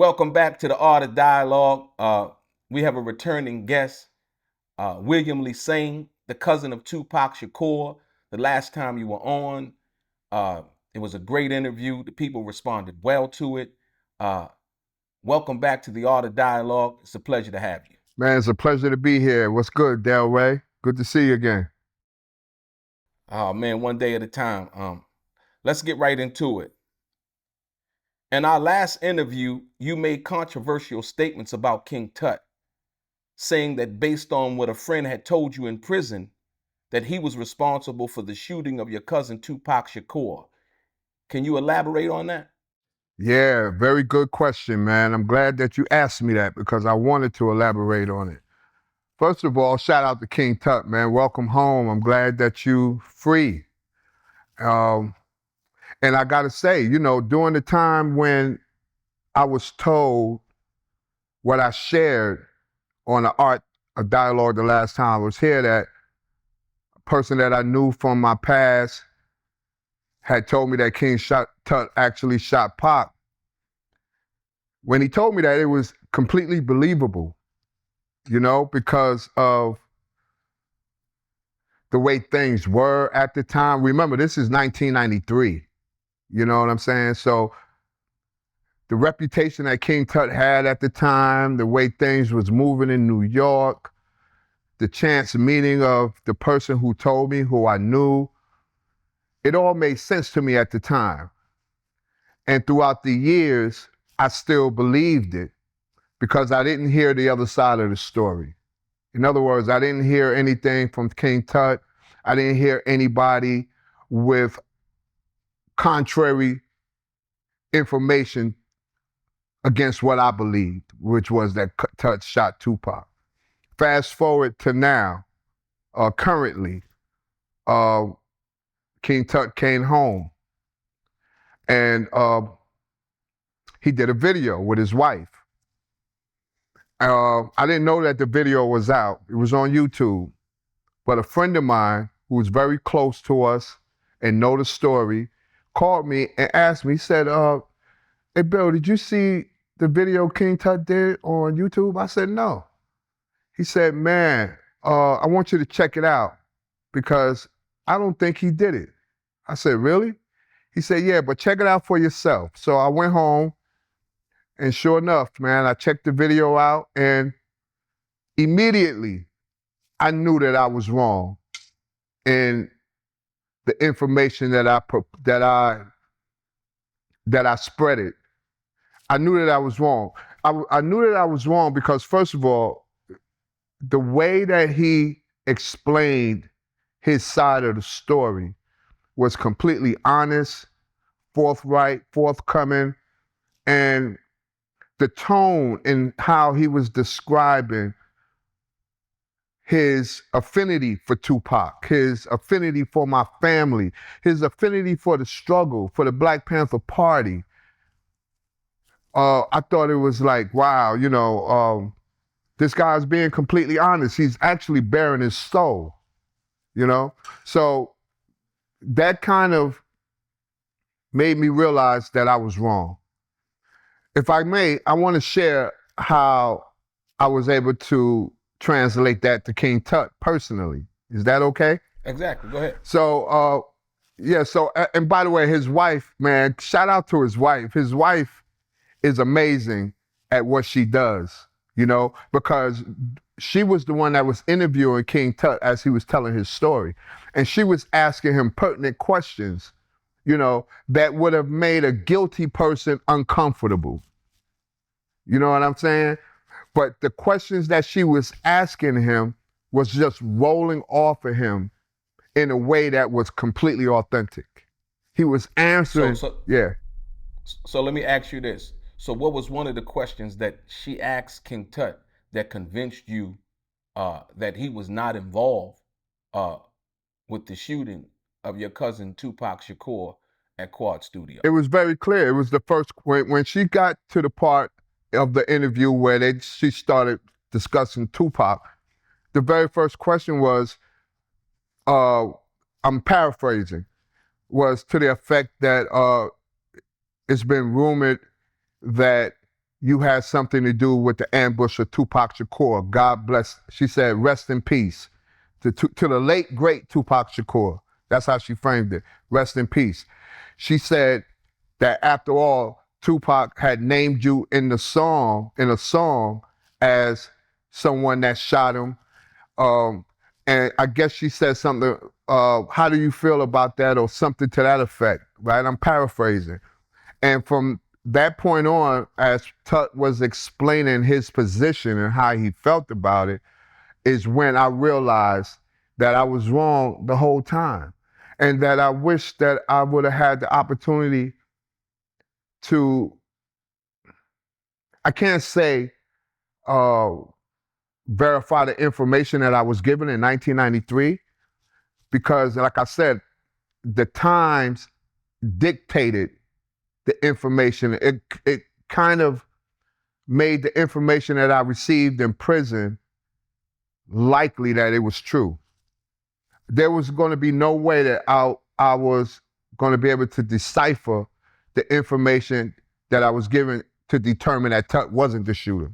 Welcome back to the Art of Dialogue. We have a returning guest, William Lesane, the cousin of Tupac Shakur. The last time you were on, it was a great interview. The people responded well to it. Welcome back to the Art of Dialogue. It's a pleasure to have you. Man, it's a pleasure to be here. What's good, Delray? Good to see you again. Oh man, one day at a time. Let's get right into it. In our last interview, you made controversial statements about King Tut, saying that based on what a friend had told you in prison, that he was responsible for the shooting of your cousin Tupac Shakur. Can you elaborate on that? Yeah, very good question, man. I'm glad that you asked me that because I wanted to elaborate on it. First of all, shout out to King Tut, man. Welcome home. I'm glad that you free. Um, and I got to say, during the time when I was told what I shared on the Art of Dialogue the last time I was here, that a person that I knew from my past had told me that King Tut actually shot Pac. When he told me that, it was completely believable, because of the way things were at the time. Remember, this is 1993, you know what I'm saying? So the reputation that King Tut had at the time, the way things was moving in New York, the chance meeting of the person who told me, who I knew, it all made sense to me at the time. And throughout the years, I still believed it because I didn't hear the other side of the story. In other words, I didn't hear anything from King Tut. I didn't hear anybody with contrary information against what I believed, which was that Tut shot Tupac. Fast forward to now, currently, King Tut came home and he did a video with his wife. I didn't know that the video was out. It was on YouTube. But a friend of mine who was very close to us and know the story called me and asked me, he said, hey, Bill, did you see the video King Tut did on YouTube? I said, no. He said, man, I want you to check it out because I don't think he did it. I said, really? He said, yeah, but check it out for yourself. So I went home. And sure enough, man, I checked the video out and immediately I knew that I was wrong in the information that I spread it. I knew that I was wrong. I knew that I was wrong because, first of all, the way that he explained his side of the story was completely honest, forthright, forthcoming, and the tone in how he was describing his affinity for Tupac, his affinity for my family, his affinity for the struggle, for the Black Panther Party. I thought it was like, wow, this guy's being completely honest. He's actually bearing his soul, So that kind of made me realize that I was wrong. If I may, I want to share how I was able to translate that to King Tut personally. Is that okay? Exactly. Go ahead. So, and by the way, his wife, man, shout out to his wife. His wife is amazing at what she does, because she was the one that was interviewing King Tut as he was telling his story. And she was asking him pertinent questions, that would have made a guilty person uncomfortable. You know what I'm saying? But the questions that she was asking him was just rolling off of him in a way that was completely authentic. He was answering, yeah. So let me ask you this. So what was one of the questions that she asked King Tut that convinced you that he was not involved with the shooting of your cousin Tupac Shakur at Quad Studio? It was very clear. It was the first, when she got to the part of the interview where she started discussing Tupac, the very first question was, I'm paraphrasing, was to the effect that it's been rumored that you had something to do with the ambush of Tupac Shakur. God bless. She said, rest in peace to the late, great Tupac Shakur. That's how she framed it. Rest in peace. She said that after all, Tupac had named you in a song, as someone that shot him. And I guess she said something, how do you feel about that, or something to that effect, right? I'm paraphrasing. And from that point on, as Tut was explaining his position and how he felt about it, is when I realized that I was wrong the whole time. And that I wish that I would have had the opportunity to, I can't say verify the information that I was given in 1993, because like I said, the times dictated the information. It kind of made the information that I received in prison likely that it was true. There was going to be no way that I was going to be able to decipher the information that I was given to determine that Tut wasn't the shooter.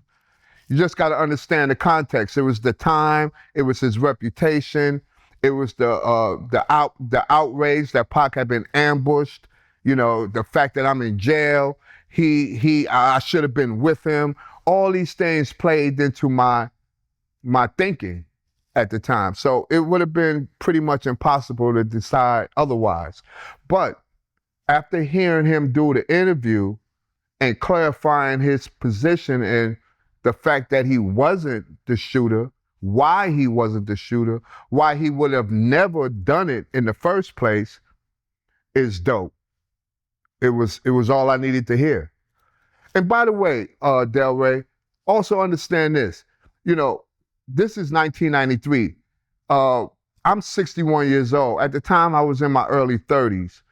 You just got to understand the context. It was the time, it was his reputation, it was the outrage that Pac had been ambushed, the fact that I'm in jail, I should have been with him. All these things played into my thinking at the time. So it would have been pretty much impossible to decide otherwise. But after hearing him do the interview and clarifying his position and the fact that he wasn't the shooter, why he wasn't the shooter, why he would have never done it in the first place, is dope. It was all I needed to hear. And by the way, Delray, also understand this. This is 1993. I'm 61 years old. At the time, I was in my early 30s.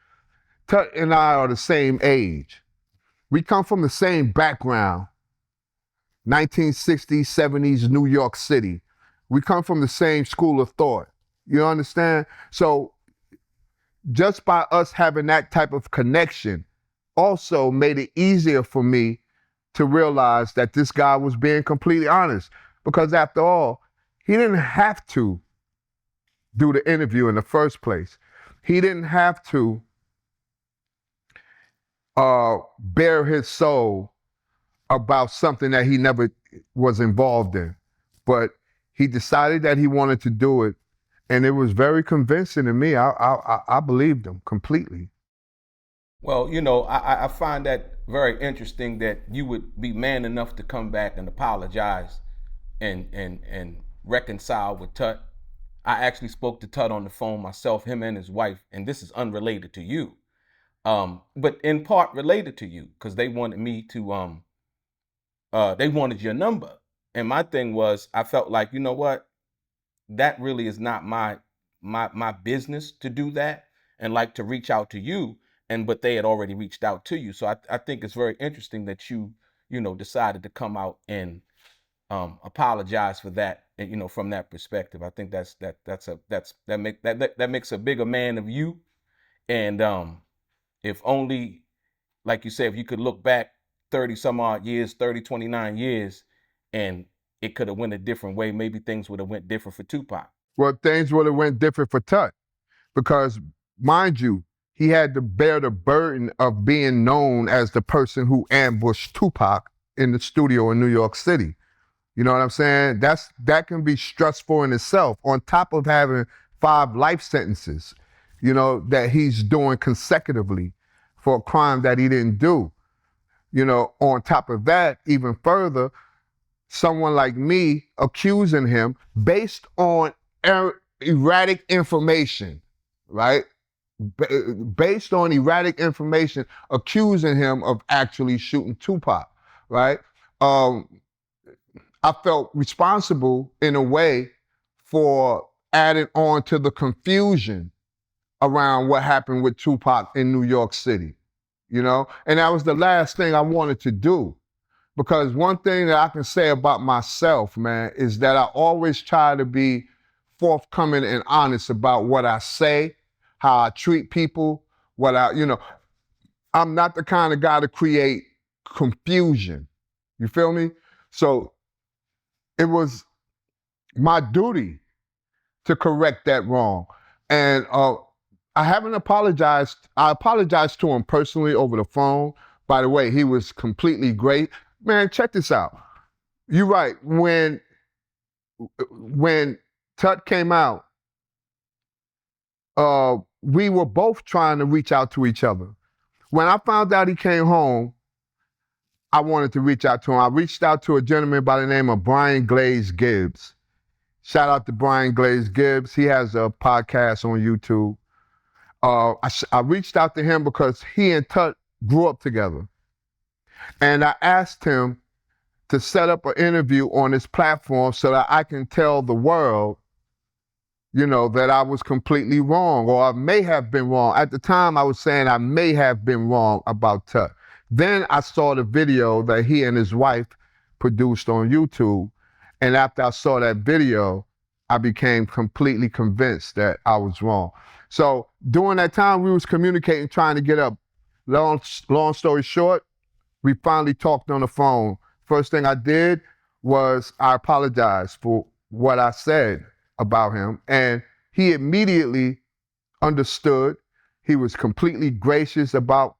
Tut and I are the same age. We come from the same background. 1960s, 70s, New York City. We come from the same school of thought. You understand? So just by us having that type of connection also made it easier for me to realize that this guy was being completely honest. Because after all, he didn't have to do the interview in the first place. He didn't have to bare his soul about something that he never was involved in. But he decided that he wanted to do it, and it was very convincing to me. I believed him completely. Well, I find that very interesting that you would be man enough to come back and apologize and reconcile with Tut. I actually spoke to Tut on the phone myself, him and his wife, and this is unrelated to you, but in part related to you, because they wanted me to, they wanted your number, and my thing was, I felt like, you know what, that really is not my business to do that, and like to reach out to you, but they had already reached out to you, so I think it's very interesting that you decided to come out and apologize for that, and from that perspective. I think that makes a bigger man of you. And if only, like you said, if you could look back 30 some odd years, 29 years, and it could have went a different way, maybe things would have went different for Tupac. Well, things would have went different for Tut, because mind you, he had to bear the burden of being known as the person who ambushed Tupac in the studio in New York City. You know what I'm saying? That can be stressful in itself, on top of having 5 life sentences, that he's doing consecutively for a crime that he didn't do. On top of that, even further, someone like me accusing him based on erratic information, right? Based on erratic information, accusing him of actually shooting Tupac, right? I felt responsible in a way for adding on to the confusion around what happened with Tupac in New York City, And that was the last thing I wanted to do. Because one thing that I can say about myself, man, is that I always try to be forthcoming and honest about what I say, how I treat people, I'm not the kind of guy to create confusion. You feel me? So it was my duty to correct that wrong. And I haven't apologized. I apologized to him personally over the phone. By the way, he was completely great. Man, check this out. You're right. When Tut came out, we were both trying to reach out to each other. When I found out he came home, I wanted to reach out to him. I reached out to a gentleman by the name of Brian Glaze Gibbs. Shout out to Brian Glaze Gibbs. He has a podcast on YouTube. I reached out to him because he and Tut grew up together. And I asked him to set up an interview on his platform so that I can tell the world, that I was completely wrong, or I may have been wrong. At the time, I was saying I may have been wrong about Tut. Then I saw the video that he and his wife produced on YouTube. And after I saw that video, I became completely convinced that I was wrong. So during that time, we was communicating, trying to get up. Long story short, we finally talked on the phone. First thing I did was I apologized for what I said about him. And he immediately understood. He was completely gracious about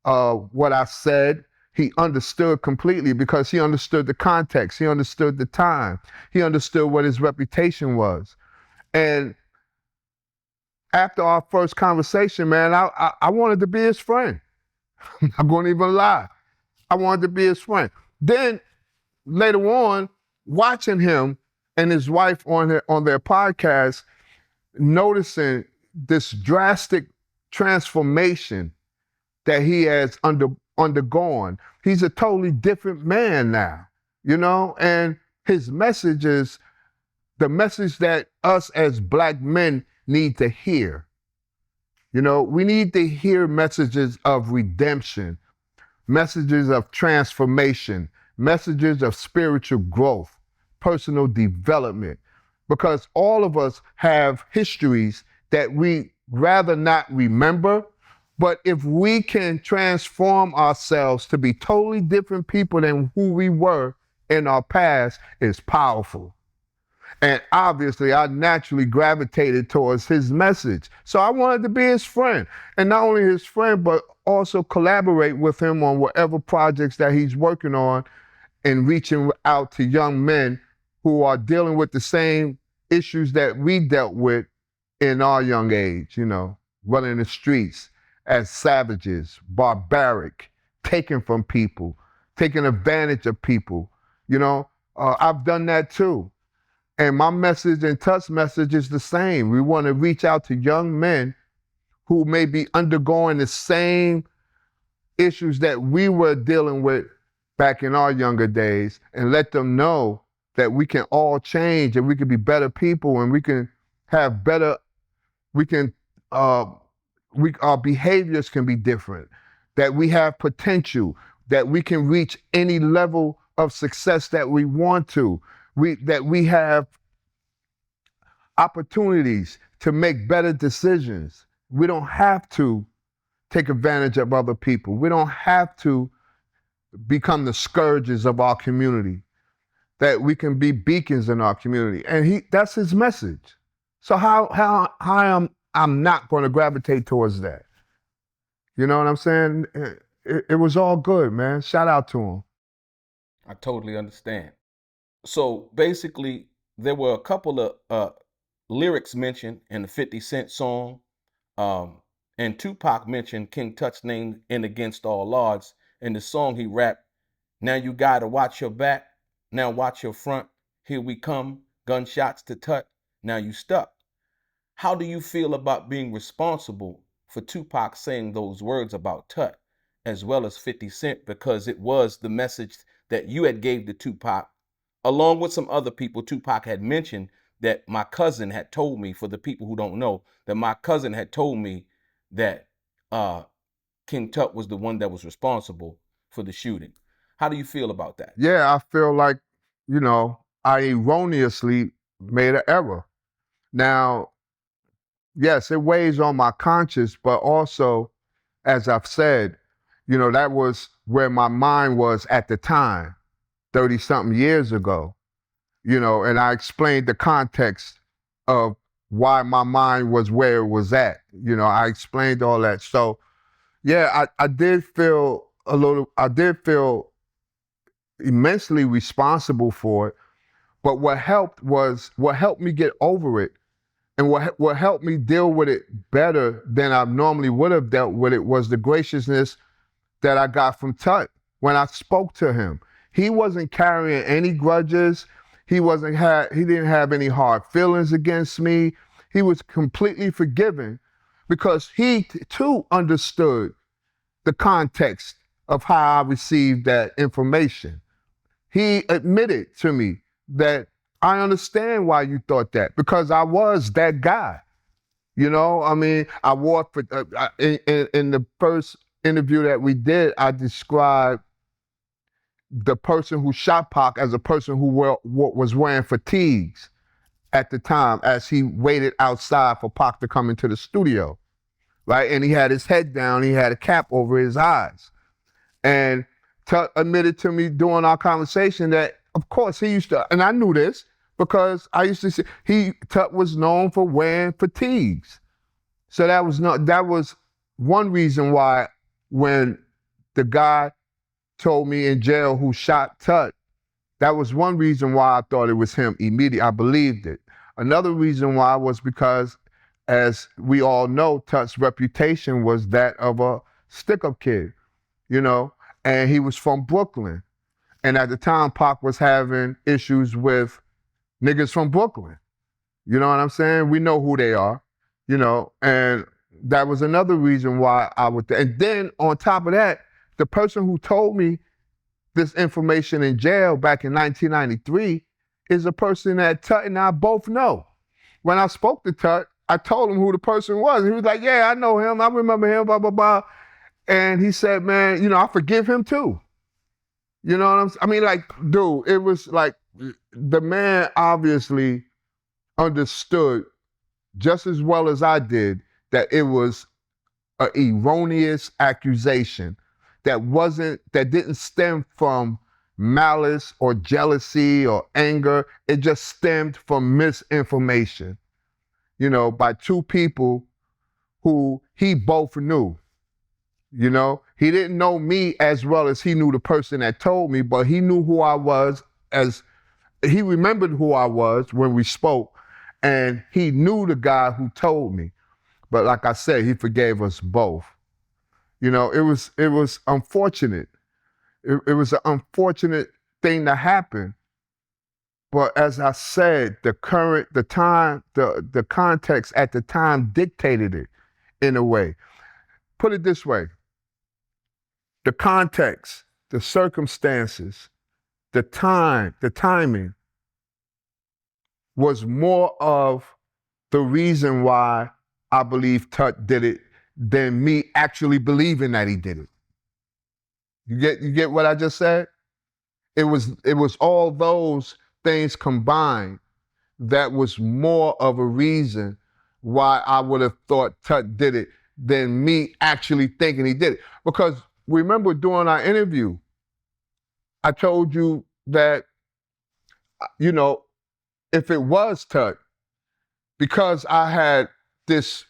what I said. He understood completely because he understood the context. He understood the time. He understood what his reputation was. And after our first conversation, man, I wanted to be his friend. I'm going to even lie. I wanted to be his friend. Then later on, watching him and his wife on their podcast, noticing this drastic transformation that he has undergone. He's a totally different man now, and his message is the message that us as Black men need to hear. We need to hear messages of redemption, messages of transformation, messages of spiritual growth, personal development, because all of us have histories that we rather not remember. But if we can transform ourselves to be totally different people than who we were in our past, it's powerful. And obviously, I naturally gravitated towards his message. So I wanted to be his friend. And not only his friend, but also collaborate with him on whatever projects that he's working on and reaching out to young men who are dealing with the same issues that we dealt with in our young age, running the streets as savages, barbaric, taken from people, taking advantage of people. I've done that too. And my message and Tut's message is the same. We want to reach out to young men who may be undergoing the same issues that we were dealing with back in our younger days, and let them know that we can all change and we can be better people, and we can have better, our behaviors can be different, that we have potential, that we can reach any level of success that we want to, that we have opportunities to make better decisions. We don't have to take advantage of other people. We don't have to become the scourges of our community, that we can be beacons in our community. And that's his message. So how I'm not going to gravitate towards that. You know what I'm saying? It was all good, man. Shout out to him. I totally understand. So basically, there were a couple of lyrics mentioned in the 50 Cent song. And Tupac mentioned King Tut's name in Against All Odds. In the song, he rapped, "Now you gotta watch your back, now watch your front. Here we come, gunshots to Tut, now you stuck." How do you feel about being responsible for Tupac saying those words about Tut, as well as 50 Cent, because it was the message that you had gave to Tupac, along with some other people Tupac had mentioned, that my cousin had told me, for the people who don't know, that my cousin had told me that King Tut was the one that was responsible for the shooting. How do you feel about that? Yeah, I feel like, I erroneously made an error. Now, yes, it weighs on my conscience, but also, as I've said, that was where my mind was at the time. 30-something years ago, and I explained the context of why my mind was where it was at. I explained all that. So, yeah, I did feel immensely responsible for it. But what helped me get over it, and what helped me deal with it better than I normally would have dealt with it, was the graciousness that I got from Tut when I spoke to him. He wasn't carrying any grudges. He didn't have any hard feelings against me. He was completely forgiving because he too understood the context of how I received that information. He admitted to me that I understand why you thought that, because I was that guy. I wore for in the first interview that we did, I described the person who shot Pac as a person who was wearing fatigues at the time as he waited outside for Pac to come into the studio, right? And he had his head down, he had a cap over his eyes. And Tut admitted to me during our conversation that, of course, he used to, and I knew this because I used to see, Tut was known for wearing fatigues. So that was one reason why when the guy told me in jail who shot Tut, that was one reason why I thought it was him immediately. I believed it. Another reason why was because, as we all know, Tut's reputation was that of a stick-up kid, and he was from Brooklyn. And at the time, Pac was having issues with niggas from Brooklyn. You know what I'm saying? We know who they are, and that was another reason why I would. And then on top of that, the person who told me this information in jail back in 1993 is a person that Tut and I both know. When I spoke to Tut, I told him who the person was. He was like, yeah, I know him. I remember him, blah, blah, blah. And he said, man, I forgive him too. You know what I'm saying? I mean, like, dude, it was like the man obviously understood just as well as I did that it was an erroneous accusation that didn't stem from malice or jealousy or anger. It just stemmed from misinformation, by two people who he both knew. He didn't know me as well as he knew the person that told me, but he knew who I was, as he remembered who I was when we spoke, and he knew the guy who told me. But like I said, he forgave us both. It was unfortunate. It was an unfortunate thing to happen. But as I said, the context at the time dictated it in a way. Put it this way. The context, the circumstances, the timing was more of the reason why I believe Tut did it than me actually believing that he did it. You get what I just said? It was all those things combined that was more of a reason why I would have thought Tut did it than me actually thinking he did it. Because remember during our interview, I told you that, if it was Tut, because I had this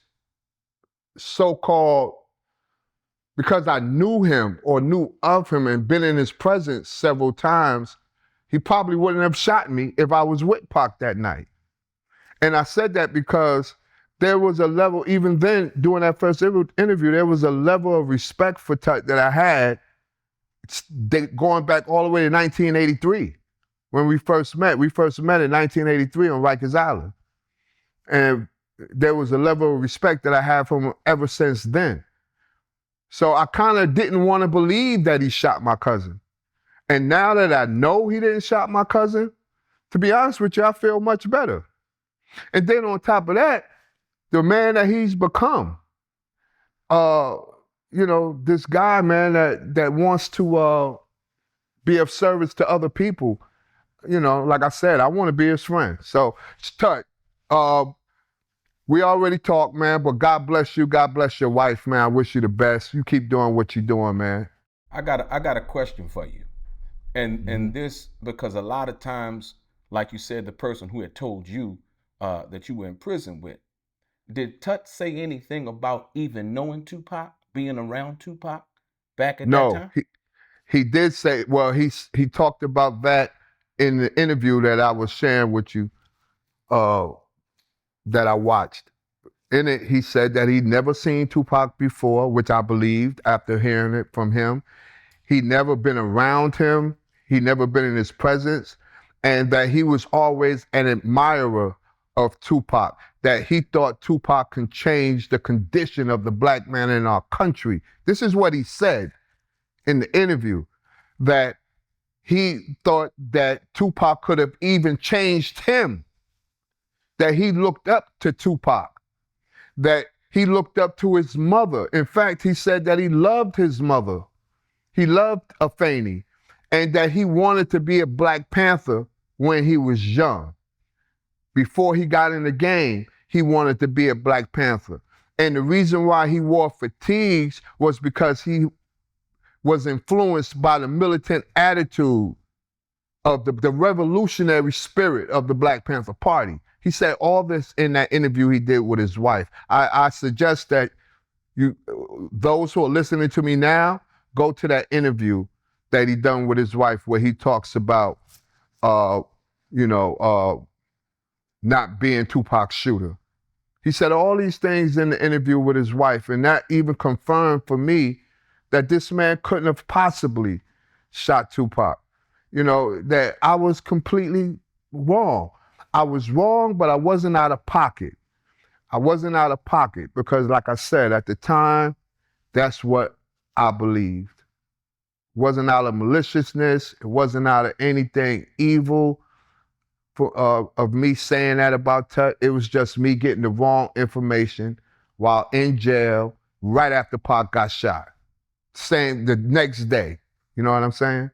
because I knew him or knew of him and been in his presence several times, he probably wouldn't have shot me if I was with Pac that night. And I said that because there was a level, even then, during that first interview, there was a level of respect for Tut that I had going back all the way to 1983 when we first met. We first met in 1983 on Rikers Island. And there was a level of respect that I had from him ever since then. So I kind of didn't want to believe that he shot my cousin. And now that I know he didn't shot my cousin, to be honest with you, I feel much better. And then on top of that, the man that he's become, this guy, man, that wants to be of service to other people. Like I said, I want to be his friend. So, Tut, we already talked, man, but God bless you. God bless your wife, man. I wish you the best. You keep doing what you're doing, man. I got a question for you. And this because a lot of times, like you said, the person who had told you that you were in prison with, did Tut say anything about even knowing Tupac, being around Tupac back at that No, time? he did say, well, he talked about that in the interview that I was sharing with you, uh, that I watched. In it, he said that he'd never seen Tupac before, which I believed after hearing it from him. He'd never been around him. He'd never been in his presence. And that he was always an admirer of Tupac, that he thought Tupac can change the condition of the black man in our country. This is what he said in the interview, that he thought that Tupac could have even changed him, that he looked up to Tupac, that he looked up to his mother. In fact, he said that he loved his mother. He loved Afeni, and that he wanted to be a Black Panther when he was young. Before he got in the game, he wanted to be a Black Panther. And the reason why he wore fatigues was because he was influenced by the militant attitude of the revolutionary spirit of the Black Panther Party. He said all this in that interview he did with his wife. I suggest that those who are listening to me now, go to that interview that he done with his wife where he talks about, not being Tupac's shooter. He said all these things in the interview with his wife, and that even confirmed for me that this man couldn't have possibly shot Tupac. That I was completely wrong. I was wrong, but I wasn't out of pocket. I wasn't out of pocket because, like I said, at the time, that's what I believed. It wasn't out of maliciousness. It wasn't out of anything evil of me saying that about Tut. It was just me getting the wrong information while in jail right after Pac got shot. Same the next day. You know what I'm saying?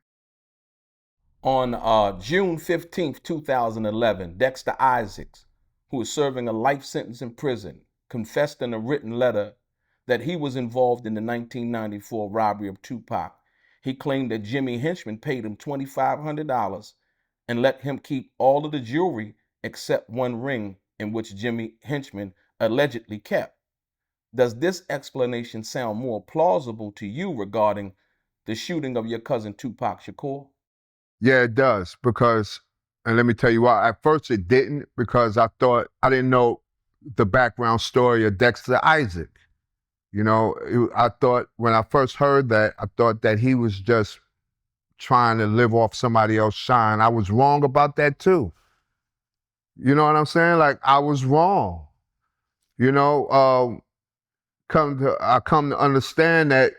On June 15th, 2011, Dexter Isaac, who was serving a life sentence in prison, confessed in a written letter that he was involved in the 1994 robbery of Tupac. He claimed that Jimmy Henchman paid him $2,500 and let him keep all of the jewelry except one ring in which Jimmy Henchman allegedly kept. Does this explanation sound more plausible to you regarding the shooting of your cousin Tupac Shakur? Yeah, it does, because, and let me tell you why. At first it didn't, because I didn't know the background story of Dexter Isaac. I thought, when I first heard that, I thought that he was just trying to live off somebody else's shine. I was wrong about that too. You know what I'm saying? Like, I was wrong. I come to understand that,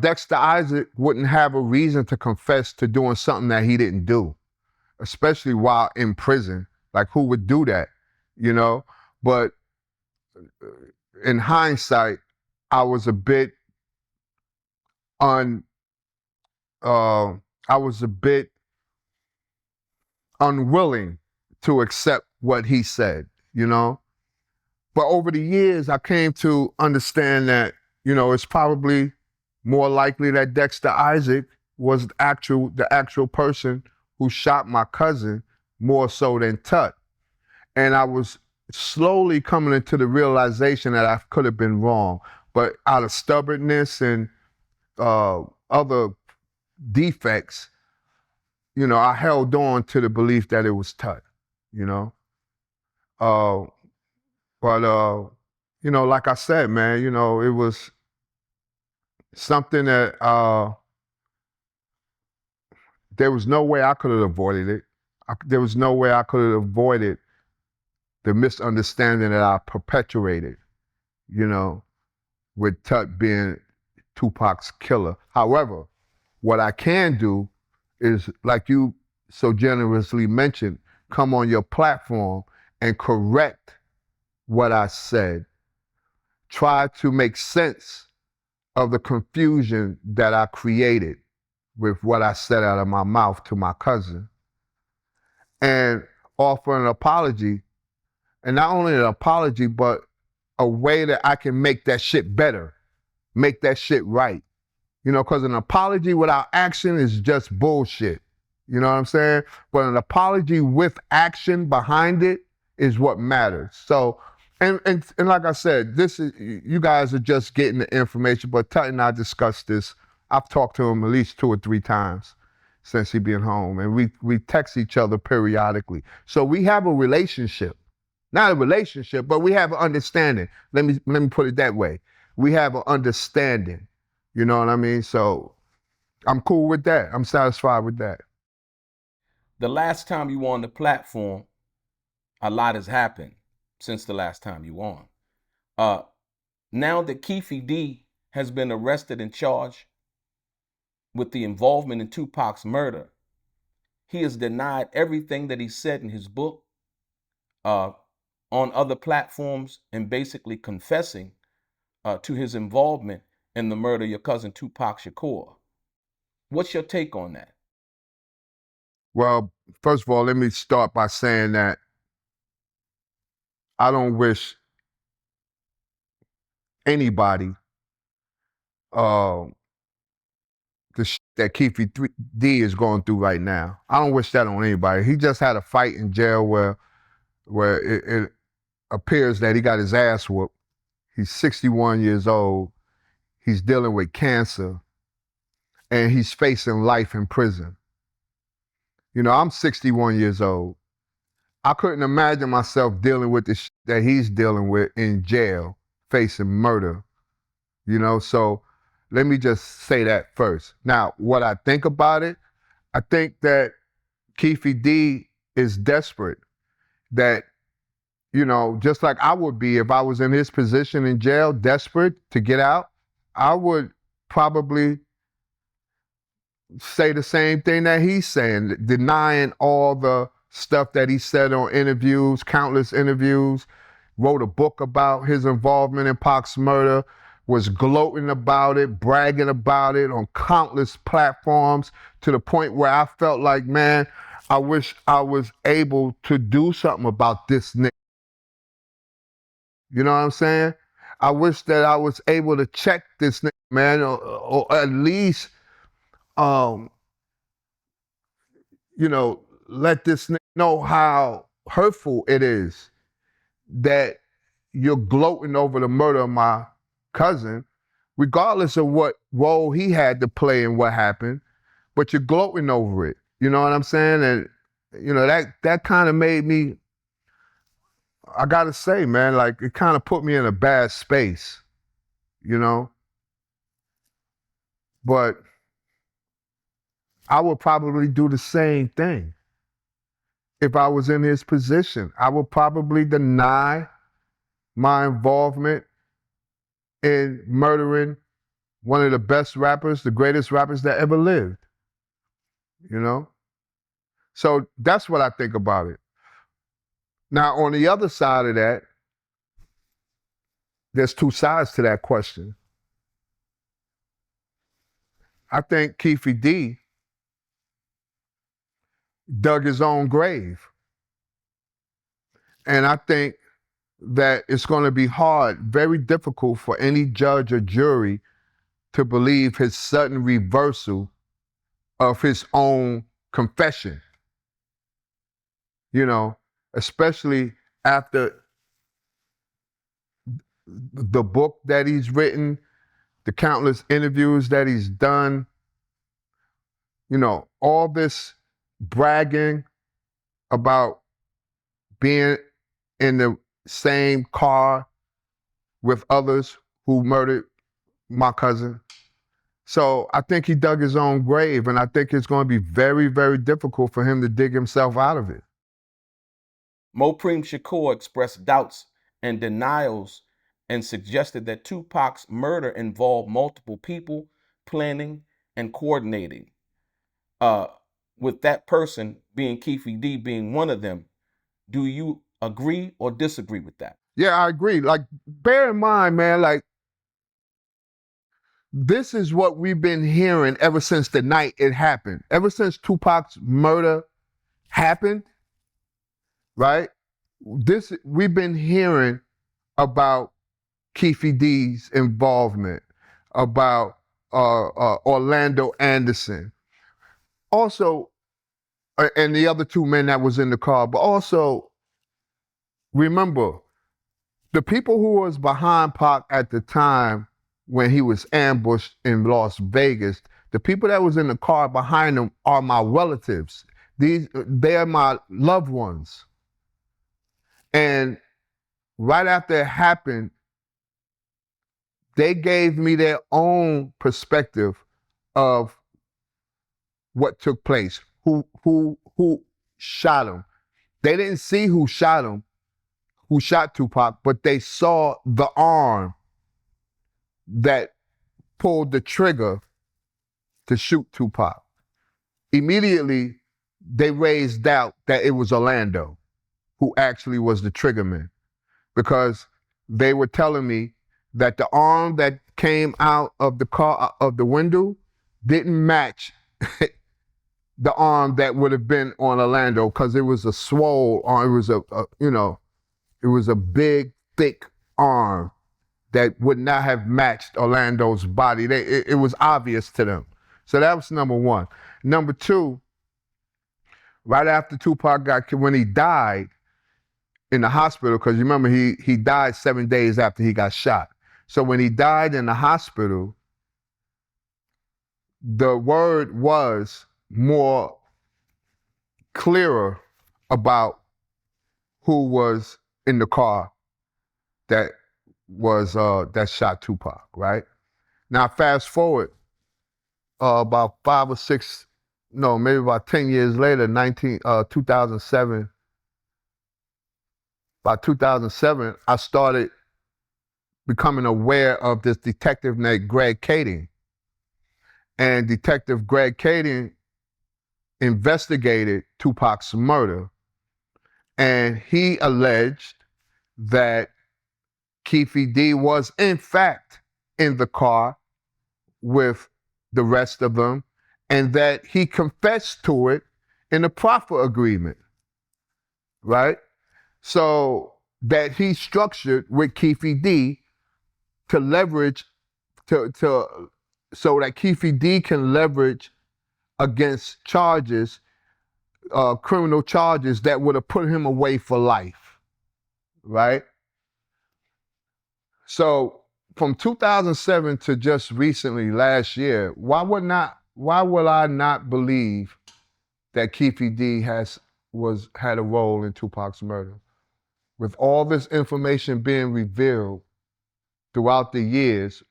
Dexter Isaac wouldn't have a reason to confess to doing something that he didn't do, especially while in prison. Like, who would do that? But in hindsight, I was a bit unwilling to accept what he said, But over the years, I came to understand that, it's probably more likely that Dexter Isaac was the actual person who shot my cousin more so than Tut. And I was slowly coming into the realization that I could have been wrong. But out of stubbornness and other defects, I held on to the belief that it was Tut, But like I said, man, it was something that there was no way I could have avoided it. There was no way I could have avoided the misunderstanding that I perpetuated, with Tut being Tupac's killer. However, what I can do is, like you so generously mentioned, come on your platform and correct what I said. Try to make sense of the confusion that I created with what I said out of my mouth to my cousin, and offer an apology. And not only an apology, but a way that I can make that shit better, make that shit right. because an apology without action is just bullshit. You know what I'm saying? But an apology with action behind it is what matters. So, and like I said, this is, you guys are just getting the information, but Tut and I discussed this. I've talked to him at least 2 or 3 times since he been home, and we text each other periodically. So we have a relationship. Not a relationship, but we have an understanding. Let me put it that way. We have an understanding. You know what I mean? So I'm cool with that. I'm satisfied with that. The last time you were on the platform, a lot has happened since the last time you were on. Now that Keefe D has been arrested and charged with the involvement in Tupac's murder, he has denied everything that he said in his book, on other platforms, and basically confessing to his involvement in the murder of your cousin Tupac Shakur. What's your take on that? Well, first of all, let me start by saying that I don't wish anybody the that Keefe D is going through right now. I don't wish that on anybody. He just had a fight in jail where it appears that he got his ass whooped. He's 61 years old. He's dealing with cancer, and he's facing life in prison. I'm 61 years old. I couldn't imagine myself dealing with the shit that he's dealing with in jail, facing murder. So let me just say that first. Now, what I think about it, I think that Keefe D is desperate. That, just like I would be if I was in his position in jail, desperate to get out, I would probably say the same thing that he's saying, denying all the stuff that he said on interviews, countless interviews, wrote a book about his involvement in Pac's murder, was gloating about it, bragging about it on countless platforms, to the point where I felt like, man, I wish I was able to do something about this nigga. You know what I'm saying? I wish that I was able to check this nigga, man, or at least let this nigga know how hurtful it is that you're gloating over the murder of my cousin, regardless of what role he had to play in what happened, but you're gloating over it. You know what I'm saying? And, that kind of made me, I gotta say, man, like, it kind of put me in a bad space, But I would probably do the same thing. If I was in his position, I would probably deny my involvement in murdering one of the best rappers, the greatest rappers that ever lived. So that's what I think about it. Now, on the other side of that, there's 2 sides to that question. I think Keefe D dug his own grave. And I think that it's going to be hard, very difficult for any judge or jury to believe his sudden reversal of his own confession. Especially after the book that he's written, the countless interviews that he's done, all this bragging about being in the same car with others who murdered my cousin. So I think he dug his own grave, and I think it's going to be very, very difficult for him to dig himself out of it. Mopreme Shakur expressed doubts and denials and suggested that Tupac's murder involved multiple people planning and coordinating, with that person being Keefe D being one of them. Do you agree or disagree with that? Yeah, I agree. Like, bear in mind, man, like, this is what we've been hearing ever since the night it happened. Ever since Tupac's murder happened, right? We've been hearing about Keefe D's involvement, about Orlando Anderson. Also, and the other two men that was in the car. But also, remember, the people who was behind Pac at the time when he was ambushed in Las Vegas, the people that was in the car behind him are my relatives. They're my loved ones. And right after it happened, they gave me their own perspective of what took place, who shot him. They didn't see who shot him, who shot Tupac, but they saw the arm that pulled the trigger to shoot Tupac. Immediately, they raised doubt that it was Orlando who actually was the triggerman, because they were telling me that the arm that came out of the car, of the window, didn't match the arm that would have been on Orlando, because it was a swole arm. It was it was a big, thick arm that would not have matched Orlando's body. It was obvious to them. So that was number one. Number two, right after Tupac when he died in the hospital, because you remember he died 7 days after he got shot. So when he died in the hospital, the word was more clearer about who was in the car that was that shot Tupac, right? Now fast forward about 5 or 6, no, maybe about 10 years later, 2007. By 2007, I started becoming aware of this detective named Greg Kading. And Detective Greg Kading investigated Tupac's murder. And he alleged that Keefe D was in fact in the car with the rest of them, and that he confessed to it in a proffer agreement, right? So that he structured with Keefe D to leverage, so that Keefe D can leverage against charges, criminal charges that would have put him away for life, right? So from 2007 to just recently, last year, why would I not believe that Keefe D had a role in Tupac's murder? With all this information being revealed throughout the years,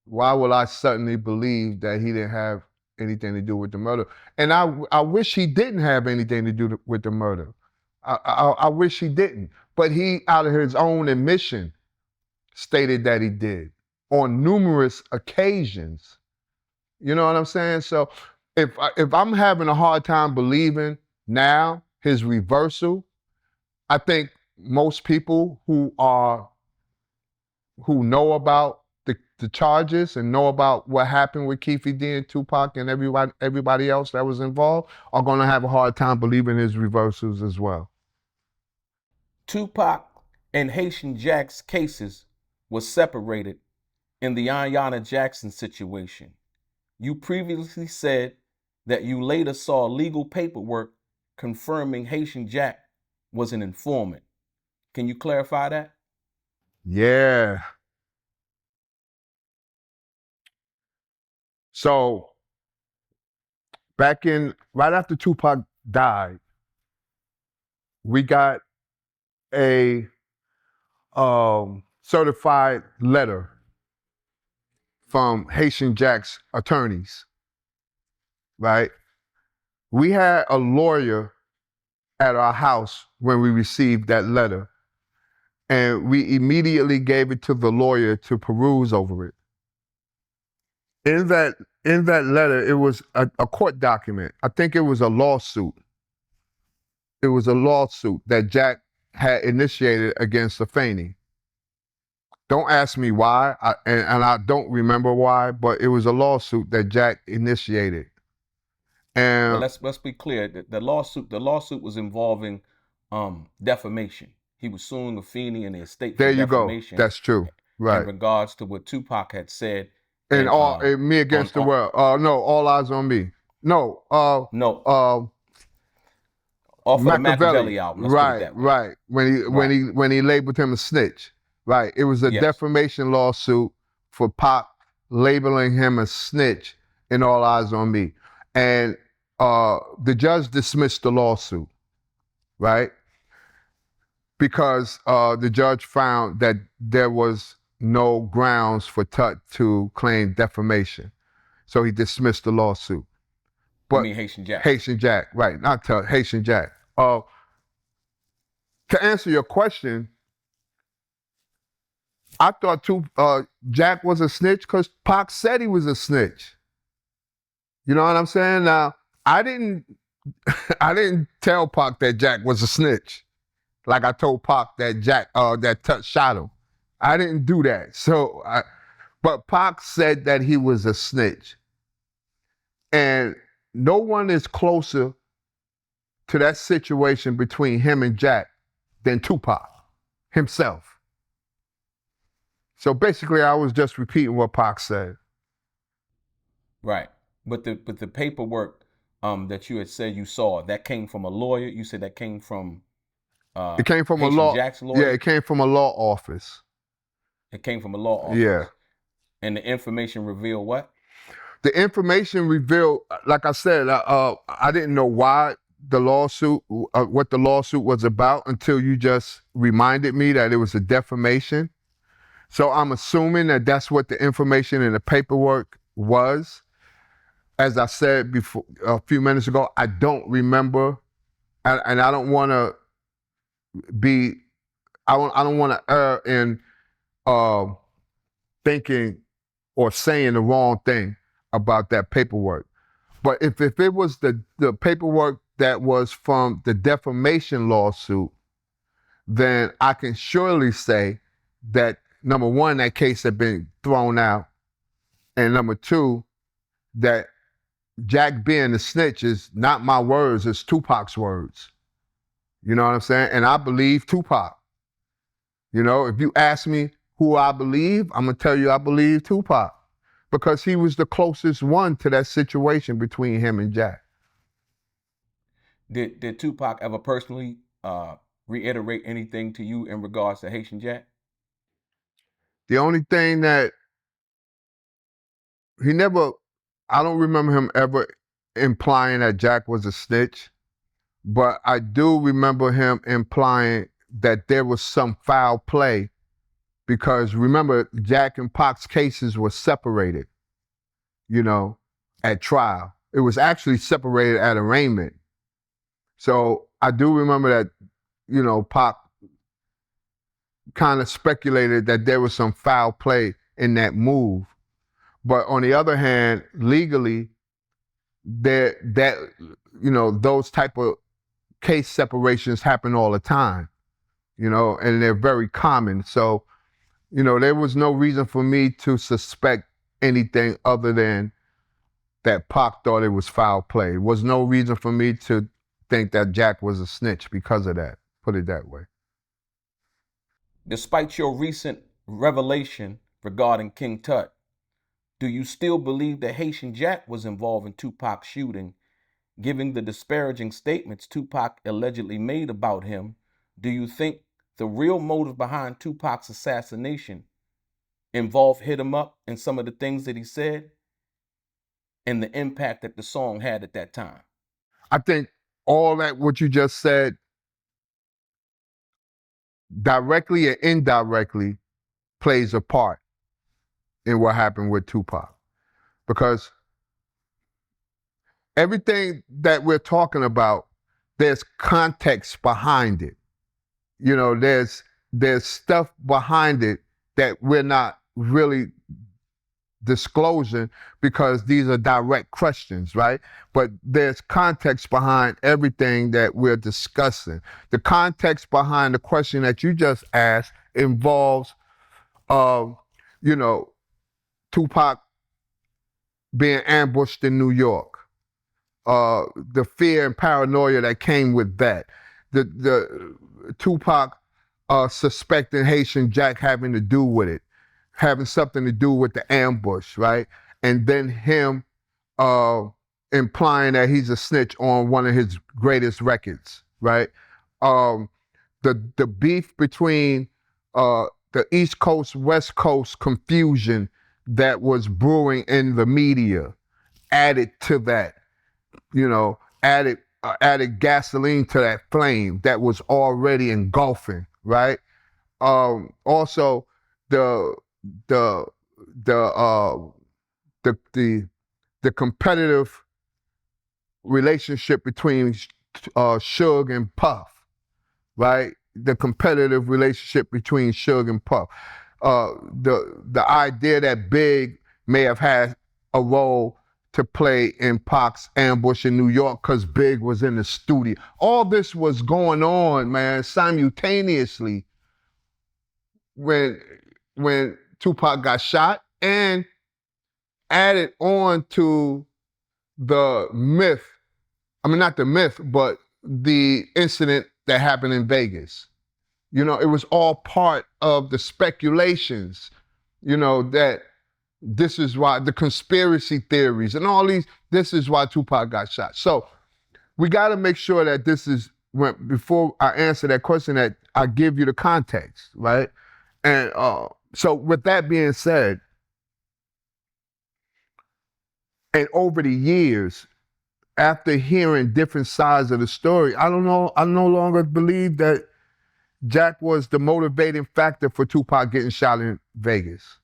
why would I suddenly believe that he didn't have anything to do with the murder? And I wish he didn't have anything to do with the murder. I wish he didn't. But he, out of his own admission, stated that he did on numerous occasions. You know what I'm saying? So if I'm having a hard time believing now his reversal, I think most people who know about the charges and know about what happened with Keefe D and Tupac and everybody else that was involved are going to have a hard time believing his reversals as well. Tupac and Haitian Jack's cases were separated in the Ayanna Jackson situation. You previously said that you later saw legal paperwork confirming Haitian Jack was an informant. Can you clarify that? Yeah. So right after Tupac died, we got a certified letter from Haitian Jack's attorneys, right? We had a lawyer at our house when we received that letter, and we immediately gave it to the lawyer to peruse over it. In that letter, it was a court document. I think it was a lawsuit. It was a lawsuit that Jack had initiated against Afeni. Don't ask me why, and I don't remember why, but it was a lawsuit that Jack initiated. And Well, let's be clear. The lawsuit was involving defamation. He was suing Afeni and the estate for there you go. defamation That's true. in Right. regards to what Tupac had said And all and Me Against the World. No, All Eyes on Me. No. No, Uh, off of the Machiavelli. Machiavelli album. Let's put it Right, that way. right. When he labeled him a snitch. Right. It was a Yes. defamation lawsuit for Pac labeling him a snitch in All Eyes on Me. And the judge dismissed the lawsuit, right? Because the judge found that there was no grounds for Tut to claim defamation. So he dismissed the lawsuit. But You mean Haitian Jack? Haitian Jack, right, not Tut, Haitian Jack. To answer your question, I thought Jack was a snitch because Pac said he was a snitch. You know what I'm saying? Now, I didn't tell Pac that Jack was a snitch. Like I told Pac that that Tut shot him. I didn't do that. But Pac said that he was a snitch. And no one is closer to that situation between him and Jack than Tupac himself. So basically, I was just repeating what Pac said. Right. But the paperwork that you had said you saw, that came from a lawyer. You said that came from it came from Haitian a law. Jack's lawyer? Yeah, it came from a law office. It came from a law office. Yeah. And the information revealed what? The information revealed, like I said, I didn't know why the lawsuit, what the lawsuit was about until you just reminded me that it was a defamation. So I'm assuming that that's what the information in the paperwork was. As I said before, a few minutes ago, I don't remember, and I don't want to I don't want to err in thinking or saying the wrong thing about that paperwork. But if it was the paperwork that was from the defamation lawsuit, then I can surely say that, number one, that case had been thrown out, and number two, that Jack being the snitch is not my words, it's Tupac's words. You know what I'm saying? And I believe Tupac. You know, if you ask me who I believe, I'm going to tell you I believe Tupac, because he was the closest one to that situation between him and Jack. Did Tupac ever personally reiterate anything to you in regards to Haitian Jack? The only thing that I don't remember him ever implying that Jack was a snitch, but I do remember him implying that there was some foul play, because remember, Jack and Pac's cases were separated, you know, at trial. It was actually separated at arraignment. So I do remember that, you know, Pac kind of speculated that there was some foul play in that move. But on the other hand, legally, those type of case separations happen all the time, you know, and they're very common. So, you know, there was no reason for me to suspect anything other than that Pac thought it was foul play. There was no reason for me to think that Jack was a snitch because of that, put it that way. Despite your recent revelation regarding King Tut, do you still believe that Haitian Jack was involved in Tupac's shooting? Given the disparaging statements Tupac allegedly made about him, do you think the real motive behind Tupac's assassination involved hit him up in some of the things that he said and the impact that the song had at that time? I think all that what you just said, directly or indirectly, plays a part in what happened with Tupac. Because everything that we're talking about, there's context behind it. You know, there's stuff behind it that we're not really disclosing because these are direct questions, right? But there's context behind everything that we're discussing. The context behind the question that you just asked involves, you know, Tupac being ambushed in New York, the fear and paranoia that came with that, the Tupac suspecting Haitian Jack having to do with it, having something to do with the ambush, right? And then him implying that he's a snitch on one of his greatest records, right? Um, the beef between the East Coast, West Coast confusion that was brewing in the media added to that, added gasoline to that flame that was already engulfing, right? Also, the the the uh, the competitive relationship between Suge and Puff, right? The competitive relationship between Suge and Puff. The idea that Big may have had a role to play in Pac's ambush in New York because Big was in the studio. All this was going on, man, simultaneously when Tupac got shot, and added on to the myth. I mean, not the myth, but the incident that happened in Vegas. It was all part of the speculations, that this is why, the conspiracy theories and all these, this is why Tupac got shot. So we got to make sure that before I answer that question, that I give you the context, right? And so with that being said, and over the years, after hearing different sides of the story, I no longer believe that Jack was the motivating factor for Tupac getting shot in Vegas.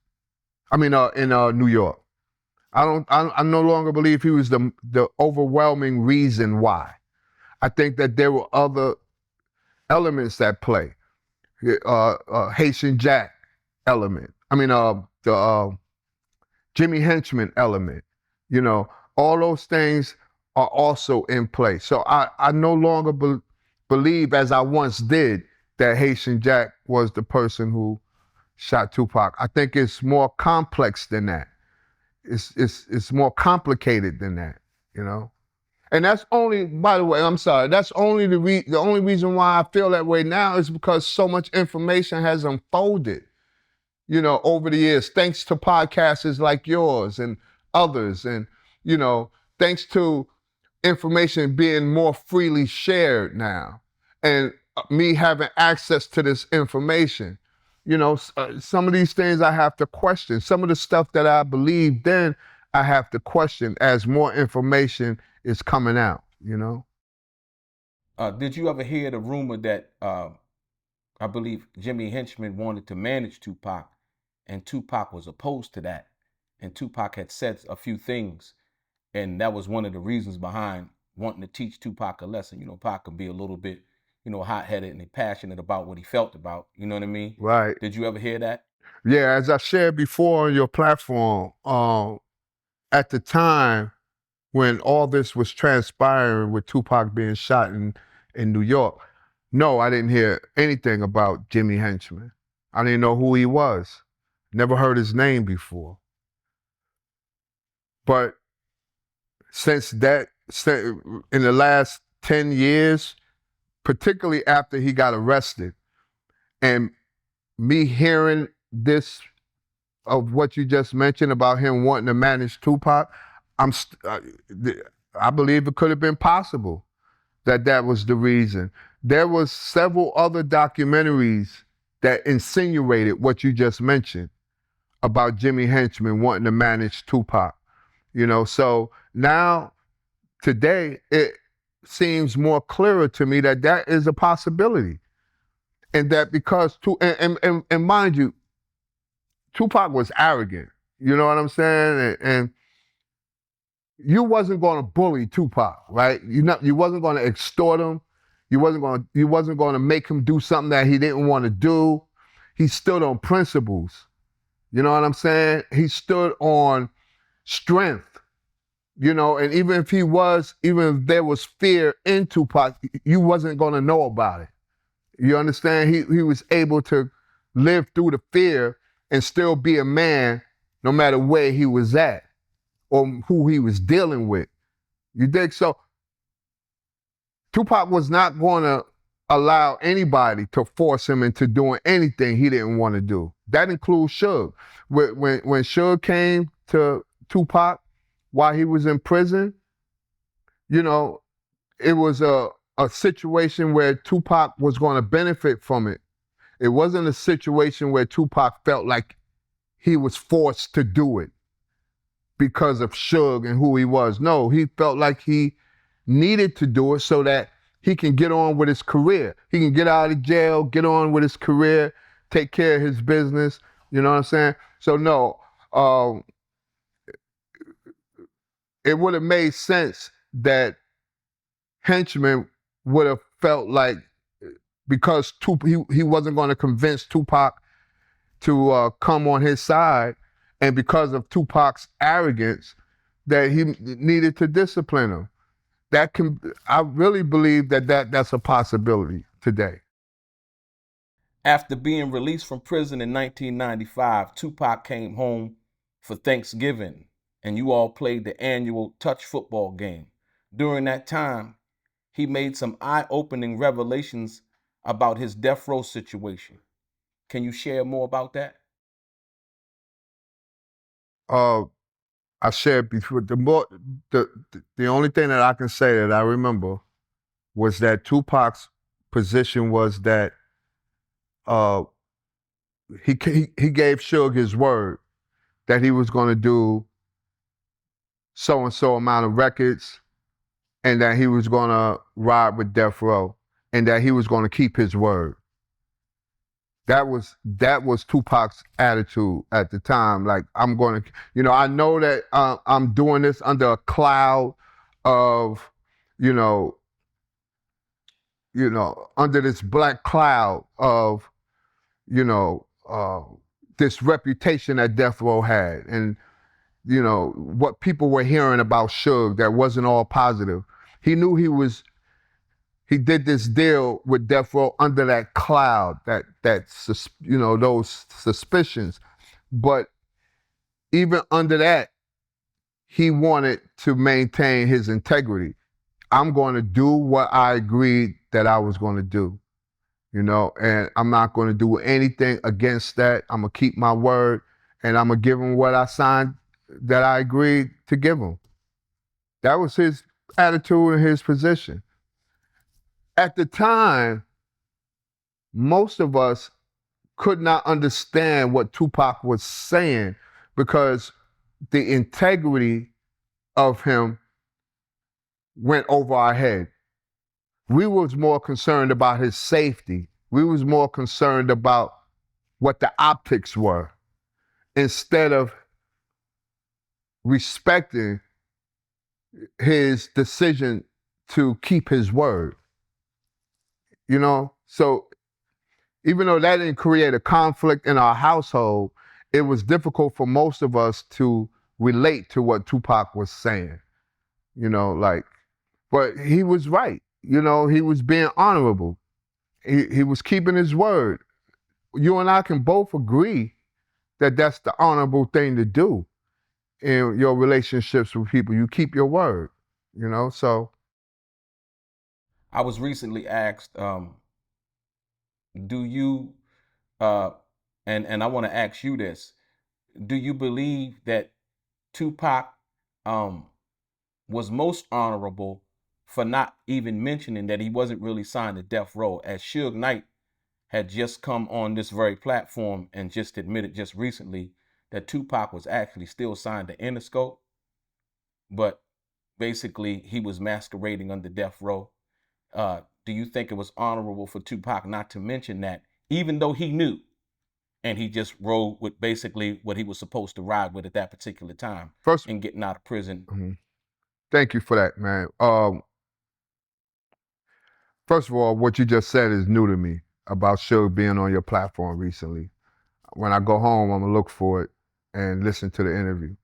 I mean, in New York. I no longer believe he was the overwhelming reason why. I think that there were other elements at play. Haitian Jack element. I mean, the Jimmy Henchman element. All those things are also in play. So I no longer believe, as I once did, that Haitian Jack was the person who shot Tupac. I think it's more complex than that. It's more complicated than that, And that's only, by the way, I'm sorry, that's only the only reason why I feel that way now is because so much information has unfolded, over the years, thanks to podcasts like yours and others, and, thanks to information being more freely shared now, and me having access to this information. Some of these things I have to question. Some of the stuff that I believed then, I have to question as more information is coming out, Did you ever hear the rumor that I believe Jimmy Henchman wanted to manage Tupac, and Tupac was opposed to that, and Tupac had said a few things, and that was one of the reasons behind wanting to teach Tupac a lesson. Pac could be a little bit, hot-headed and passionate about what he felt about. You know what I mean? Right. Did you ever hear that? Yeah, as I shared before on your platform, at the time when all this was transpiring with Tupac being shot in New York, no, I didn't hear anything about Jimmy Henchman. I didn't know who he was. Never heard his name before. But since that, in the last 10 years, particularly after he got arrested, and me hearing this of what you just mentioned about him wanting to manage Tupac, I believe it could have been possible that was the reason. There was several other documentaries that insinuated what you just mentioned about Jimmy Henchman wanting to manage Tupac. So now, today, it seems more clearer to me that is a possibility. And that because, and mind you, Tupac was arrogant. You know what I'm saying? And you wasn't going to bully Tupac, right? You wasn't going to extort him. You wasn't going to make him do something that he didn't want to do. He stood on principles. You know what I'm saying? He stood on strength. And even if there was fear in Tupac, you wasn't going to know about it. You understand? He was able to live through the fear and still be a man no matter where he was at or who he was dealing with. You dig? So Tupac was not going to allow anybody to force him into doing anything he didn't want to do. That includes Suge. When Suge came to Tupac while he was in prison, you know, it was a situation where Tupac was going to benefit from it. It wasn't a situation where Tupac felt like he was forced to do it because of Suge and who he was. No, he felt like he needed to do it so that he can get on with his career. He can get out of jail, get on with his career, take care of his business. You know what I'm saying? So no, it would have made sense that Henchman would have felt like because he wasn't going to convince Tupac to come on his side, and because of Tupac's arrogance, that he needed to discipline him. I really believe that's a possibility today. After being released from prison in 1995, Tupac came home for Thanksgiving, and you all played the annual touch football game. During that time, he made some eye-opening revelations about his death row situation. Can you share more about that? I shared before the only thing that I can say that I remember was that Tupac's position was that he gave Suge his word that he was going to do so and so amount of records, and that he was going to ride with Death Row, and that he was going to keep his word. That was Tupac's attitude at the time. Like, I'm going to, I know that I'm doing this under a cloud of, under this black cloud of, this reputation that Death Row had, and what people were hearing about Suge that wasn't all positive. He knew he did this deal with Death Row under that cloud, those suspicions. But even under that, he wanted to maintain his integrity. I'm going to do what I agreed that I was going to do, and I'm not going to do anything against that. I'm going to keep my word, and I'm going to give him what I signed that I agreed to give him. That was his attitude and his position. At the time, most of us could not understand what Tupac was saying because the integrity of him went over our head. We was more concerned about his safety. We was more concerned about what the optics were instead of respecting his decision to keep his word. So even though that didn't create a conflict in our household, it was difficult for most of us to relate to what Tupac was saying. But he was right. He was being honorable. He was keeping his word. You and I can both agree that that's the honorable thing to do in your relationships with people. You keep your word, so. I was recently asked, do you, and I want to ask you this, do you believe that Tupac was most honorable for not even mentioning that he wasn't really signed to Death Row, as Suge Knight had just come on this very platform and just admitted just recently that Tupac was actually still signed to Interscope, but basically he was masquerading under Death Row. Do you think it was honorable for Tupac not to mention that, even though he knew, and he just rode with basically what he was supposed to ride with at that particular time and getting out of prison? Mm-hmm. Thank you for that, man. First of all, what you just said is new to me about Suge being on your platform recently. When I go home, I'm gonna look for it and listen to the interview.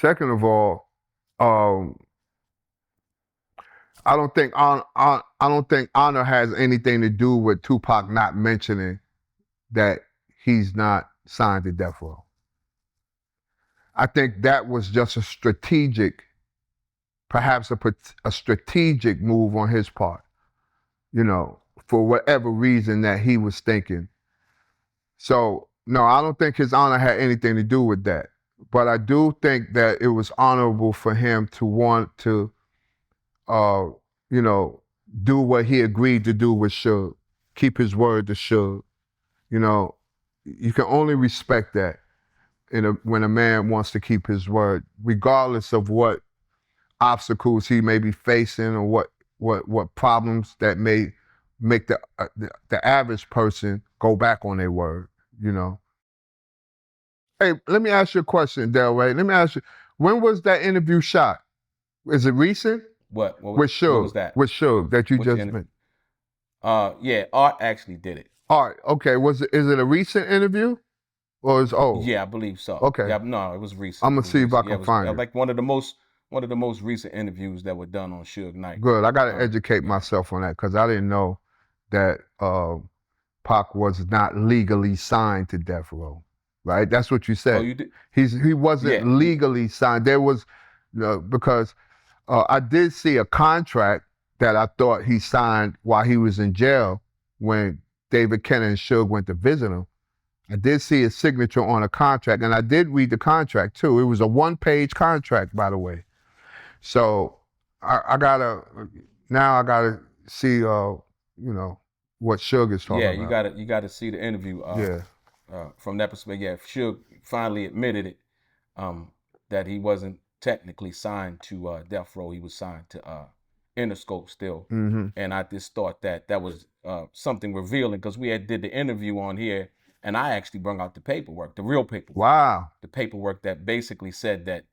Second of all, I don't think honor has anything to do with Tupac not mentioning that he's not signed to Death Row. I think that was just perhaps a strategic move on his part, for whatever reason that he was thinking. So No, I don't think his honor had anything to do with that. But I do think that it was honorable for him to want to, uh, you know, do what he agreed to do with Suge, keep his word to Suge. You know, you can only respect that when a man wants to keep his word, regardless of what obstacles he may be facing or what problems that may make the average person go back on their word. You know. Hey, let me ask you a question, Delray. Let me ask you, when was that interview shot? Is it recent? What With what was Suge, that? with Suge that you Which just in mentioned. yeah, Art actually did it. All right, okay. Is it a recent interview or is old? Yeah, I believe so. Okay. Yeah, no, it was recent. I'm It gonna was see if I recent. Yeah, can it was find it. like one of the most recent interviews that were done on Suge Knight. Good. I gotta educate Yeah. myself on that because I didn't know that Pac was not legally signed to Death Row. Right? That's what you said. Oh, you did? He wasn't Yeah. legally signed. There was because I did see a contract that I thought he signed while he was in jail when David Kenner and Suge went to visit him. I did see his signature on a contract, and I did read the contract too. It was a 1-page contract, by the way. So I gotta see what Suge is talking Yeah, about. you gotta see the interview Yeah. from that perspective. Yeah, Suge finally admitted it, that he wasn't technically signed to Death Row. He was signed to Interscope still. Mm-hmm. And I just thought that was something revealing because we had did the interview on here, and I actually brought out the paperwork, the real paperwork. Wow. The paperwork that basically said that,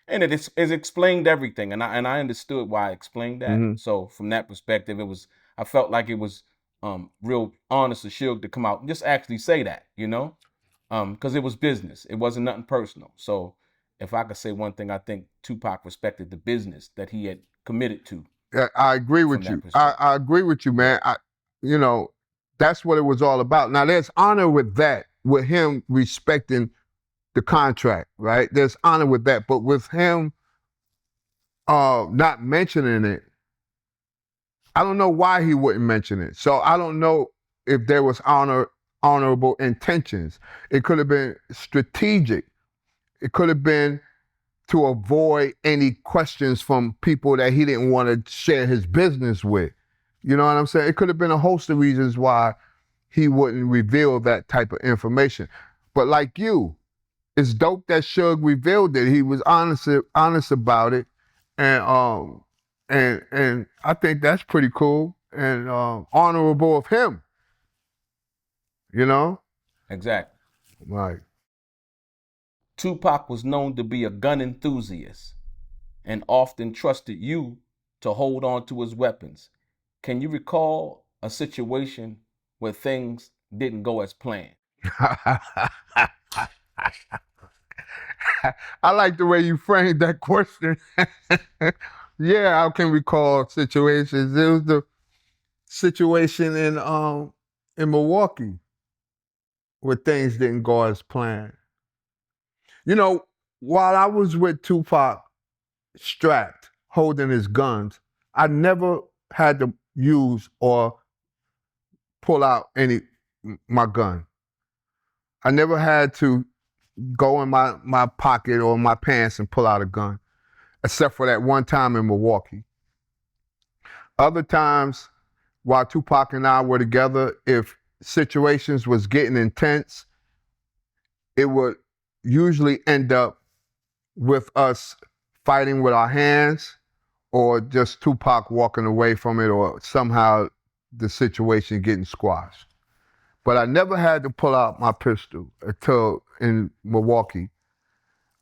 and it explained everything, and I understood why I explained that. Mm-hmm. So from that perspective, I felt like it was real honest of Suge to come out and just actually say that, because it was business. It wasn't nothing personal. So if I could say one thing, I think Tupac respected the business that he had committed to. Yeah, I agree From with that you. perspective. I agree with you, man. That's what it was all about. Now, there's honor with that, with him respecting the contract, right? There's honor with that, but with him not mentioning it, I don't know why he wouldn't mention it. So I don't know if there was honorable intentions. It could have been strategic. It could have been to avoid any questions from people that he didn't want to share his business with. You know what I'm saying? It could have been a host of reasons why he wouldn't reveal that type of information. But like you, it's dope that Suge revealed it. He was honest about it, and and I think that's pretty cool and honorable of him. You know, Exactly. like Tupac was known to be a gun enthusiast and often trusted you to hold on to his weapons. Can you recall a situation where things didn't go as planned? I like the way you framed that question. Yeah, I can recall situations. There was the situation in Milwaukee where things didn't go as planned. You know, while I was with Tupac strapped, holding his guns, I never had to use or pull out my gun. I never had to go in my pocket or my pants and pull out a gun, except for that one time in Milwaukee. Other times, while Tupac and I were together, if situations was getting intense, it would usually end up with us fighting with our hands or just Tupac walking away from it or somehow the situation getting squashed. But I never had to pull out my pistol until in Milwaukee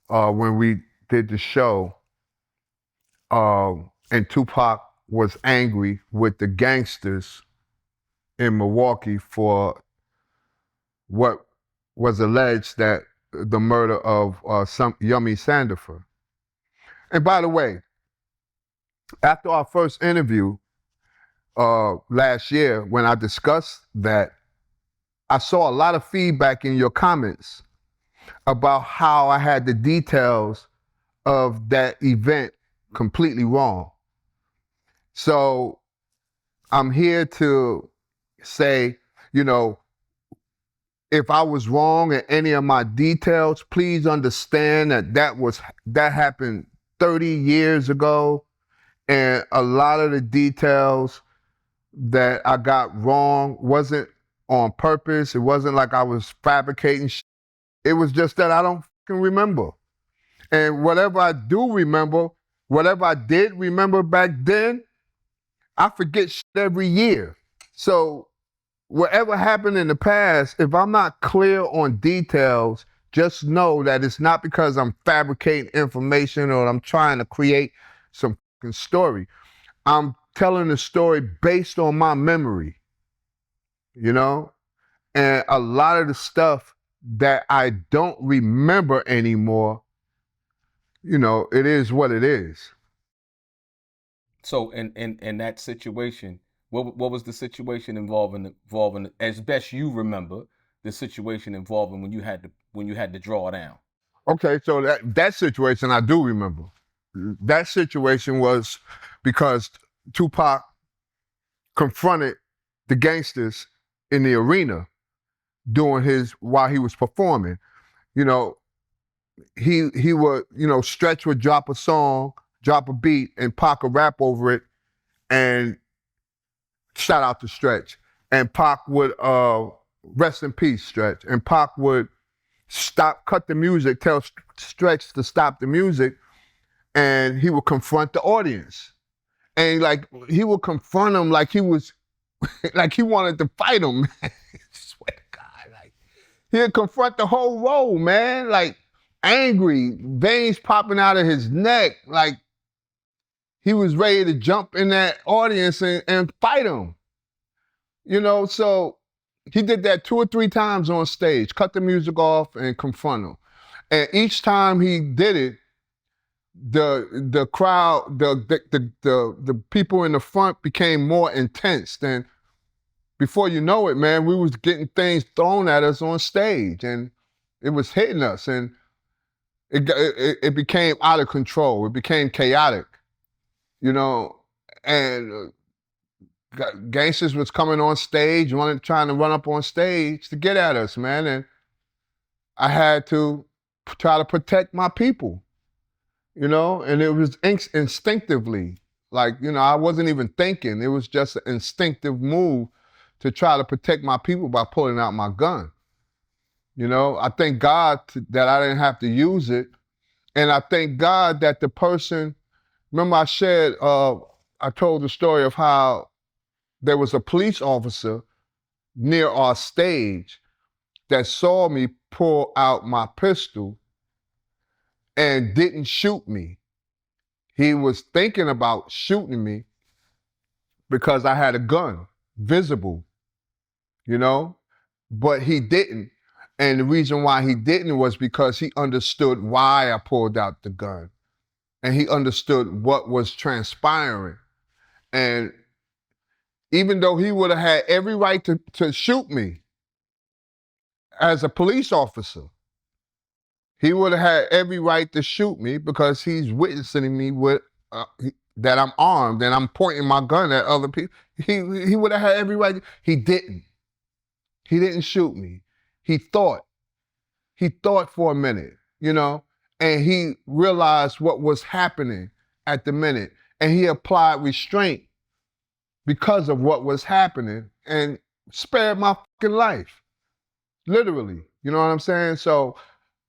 when we did the show and Tupac was angry with the gangsters in Milwaukee for what was alleged that the murder of some Yummy Sandifer. And by the way, after our first interview last year, when I discussed that, I saw a lot of feedback in your comments about how I had the details of that event completely wrong. So I'm here to say, you know, If I was wrong in any of my details, please understand that that happened 30 years ago, and a lot of the details that I got wrong wasn't on purpose. It wasn't like I was fabricating shit. It was just that I don't fucking remember. And whatever I do remember, whatever I did remember back then, I forget shit every year. So whatever happened in the past, if I'm not clear on details, just know that it's not because I'm fabricating information or I'm trying to create some fucking story. I'm telling the story based on my memory, you know? And a lot of the stuff that I don't remember anymore, you know, it is what it is. So in that situation, what was the situation involving as best you remember the situation involving when you had to draw down? Okay, so that situation I do remember. That situation was because Tupac confronted the gangsters in the arena while he was performing. You know, he would, you know, Stretch would drop a song, drop a beat, and Pac would rap over it, and shout out to Stretch. And Pac would rest in peace, Stretch. And Pac would cut the music, tell Stretch to stop the music, and he would confront the audience. And like he would confront him like he was like he wanted to fight him. Swear to God, like he'd confront the whole row, man, like angry, veins popping out of his neck, like he was ready to jump in that audience and fight him. You know, so he did that 2 or 3 times on stage, cut the music off and confront him. And each time he did it, the crowd, the people in the front became more intense. Then before you know it, man, we was getting things thrown at us on stage, and it was hitting us, and it became out of control. It became chaotic, you know, and gangsters was coming on stage, trying to run up on stage to get at us, man, and I had to try to protect my people. You know, and it was instinctively, like, you know, I wasn't even thinking. It was just an instinctive move to try to protect my people by pulling out my gun. You know, I thank God that I didn't have to use it. And I thank God that the person, remember I told the story of how there was a police officer near our stage that saw me pull out my pistol and didn't shoot me. He was thinking about shooting me because I had a gun, visible, you know, but he didn't. And the reason why he didn't was because he understood why I pulled out the gun. And he understood what was transpiring. And even though he would have had every right to shoot me as a police officer, he would have had every right to shoot me because he's witnessing me with that I'm armed and I'm pointing my gun at other people. He would have had every right. He didn't. He didn't shoot me. He thought. He thought for a minute, you know, and he realized what was happening at the minute, and he applied restraint because of what was happening and spared my fucking life, literally. You know what I'm saying? So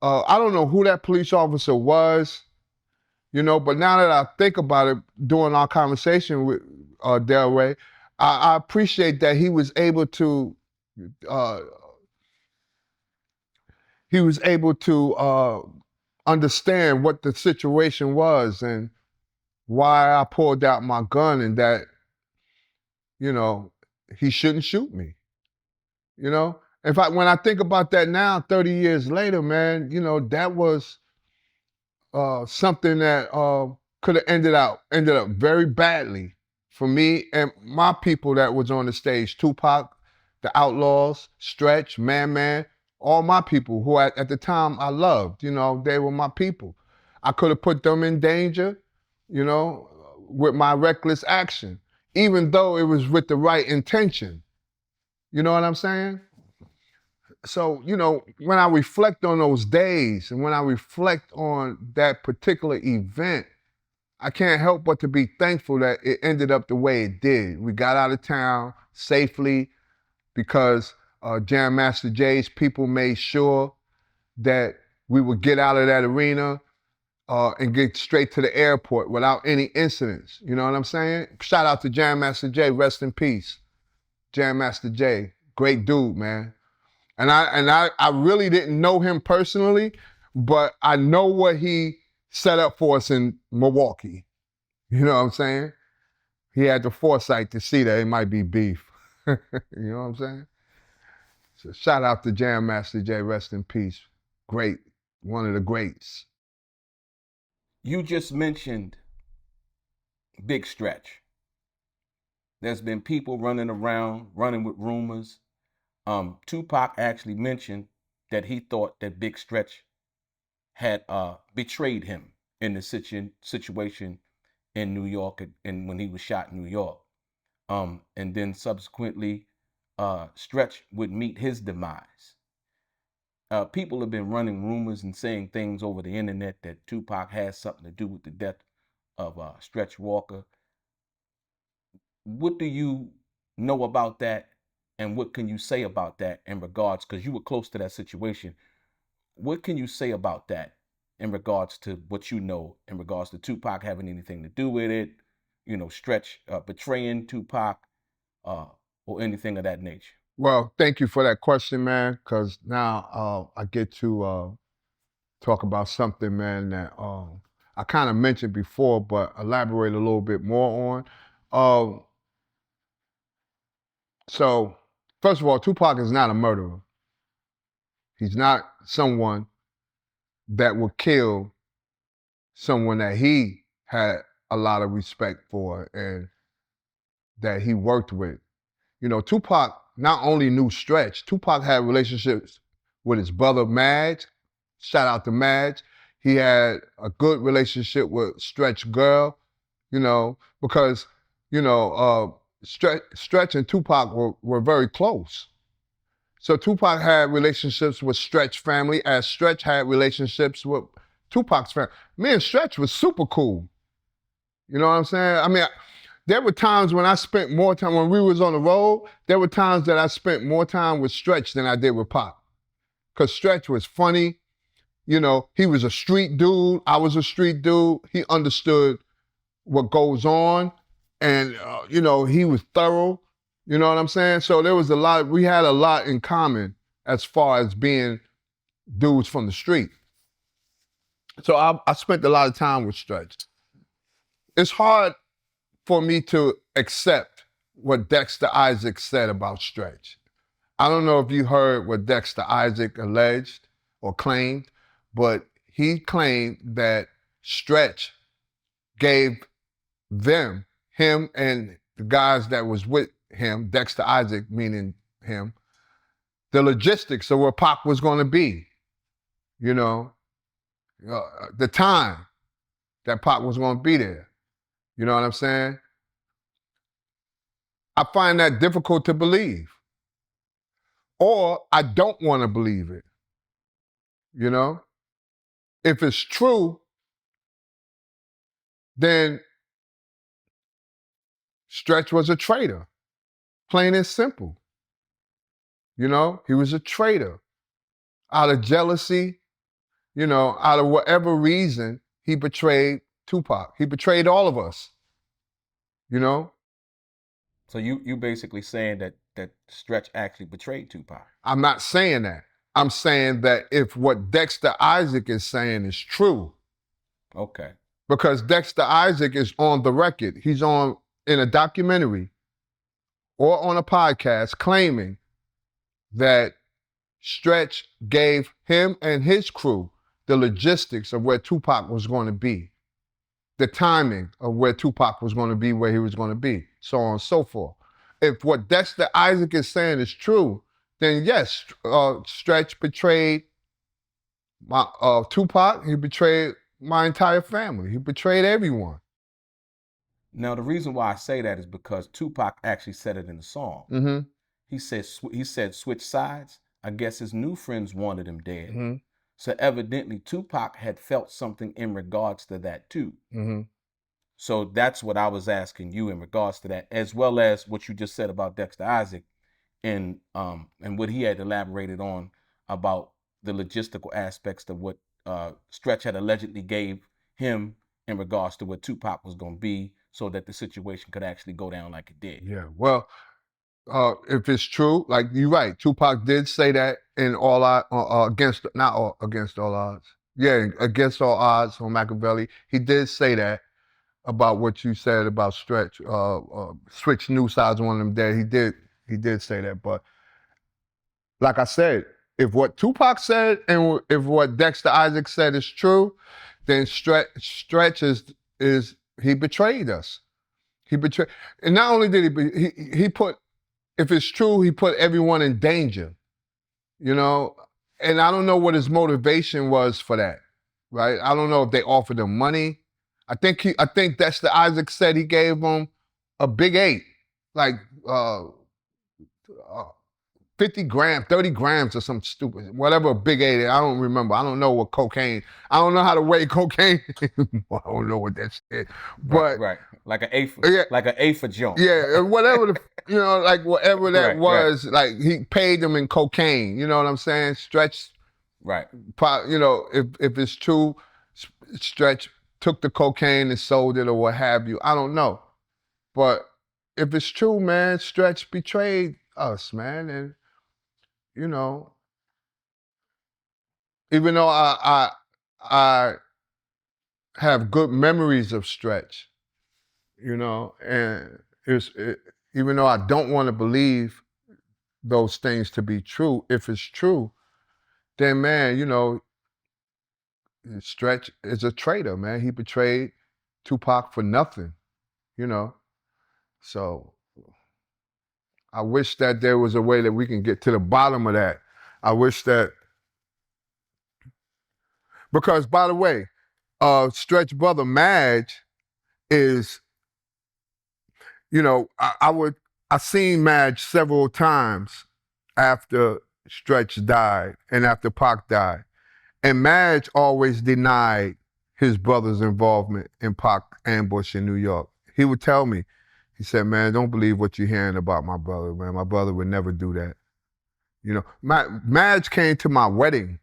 I don't know who that police officer was, you know, but now that I think about it, during our conversation with Delray, I appreciate that he was able to understand what the situation was and why I pulled out my gun, and that, you know, he shouldn't shoot me. You know, when I think about that now, 30 years later, man, you know, that was something that could have ended up very badly for me and my people that was on the stage. Tupac, the Outlaws, Stretch, Man, all my people who at the time I loved, you know, they were my people. I could have put them in danger, you know, with my reckless action, even though it was with the right intention. You know what I'm saying? So, you know, when I reflect on those days and when I reflect on that particular event, I can't help but to be thankful that it ended up the way it did. We got out of town safely because Jam Master Jay's people made sure that we would get out of that arena and get straight to the airport without any incidents. You know what I'm saying? Shout out to Jam Master Jay, rest in peace. Jam Master Jay, great dude, man. And I really didn't know him personally, but I know what he set up for us in Milwaukee. You know what I'm saying? He had the foresight to see that it might be beef. You know what I'm saying? So shout out to Jam Master Jay, rest in peace. Great, one of the greats. You just mentioned Big Stretch. There's been people running around, running with rumors. Tupac actually mentioned that he thought that Big Stretch had betrayed him in the situation in New York and when he was shot in New York. And then subsequently, Stretch would meet his demise. People have been running rumors and saying things over the internet that Tupac has something to do with the death of Stretch Walker. What do you know about that, and what can you say about that in regards, because you were close to that situation, what can you say about that in regards to what you know in regards to Tupac having anything to do with it, you know, Stretch betraying Tupac, or anything of that nature? Well, thank you for that question, man, because now I get to talk about something, man, that I kind of mentioned before, but elaborate a little bit more on. So, first of all, Tupac is not a murderer. He's not someone that would kill someone that he had a lot of respect for and that he worked with. You know, Tupac not only knew Stretch, Tupac had relationships with his brother Madge. Shout out to Madge. He had a good relationship with Stretch girl, you know, because, you know, Stretch and Tupac were very close. So Tupac had relationships with Stretch family as Stretch had relationships with Tupac's family. Me and Stretch was super cool. You know what I'm saying? I mean, there were times when I spent more time, when we was on the road, there were times that I spent more time with Stretch than I did with Pop. Because Stretch was funny. You know, he was a street dude. I was a street dude. He understood what goes on. And, you know, he was thorough. You know what I'm saying? So there was a lot, we had a lot in common as far as being dudes from the street. So I spent a lot of time with Stretch. It's hard for me to accept what Dexter Isaac said about Stretch. I don't know if you heard what Dexter Isaac alleged or claimed, but he claimed that Stretch gave him and the guys that was with him, Dexter Isaac meaning him, the logistics of where Pac was going to be, you know, the time that Pac was going to be there. You know what I'm saying? I find that difficult to believe. Or I don't want to believe it. You know? If it's true, then Stretch was a traitor. Plain and simple. You know, he was a traitor. Out of jealousy, you know, out of whatever reason, he betrayed Tupac. He betrayed all of us. You know? So you basically saying that Stretch actually betrayed Tupac? I'm not saying that. I'm saying that if what Dexter Isaac is saying is true. Okay. Because Dexter Isaac is on the record. He's on in a documentary or on a podcast claiming that Stretch gave him and his crew the logistics of where Tupac was going to be, the timing of where Tupac was going to be, where he was going to be, so on and so forth. If what Dexter Isaac is saying is true, then yes, Stretch betrayed Tupac. He betrayed my entire family. He betrayed everyone. Now the reason why I say that is because Tupac actually said it in the song. Mm-hmm. He said switch sides. I guess his new friends wanted him dead. Mm-hmm. So evidently Tupac had felt something in regards to that too. Mm-hmm. So that's what I was asking you in regards to that, as well as what you just said about Dexter Isaac and what he had elaborated on about the logistical aspects of what Stretch had allegedly gave him in regards to what Tupac was going to be, so that the situation could actually go down like it did. Yeah. Well, if it's true, like you're right, Tupac did say that in All Odds, against all odds. Yeah, against all odds on Machiavelli. He did say that about what you said about Stretch. Switch new sides on him there. He did say that. But like I said, if what Tupac said and if what Dexter Isaac said is true, then Stretch is he betrayed us. He betrayed, and not only did he put, if it's true, he put everyone in danger, you know? And I don't know what his motivation was for that, right? I don't know if they offered him money. I think Dexter Isaac said he gave him a big 8, like 50 grams, 30 grams or something stupid, whatever a big 8 is. I don't remember. I don't know what cocaine, I don't know how to weigh cocaine. I don't know what that shit is. But right. Like an eighth, yeah, like an eighth of joint. yeah, whatever the, like whatever that Right, was, like he paid them in cocaine. You know what I'm saying? Stretch, right. If it's true, Stretch took the cocaine and sold it or what have you. I don't know, but if it's true, man, Stretch betrayed us, man, and even though I have good memories of Stretch, and even though I don't want to believe those things to be true, if it's true, then man, Stretch is a traitor, man. He betrayed Tupac for nothing, you know. So I wish that there was a way that we can get to the bottom of that. I wish that, because by the way, Stretch brother Madge is, I seen Madge several times after Stretch died and after Pac died. And Madge always denied his brother's involvement in Pac ambush in New York. He would tell me, he said, man, don't believe what you're hearing about my brother, man. My brother would never do that. Madge came to my wedding.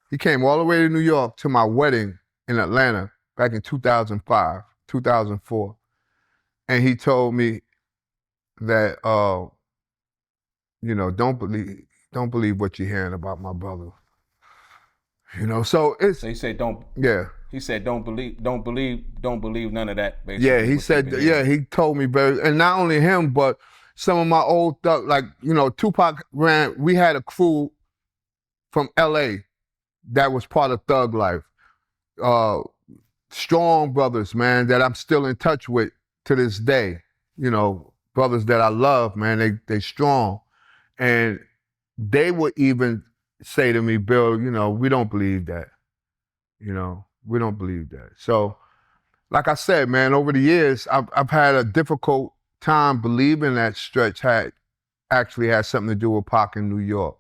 He came all the way to New York to my wedding in Atlanta back in 2005, 2004. And he told me that, don't believe what you're hearing about my brother. So it's. So he said, don't. Yeah. He said, don't believe none of that. Basically, yeah, he said. Yeah, he told me, and not only him, but some of my old Tupac ran. We had a crew from L.A. that was part of Thug Life. Strong brothers, man, that I'm still in touch with to this day. Brothers that I love, man. They strong, and they would even say to me, Bill, we don't believe that. We don't believe that. So, like I said, man, over the years, I've had a difficult time believing that Stretch actually had something to do with Pac in New York.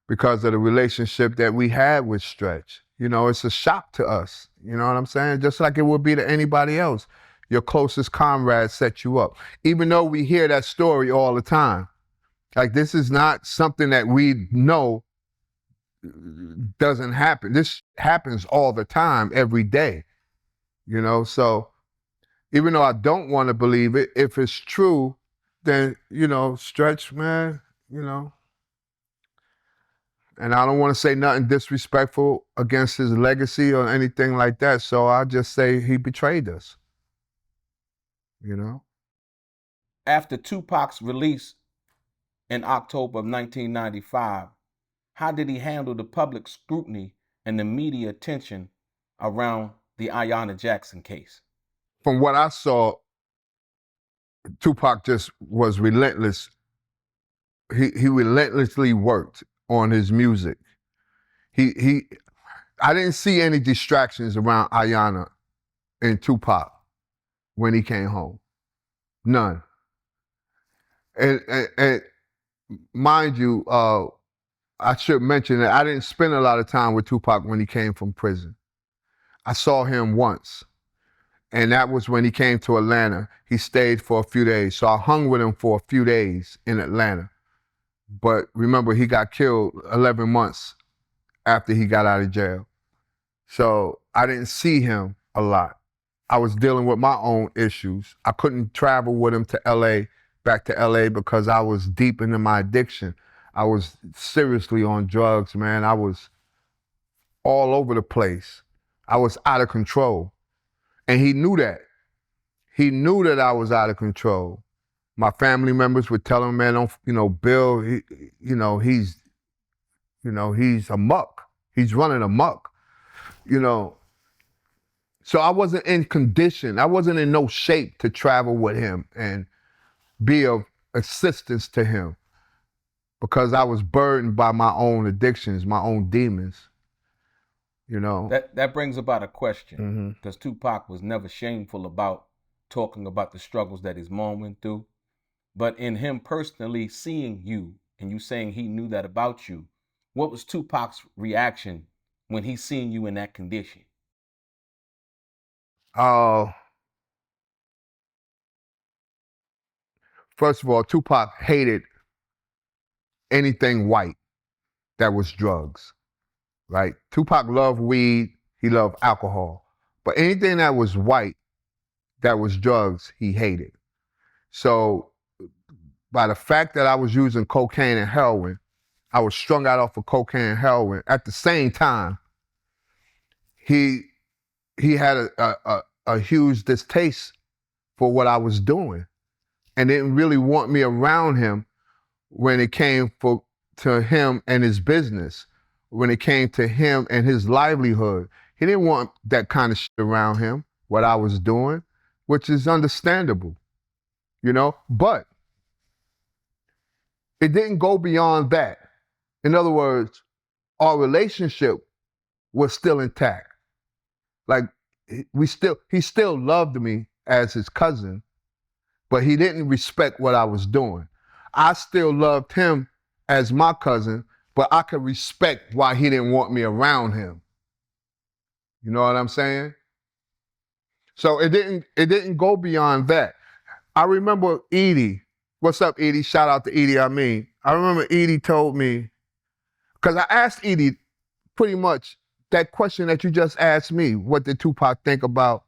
Because of the relationship that we had with Stretch. It's a shock to us. You know what I'm saying? Just like it would be to anybody else. Your closest comrade set you up. Even though we hear that story all the time. Like, this is not something that we know doesn't happen. This happens all the time, every day. So even though I don't want to believe it, if it's true, then, Stretch, man, and I don't want to say nothing disrespectful against his legacy or anything like that. So I just say he betrayed us. After Tupac's release in October of 1995, how did he handle the public scrutiny and the media attention around the Ayanna Jackson case? From what I saw, Tupac just was relentless. He relentlessly worked on his music. I didn't see any distractions around Ayanna and Tupac when he came home. None. And mind you, I should mention that I didn't spend a lot of time with Tupac when he came from prison. I saw him once, and that was when he came to Atlanta. He stayed for a few days, so I hung with him for a few days in Atlanta. But remember, he got killed 11 months after he got out of jail. So I didn't see him a lot. I was dealing with my own issues. I couldn't travel with him to LA, back to LA, because I was deep into my addiction. I was seriously on drugs, man. I was all over the place. I was out of control. And he knew that. He knew that I was out of control. My family members would tell him, man, don't, Bill, he's amok. He's running amok, So I wasn't in condition. I wasn't in no shape to travel with him and be of assistance to him because I was burdened by my own addictions, my own demons. That brings about a question, because Mm-hmm. Tupac was never shameful about talking about the struggles that his mom went through. But in him personally seeing you and you saying he knew that about you, what was Tupac's reaction when he seen you in that condition? First of all, Tupac hated anything white that was drugs, right? Tupac loved weed, he loved alcohol. But anything that was white that was drugs, he hated. So by the fact that I was using cocaine and heroin, I was strung out off of cocaine and heroin. At the same time, he had a huge distaste for what I was doing and didn't really want me around him when it came to him and his business, when it came to him and his livelihood. He didn't want that kind of shit around him, what I was doing, which is understandable, But it didn't go beyond that. In other words, our relationship was still intact. Like he still loved me as his cousin, but he didn't respect what I was doing. I still loved him as my cousin, but I could respect why he didn't want me around him. You know what I'm saying? So it didn't go beyond that. I remember Edie. What's up, Edie? Shout out to Edie. I remember Edie told me, because I asked Edie pretty much that question that you just asked me. What did Tupac think about,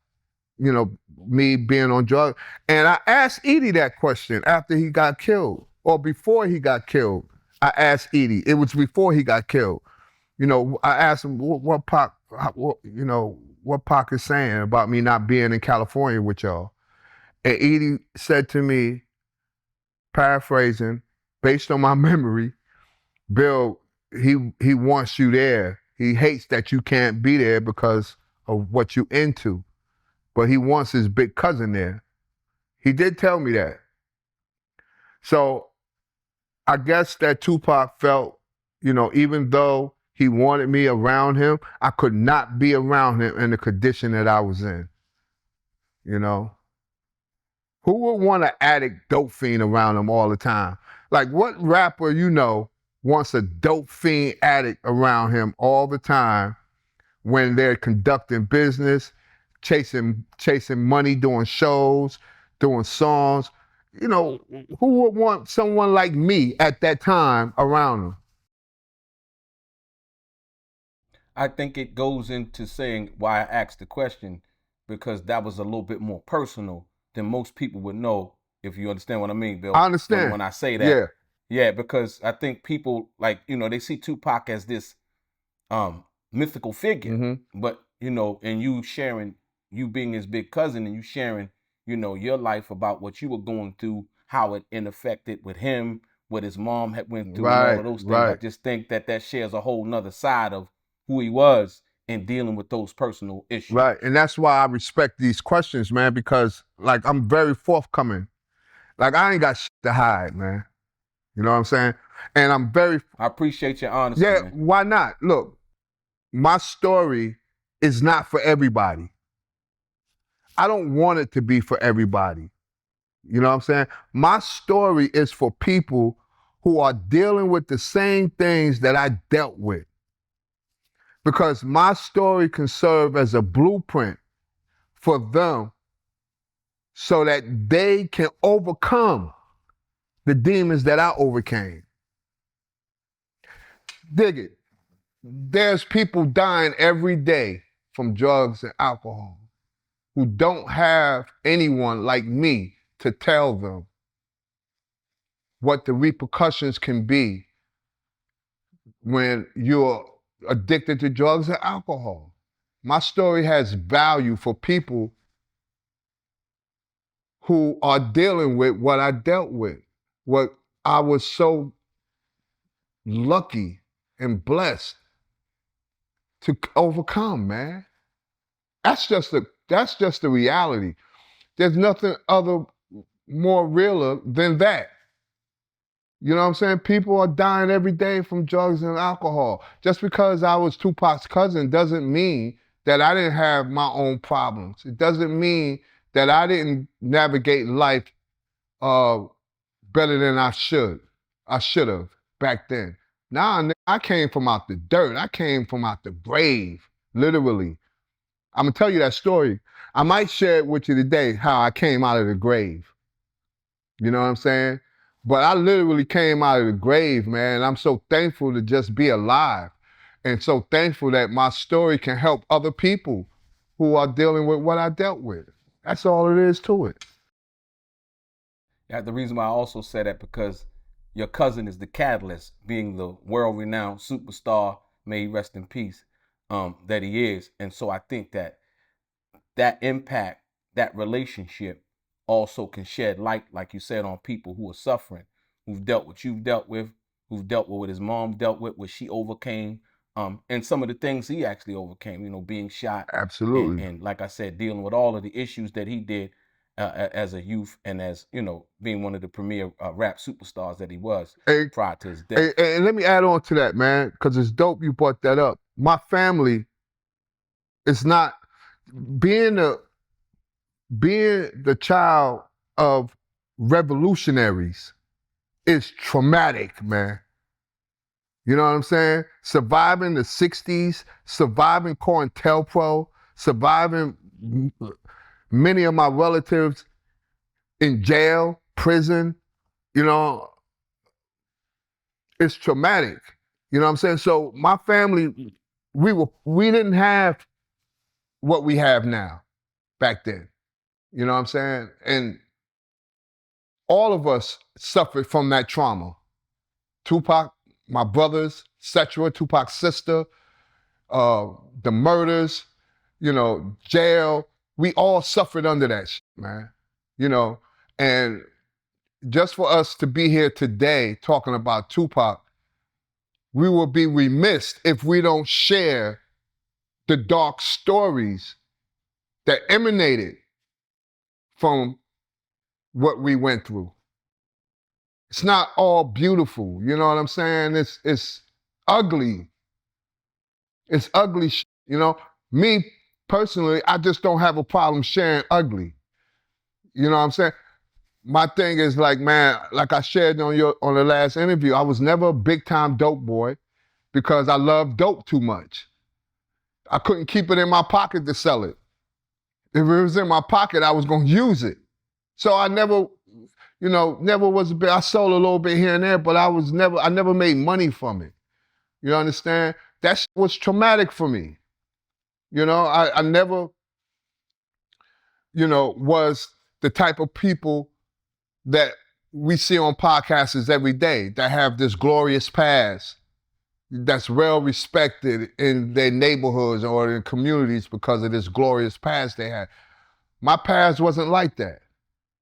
me being on drugs? And I asked Edie that question after he got killed or before he got killed. I asked Edie. It was before he got killed. I asked him what Pac is saying about me not being in California with y'all. And Edie said to me, paraphrasing, based on my memory, Bill, he wants you there. He hates that you can't be there because of what you into, but he wants his big cousin there. He did tell me that. So I guess that Tupac felt, even though he wanted me around him, I could not be around him in the condition that I was in. Who would want an addict dope fiend around them all the time? Like, what rapper wants a dope fiend addict around him all the time when they're conducting business, chasing money, doing shows, doing songs? Who would want someone like me at that time around them? I think it goes into saying why I asked the question, because that was a little bit more personal than most people would know, if you understand what I mean, Bill. I understand. When I say that. Yeah. Yeah, because I think people, like, they see Tupac as this mythical figure. Mm-hmm. But, and you being his big cousin and you sharing, your life about what you were going through, how it affected with him, what his mom had went through, and all of those things. Right. I just think that shares a whole nother side of who he was in dealing with those personal issues. Right. And that's why I respect these questions, man, because like I'm very forthcoming. Like I ain't got shit to hide, man. You know what I'm saying? And I appreciate your honesty. Yeah, man. Why not? Look, my story is not for everybody. I don't want it to be for everybody. You know what I'm saying? My story is for people who are dealing with the same things that I dealt with. Because my story can serve as a blueprint for them so that they can overcome the demons that I overcame. Dig it. There's people dying every day from drugs and alcohol who don't have anyone like me to tell them what the repercussions can be when you're addicted to drugs and alcohol. My story has value for people who are dealing with what I dealt with, what I was so lucky and blessed to overcome, man. That's just the reality. There's nothing more realer than that. You know what I'm saying? People are dying every day from drugs and alcohol. Just because I was Tupac's cousin doesn't mean that I didn't have my own problems. It doesn't mean that I didn't navigate life better than I should have back then. Now I came from out the dirt. I came from out the grave, literally. I'm gonna tell you that story. I might share it with you today, how I came out of the grave. You know what I'm saying? But I literally came out of the grave, man. I'm so thankful to just be alive and so thankful that my story can help other people who are dealing with what I dealt with. That's all it is to it. Yeah, the reason why I also say that because your cousin is the catalyst, being the world-renowned superstar, may he rest in peace, that he is. And so I think that impact, that relationship also can shed light, like you said, on people who are suffering, who've dealt what you've dealt with, who've dealt with what his mom dealt with, what she overcame, and some of the things he actually overcame, you know, being shot. Absolutely. And like I said, dealing with all of the issues that he did as a youth and as, you know, being one of the premier rap superstars that he was prior to his death. And let me add on to that, man, because it's dope you brought that up. My family is not being the child of revolutionaries is traumatic, man. You know what I'm saying? Surviving the 60s, surviving COINTELPRO, surviving many of my relatives in jail, prison, you know, it's traumatic. You know what I'm saying? So my family, we didn't have what we have now back then. You know what I'm saying? And all of us suffered from that trauma. Tupac, my brothers, etc., Tupac's sister, the murders, you know, jail. We all suffered under that shit, man. You know, and just for us to be here today talking about Tupac, we will be remiss if we don't share the dark stories that emanated from what we went through. It's not all beautiful, you know what I'm saying? It's ugly. It's ugly, you know? Me, personally, I just don't have a problem sharing ugly. You know what I'm saying? My thing is like, man, like I shared on the last interview, I was never a big time dope boy because I love dope too much. I couldn't keep it in my pocket to sell it. If it was in my pocket, I was gonna use it. So I never, you know, never was a bit, I sold a little bit here and there, but I never made money from it. You understand? That was traumatic for me. You know, I never, you know, was the type of people that we see on podcasts every day that have this glorious past that's well respected in their neighborhoods or in communities because of this glorious past they had. My past wasn't like that.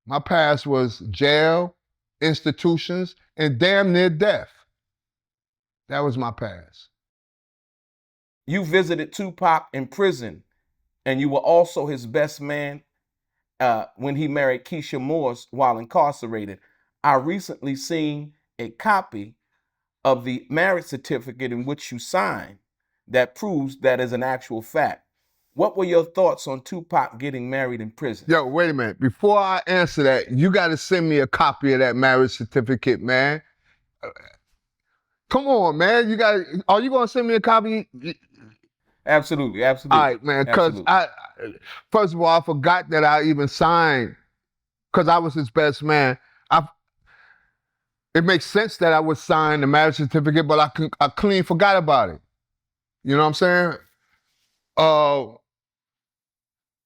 My past was jail, institutions, and damn near death. That was my past. You visited Tupac in prison, and you were also his best man when he married Keisha Morse while incarcerated. I recently seen a copy of the marriage certificate in which you signed that proves that is an actual fact. What were your thoughts on Tupac getting married in prison? Yo, wait a minute. Before I answer that, you got to send me a copy of that marriage certificate, man. Come on, man. Are you gonna send me a copy? Absolutely, All absolutely, right, man. Cause absolutely. first of all, I forgot that I even signed. Cause I was his best man. It makes sense that I would sign the marriage certificate, but I clean forgot about it. You know what I'm saying? Uh,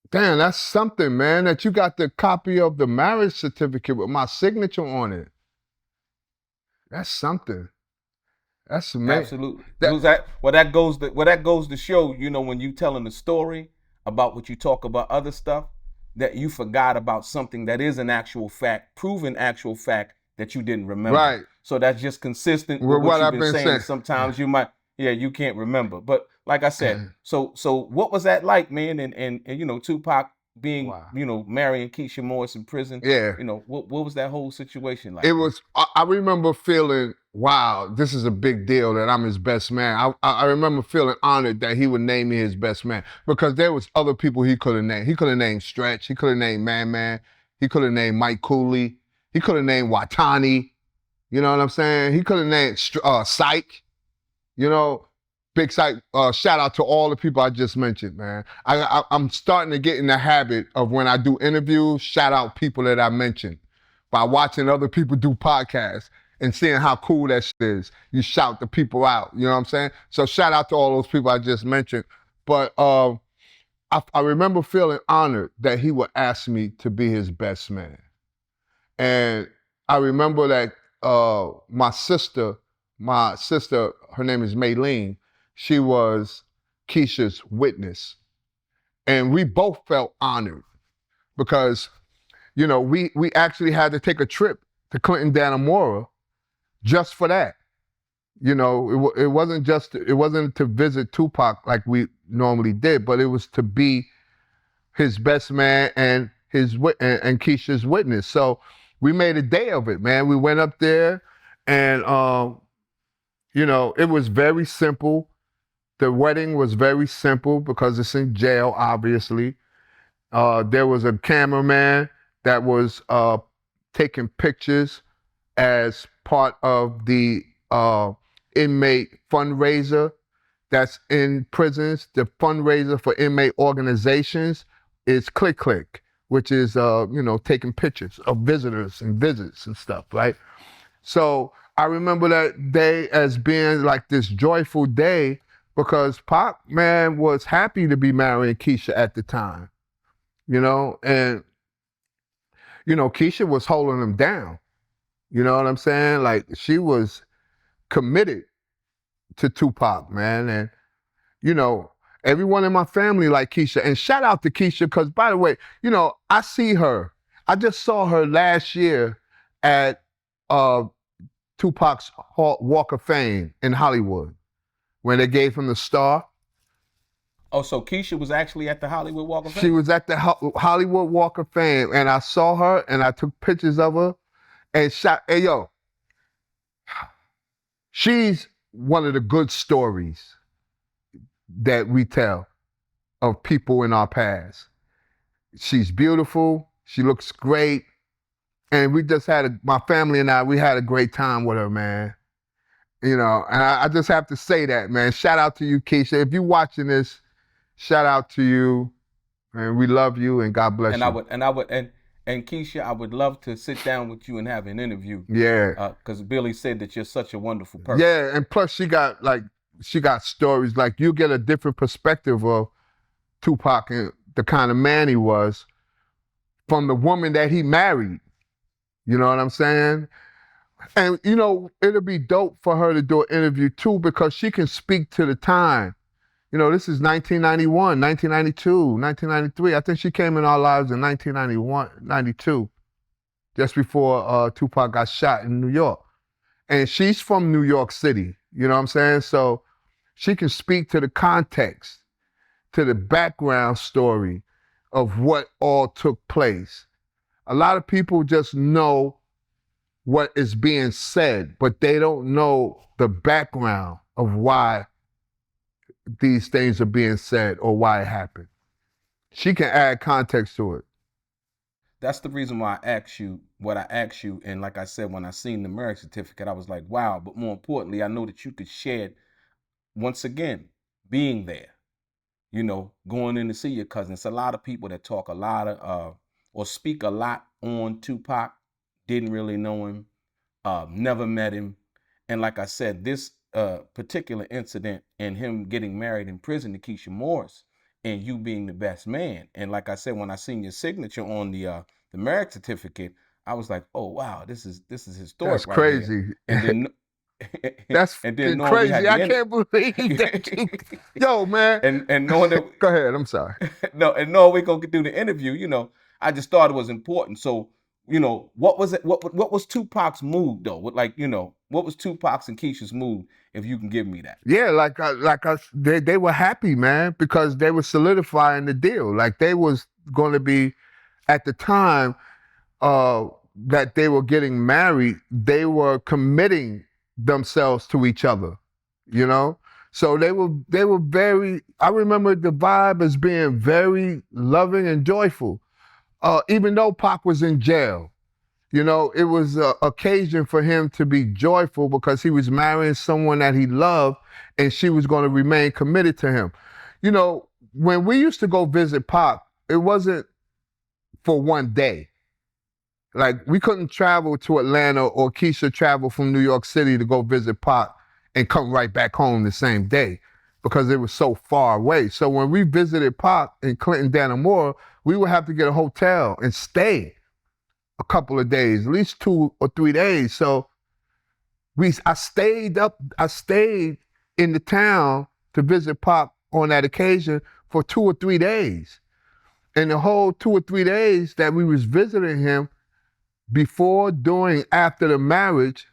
damn, that's something, man. That you got the copy of the marriage certificate with my signature on it. That's something. That's amazing. Absolutely. That That goes to show, when you telling the story about what you talk about other stuff, that you forgot about something that is an actual fact, proven actual fact that you didn't remember. right So that's just consistent with with what what you've I've been been saying. saying. That sometimes you can't remember. But like I said, so what was that like, man? And Tupac being, Wow. marrying Keisha Morris in prison. Yeah. What was that whole situation It like, man? was. I remember feeling, wow, this is a big deal that I'm his best man. I remember feeling honored that he would name me his best man because there was other people he could have named. He could have named Stretch. He could have named Man Man. He could have named Mike Cooley. He could have named Watani. You know what I'm saying? He could have named Psych. You know, Big Psych. Shout out to all the people I just mentioned, man. I'm starting to get in the habit of when I do interviews, shout out people that I mentioned by watching other people do podcasts and seeing how cool that shit is. You shout the people out. You know what I'm saying? So shout out to all those people I just mentioned. But I remember feeling honored that he would ask me to be his best man. And I remember that my sister, her name is Maylene, she was Keisha's witness. And we both felt honored because, we actually had to take a trip to Clinton Dannemora just for that. It wasn't to visit Tupac like we normally did, but it was to be his best man and and Keisha's witness. So we made a day of it, man. We went up there, and it was very simple. The wedding was very simple because it's in jail, obviously. There was a cameraman that was taking pictures as part of the inmate fundraiser that's in prisons. The fundraiser for inmate organizations is Click Click, which is taking pictures of visitors and visits and stuff, right? So I remember that day as being like this joyful day because Pac, man, was happy to be marrying Keisha at the time, and Keisha was holding him down. You know what I'm saying? Like she was committed to Tupac, man, and everyone in my family like Keisha. And shout out to Keisha, because by the way, I see her. I just saw her last year at Tupac's Walk of Fame in Hollywood when they gave him the star. Oh, so Keisha was actually at the Hollywood Walk of Fame? She was at the Hollywood Walk of Fame, and I saw her, and I took pictures of her, and hey, yo, she's one of the good stories that we tell of people in our past. She's beautiful. She looks great. And we just my family and we had a great time with her, man. And I just have to say that, man. Shout out to you, Keisha. If you're watching this, shout out to you. And we love you and God bless you. And Keisha, I would love to sit down with you and have an interview. Yeah. Because Billy said that you're such a wonderful person. Yeah, and plus she got stories, like you get a different perspective of Tupac and the kind of man he was from the woman that he married. You know what I'm saying? And it'll be dope for her to do an interview too, because she can speak to the time. This is 1991, 1992, 1993. I think she came in our lives in 1991, 92, just before Tupac got shot in New York. And she's from New York City, you know what I'm saying? So she can speak to the context, to the background story of what all took place. A lot of people just know what is being said, but they don't know the background of why these things are being said or why it happened. She can add context to it. That's the reason why I asked you what I asked you. And like I said, when I seen the marriage certificate, I was like, wow. But more importantly, I know that you could share, once again, being there, going in to see your cousin. It's a lot of people that talk a lot of, or speak a lot on Tupac, didn't really know him, never met him. And like I said, this particular incident and him getting married in prison to Keisha Morris and you being the best man. And like I said, when I seen your signature on the marriage certificate, I was like, oh wow, this is historic That's right here. crazy. And then That's and then knowing we crazy. had I can't believe that you, yo, man. and knowing that Go ahead. I'm sorry. no, and knowing we're gonna do the interview, I just thought it was important. So, what was it? What was Tupac's mood though? What was Tupac's and Keisha's mood? If you can give me that. Yeah, they were happy, man, because they were solidifying the deal. Like they was going to be, at the time that they were getting married, they were committing themselves to each other, So they were very. I remember the vibe as being very loving and joyful, even though Pac was in jail. It was an occasion for him to be joyful because he was marrying someone that he loved and she was going to remain committed to him. When we used to go visit Pac, it wasn't for one day. Like, we couldn't travel to Atlanta or Keisha travel from New York City to go visit Pac and come right back home the same day because it was so far away. So when we visited Pac in Clinton, Dannemora, we would have to get a hotel and stay a couple of days, at least 2 or 3 days. So I stayed in the town to visit Pac on that occasion for 2 or 3 days. And the whole 2 or 3 days that we was visiting him, before, during, after the marriage,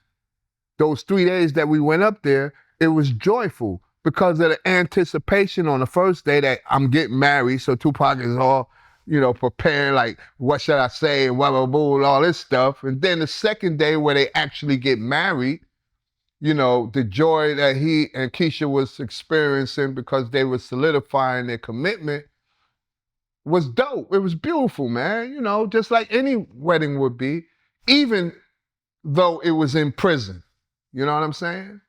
those 3 days that we went up there, it was joyful because of the anticipation on the first day that I'm getting married. So Tupac is all, preparing, like, what should I say, and blah, blah, blah, all this stuff. And then the second day where they actually get married, the joy that he and Keisha was experiencing because they were solidifying their commitment was dope. It was beautiful, man, just like any wedding would be, even though it was in prison. You know what I'm saying?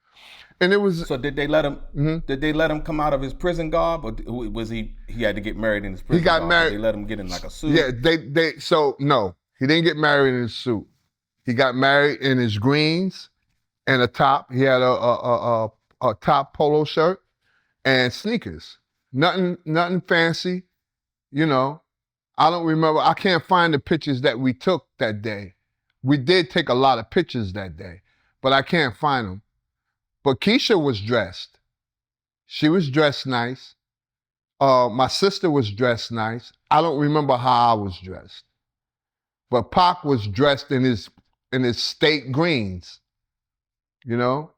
And it was. So did they let him? Mm-hmm. Did they let him come out of his prison garb, or was he had to get married in his prison? He got garb? married. Did they let him get in like a suit? Yeah, so no, he didn't get married in his suit. He got married in his greens and a top. He had a top polo shirt and sneakers. Nothing fancy. I don't remember. I can't find the pictures that we took that day. We did take a lot of pictures that day, but I can't find them. But Keisha was dressed. She was dressed nice. My sister was dressed nice. I don't remember how I was dressed. But Pac was dressed in his state greens, in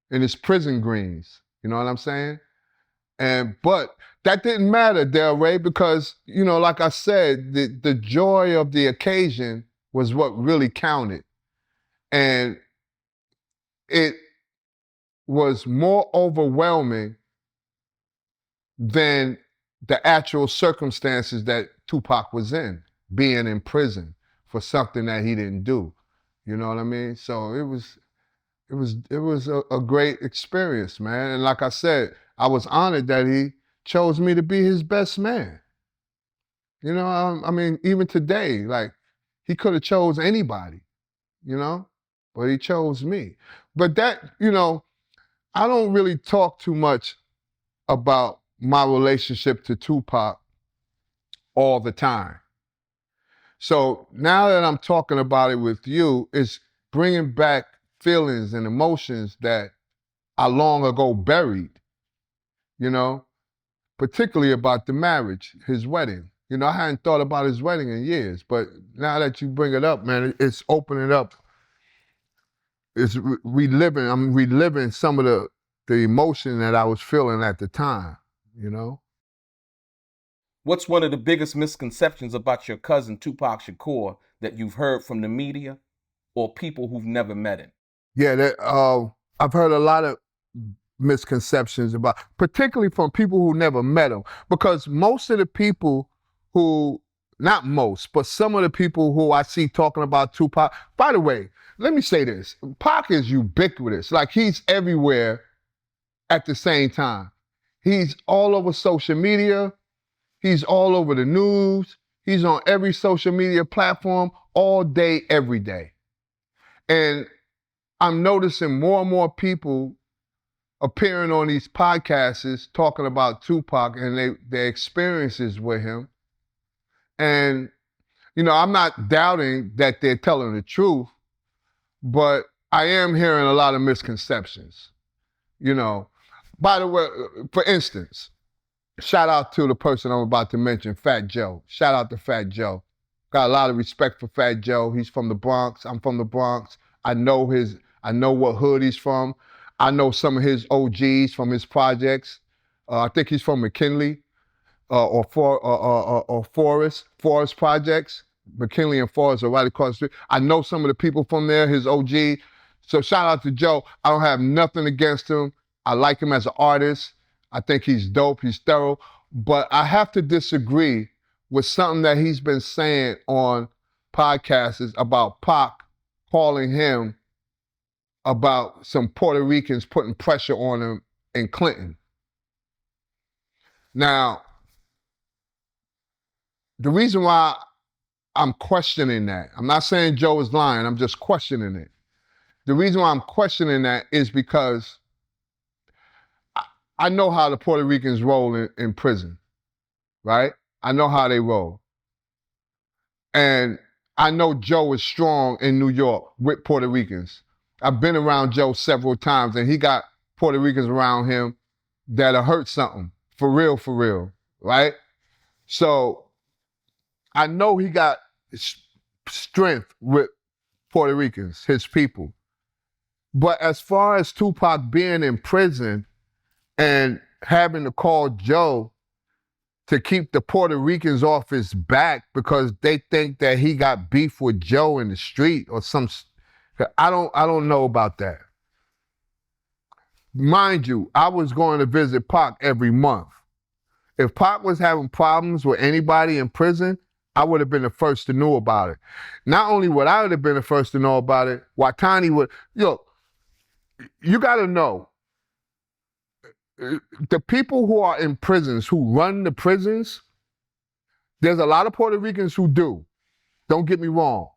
his prison greens. You know what I'm saying? But that didn't matter, Delray, because, like I said, the joy of the occasion was what really counted. And it was more overwhelming than the actual circumstances that Tupac was in, being in prison for something that he didn't do. You know what I mean? So it was a great experience, man. And like I said, I was honored that he chose me to be his best man. I mean, even today, like, he could have chose anybody, but he chose me. But that, I don't really talk too much about my relationship to Tupac all the time. So now that I'm talking about it with you, it's bringing back feelings and emotions that I long ago buried, particularly about the marriage, his wedding. I hadn't thought about his wedding in years, but now that you bring it up, man, it's opening up. It's reliving. I'm reliving some of the emotion that I was feeling at the time, What's one of the biggest misconceptions about your cousin Tupac Shakur that you've heard from the media or people who've never met him? Yeah, I've heard a lot of misconceptions about, particularly from people who never met him, because most of the people who not most, but some of the people who I see talking about Tupac. By the way, let me say this. Pac is ubiquitous. Like, he's everywhere at the same time. He's all over social media. He's all over the news. He's on every social media platform all day, every day. And I'm noticing more and more people appearing on these podcasts talking about Tupac and their experiences with him. And, you know, I'm not doubting that they're telling the truth, but I am hearing a lot of misconceptions. You know, by the way, for instance, shout out to the person I'm about to mention, Fat Joe. Shout out to Fat Joe. Got a lot of respect for Fat Joe. He's from the Bronx. I'm from the Bronx. I know what hood he's from. I know some of his OGs from his projects. I think he's from McKinley or Forest Projects. McKinley and Forest are right across the street. I know some of the people from there, his OG. So shout out to Joe. I don't have nothing against him. I like him as an artist. I think he's dope, he's thorough. But I have to disagree with something that he's been saying on podcasts about Pac calling him about some Puerto Ricans putting pressure on him in Clinton. Now, the reason why I'm questioning that, I'm not saying Joe is lying, I'm just questioning it. The reason why I'm questioning that is because I know how the Puerto Ricans roll in prison, right? I know how they roll. And I know Joe is strong in New York with Puerto Ricans. I've been around Joe several times, and he got Puerto Ricans around him that'll hurt something, for real, right? So I know he got strength with Puerto Ricans, his people. But as far as Tupac being in prison and having to call Joe to keep the Puerto Ricans off his back because they think that he got beef with Joe in the street or some, I don't know about that. Mind you, I was going to visit Pac every month. If Pac was having problems with anybody in prison, I would have been the first to know about it. Not only would I have been the first to know about it, Watani would, you gotta know, the people who are in prisons, who run the prisons, there's a lot of Puerto Ricans who do. Don't get me wrong.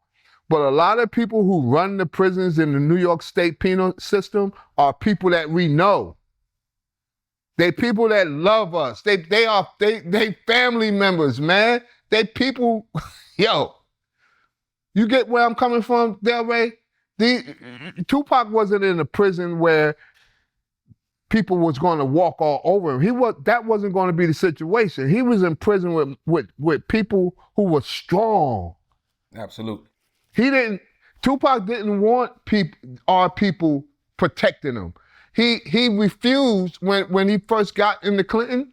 But a lot of people who run the prisons in the New York State penal system are people that we know. They people that love us. They family members, man. They people, you get where I'm coming from, Delray? Tupac wasn't in a prison where people was going to walk all over him. That wasn't going to be the situation. He was in prison with people who were strong. Absolutely. Tupac didn't want our people protecting him. He refused when he first got into Clinton.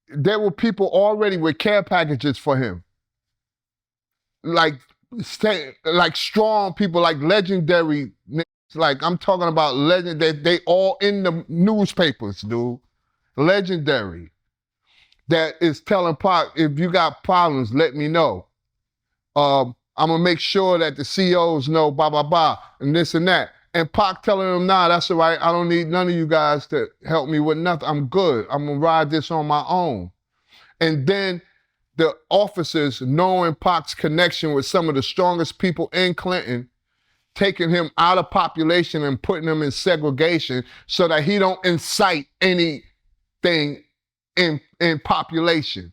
There were people already with care packages for him. Like strong people, like legendary, like I'm talking about legend, they all in the newspapers, dude. Legendary. That is telling Pac, if you got problems, let me know. I'm gonna make sure that the CEOs know, blah, blah, blah, and this and that. And Pac telling them, nah, that's all right. I don't need none of you guys to help me with nothing. I'm good. I'm gonna ride this on my own. And then the officers, knowing Pac's connection with some of the strongest people in Clinton, taking him out of population and putting him in segregation so that he don't incite anything in population.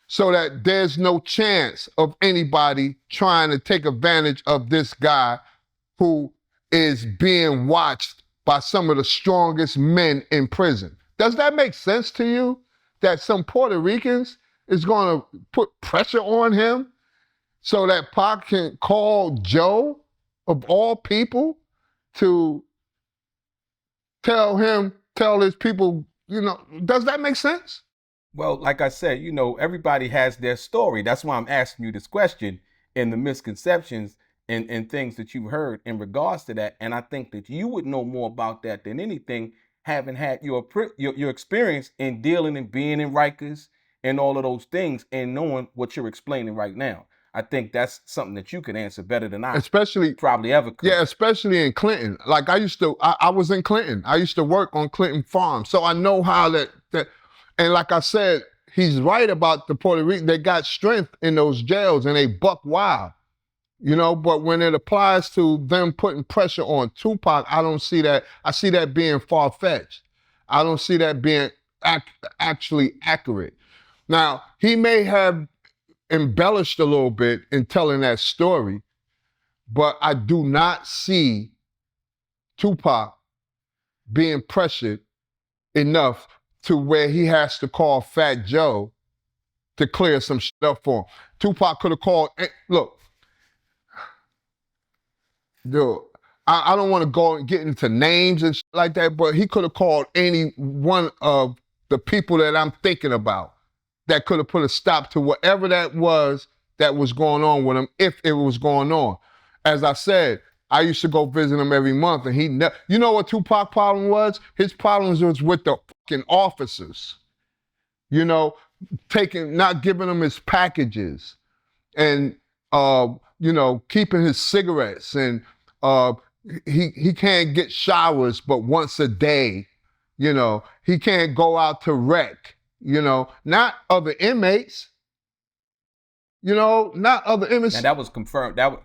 So that there's no chance of anybody trying to take advantage of this guy who is being watched by some of the strongest men in prison. Does that make sense to you? That some Puerto Ricans is going to put pressure on him so that Pac can call Joe, of all people, to tell his people, does that make sense? Well, like I said, everybody has their story. That's why I'm asking you this question and the misconceptions and things that you've heard in regards to that. And I think that you would know more about that than anything, having had your experience in dealing and being in Rikers and all of those things, and knowing what you're explaining right now. I think that's something that you can answer better than I Especially, probably ever could. yeah, especially in Clinton. Like I was in Clinton. I used to work on Clinton Farm. So I know how that, and like I said, he's right about the Puerto Rican. They got strength in those jails and they buck wild, you know, but when it applies to them putting pressure on Tupac, I don't see that. I see that being far-fetched. I don't see that being actually accurate. Now, he may have embellished a little bit in telling that story, but I do not see Tupac being pressured enough to where he has to call Fat Joe to clear some shit up for him. Tupac could have called, look, dude, I don't want to go and get into names and shit like that, but he could have called any one of the people that I'm thinking about that could have put a stop to whatever that was going on with him, if it was going on. As I said, I used to go visit him every month, and you know what Tupac's problem was? His problems was with the fucking officers. You know, not giving him his packages, and you know, keeping his cigarettes, and he can't get showers but once a day. You know, he can't go out to rec. You know, not other inmates. You know, not other inmates. And that was confirmed. That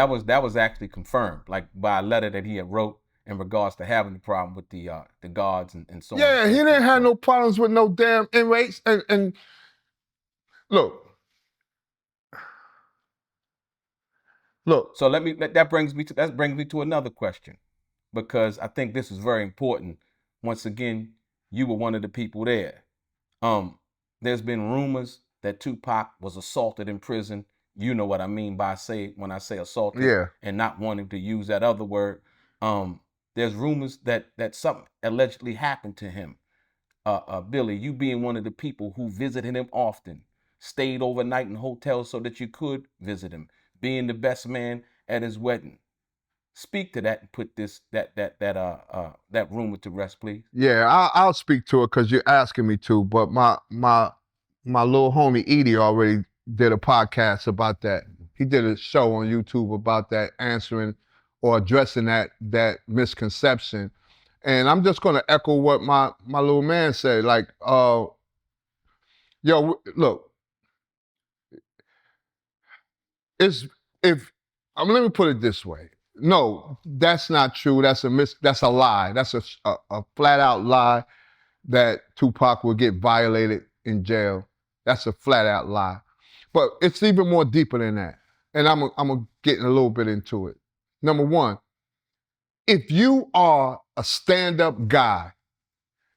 was actually confirmed, like by a letter that he had wrote in regards to having the problem with the guards and so on. Yeah, he didn't have no problems with no damn inmates. And look. So that brings me to another question, because I think this is very important. Once again, you were one of the people there. There's been rumors that Tupac was assaulted in prison. You know what I mean when I say assaulted, yeah, and not wanting to use that other word. There's rumors that something allegedly happened to him. Billy, you being one of the people who visited him often, stayed overnight in hotels so that you could visit him, being the best man at his wedding. Speak to that and put that rumor to rest, please. Yeah, I'll speak to it because you're asking me to. But my little homie Edie already did a podcast about that. He did a show on YouTube about that, answering or addressing that misconception. And I'm just gonna echo what my little man said. Like, yo, look, let me put it this way. No, that's not true. That's a lie. That's a flat out lie that Tupac will get violated in jail. That's a flat out lie. But it's even more deeper than that. And I'm getting a little bit into it. Number one, if you are a stand-up guy,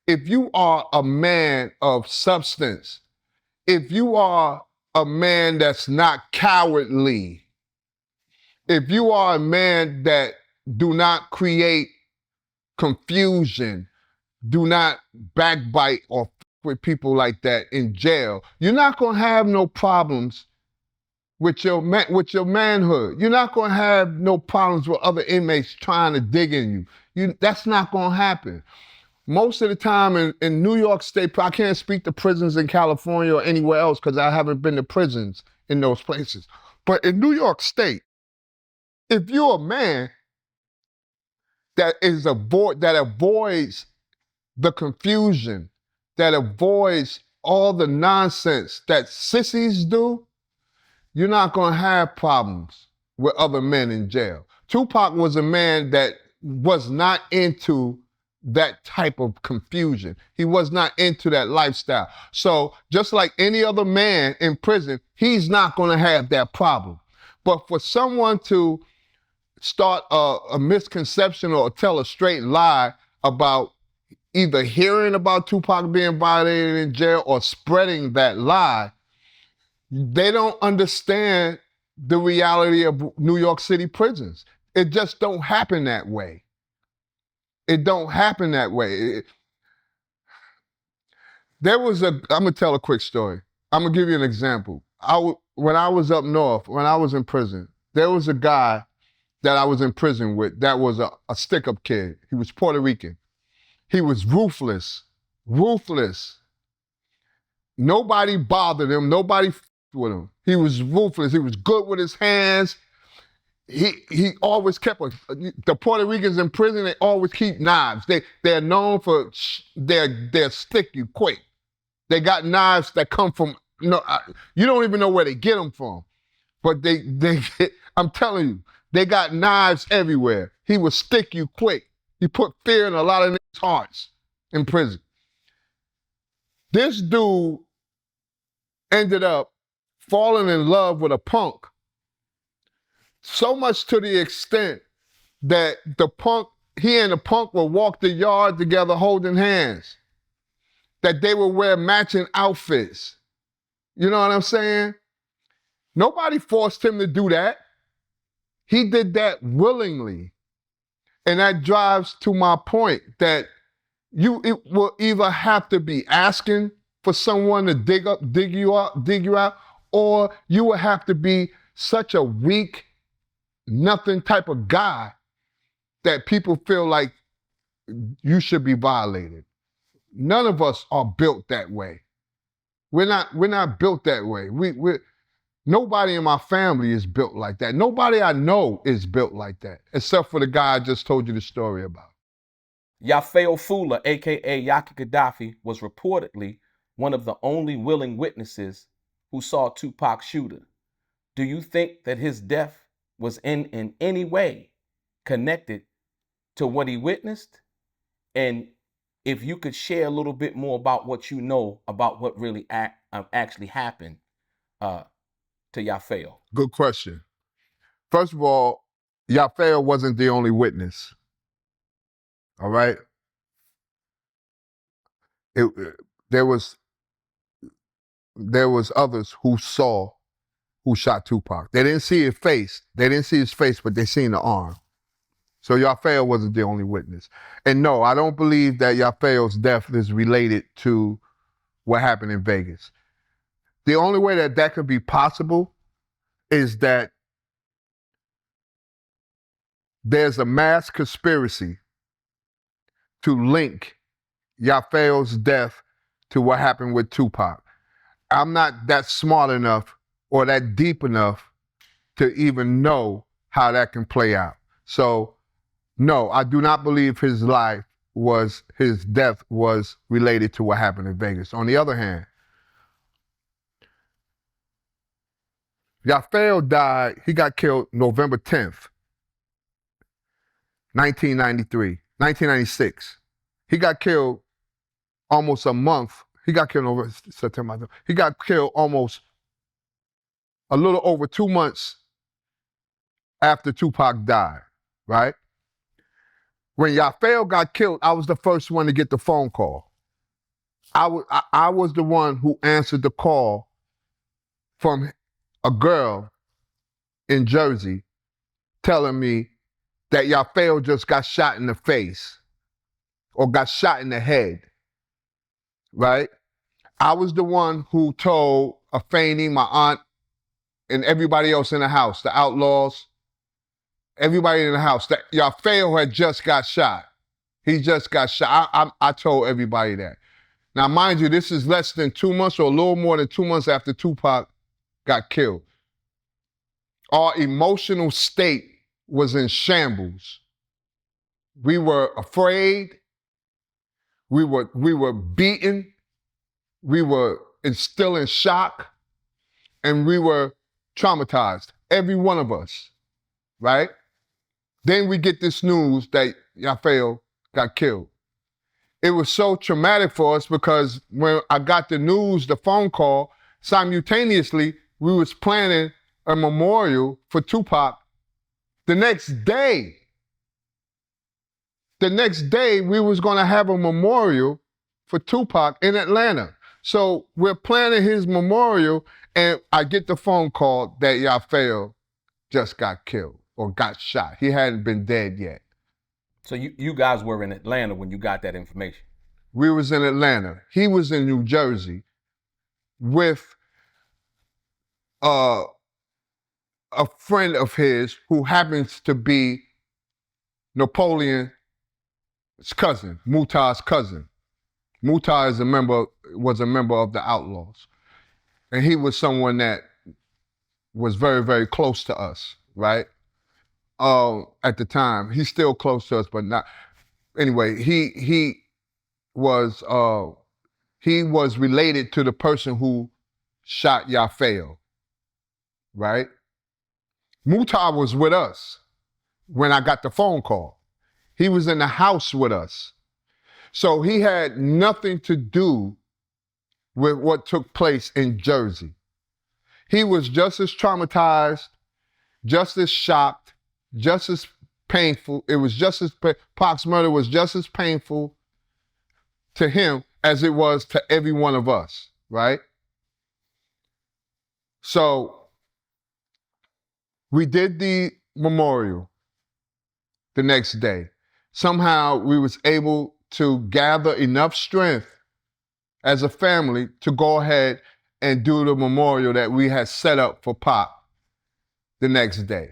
if you are a man of substance, if you are a man that's not cowardly, if you are a man that do not create confusion, do not backbite or with people like that in jail, you're not gonna have no problems with your manhood. You're not gonna have no problems with other inmates trying to dig in you. That's not gonna happen. Most of the time in New York State, I can't speak to prisons in California or anywhere else because I haven't been to prisons in those places. But in New York State, if you're a man that avoids the confusion, that avoids all the nonsense that sissies do, you're not gonna have problems with other men in jail. Tupac was a man that was not into that type of confusion. He was not into that lifestyle. So just like any other man in prison, he's not gonna have that problem. But for someone to start a misconception or tell a straight lie about either hearing about Tupac being violated in jail or spreading that lie, they don't understand the reality of New York City prisons. It just don't happen that way. It don't happen that way. I'm gonna tell a quick story. I'm gonna give you an example. When I was up north, when I was in prison, there was a guy that I was in prison with that was a stick-up kid. He was Puerto Rican. He was ruthless. Nobody bothered him. Nobody f***ed with him. He was ruthless. He was good with his hands. He always kept the Puerto Ricans in prison. They always keep knives. They're known for they're sticky quick. They got knives that come from you don't even know where they get them from, but I'm telling you, they got knives everywhere. He would stick you quick. He put fear in a lot of niggas' hearts in prison. This dude ended up falling in love with a punk, so much to the extent that he and the punk would walk the yard together holding hands, that they would wear matching outfits. You know what I'm saying? Nobody forced him to do that. He did that willingly. And that drives to my point that it will either have to be asking for someone to dig you out, or you will have to be such a weak, nothing type of guy that people feel like you should be violated. None of us are built that way. We're not built that way. Nobody in my family is built like that. Nobody I know is built like that, except for the guy I just told you the story about. Yafeo Fula, aka Yaki Gaddafi, was reportedly one of the only willing witnesses who saw Tupac shooter. Do you think that his death was in any way connected to what he witnessed? And if you could share a little bit more about what you know about what really actually happened to Yafeo. Good question. First of all, Yafeo wasn't the only witness. All right? There was others who shot Tupac. They didn't see his face. But they seen the arm. So Yafeo wasn't the only witness. And no, I don't believe that Yafeo's death is related to what happened in Vegas. The only way that could be possible is that there's a mass conspiracy to link Yafeo's death to what happened with Tupac. I'm not that smart enough or that deep enough to even know how that can play out. So, no, I do not believe his death was related to what happened in Vegas. On the other hand, Yafeo died, he got killed November 10th, 1996. He got killed almost a month. He got killed over September. He got killed almost a little over 2 months after Tupac died, right? When Yafeo got killed, I was the first one to get the phone call. I was the one who answered the call from a girl in Jersey telling me that Yafeo just got shot in the face or got shot in the head, right? I was the one who told Afeni, my aunt, and everybody else in the house, the outlaws, everybody in the house, that Yafeo had just got shot. He just got shot. I told everybody that. Now, mind you, this is less than 2 months or a little more than 2 months after Tupac got killed. Our emotional state was in shambles. We were afraid. We were beaten. We were still in shock. And we were traumatized, every one of us, right? Then we get this news that Yafeo got killed. It was so traumatic for us because when I got the news, the phone call, simultaneously, we was planning a memorial for Tupac the next day. The next day, we was gonna have a memorial for Tupac in Atlanta. So we're planning his memorial, and I get the phone call that Yafeo just got killed or got shot. He hadn't been dead yet. So you guys were in Atlanta when you got that information? We was in Atlanta. He was in New Jersey with a friend of his who happens to be Napoleon's cousin, Mutah's cousin. Muta was a member of the Outlaws. And he was someone that was very, very close to us, right? At the time. He's still close to us, but not. Anyway, he was related to the person who shot Yafeo, right? Muta was with us when I got the phone call. He was in the house with us. So he had nothing to do with what took place in Jersey. He was just as traumatized, just as shocked, just as painful. It was just as, Pac's murder was just as painful to him as it was to every one of us, right? So we did the memorial the next day. Somehow we was able to gather enough strength as a family to go ahead and do the memorial that we had set up for Pac the next day.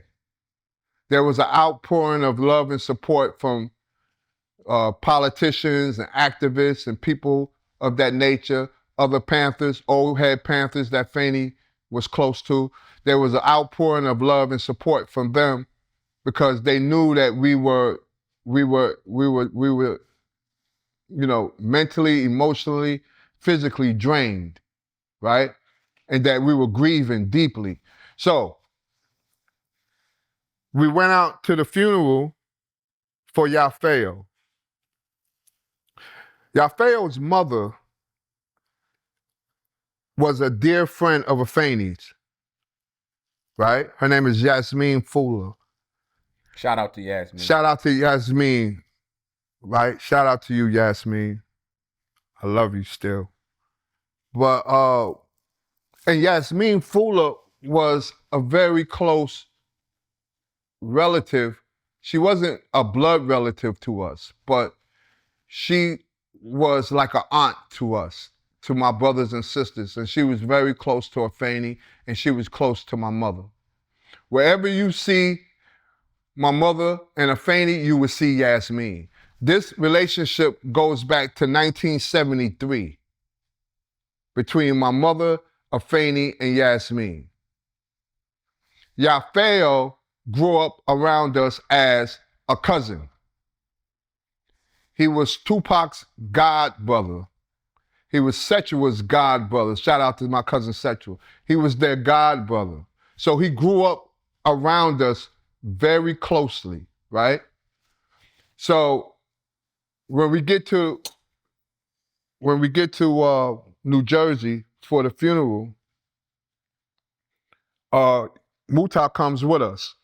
There was an outpouring of love and support from politicians and activists and people of that nature, other Panthers, old head Panthers that Faney was close to. There was an outpouring of love and support from them because they knew that we were, you know, mentally, emotionally, physically drained, right? And that we were grieving deeply. So we went out to the funeral for Yafeo. Yafeo's mother was a dear friend of Afeni's, right? Her name is Yasmin Fuller. Shout out to Yasmin. Shout out to Yasmin, right? Shout out to you, Yasmin. I love you still. But, and Yasmin Fuller was a very close relative. She wasn't a blood relative to us, but she was like an aunt to us, to my brothers and sisters. And she was very close to Afeni, and she was close to my mother. Wherever you see my mother and Afeni, you will see Yasmin. This relationship goes back to 1973 between my mother, Afeni, and Yasmin. Yafeo grew up around us as a cousin. He was Tupac's god brother. He was Sechua's god brother. Shout out to my cousin Sechua. He was their god brother. So he grew up around us very closely, right? So when we get to New Jersey for the funeral, Muta comes with us.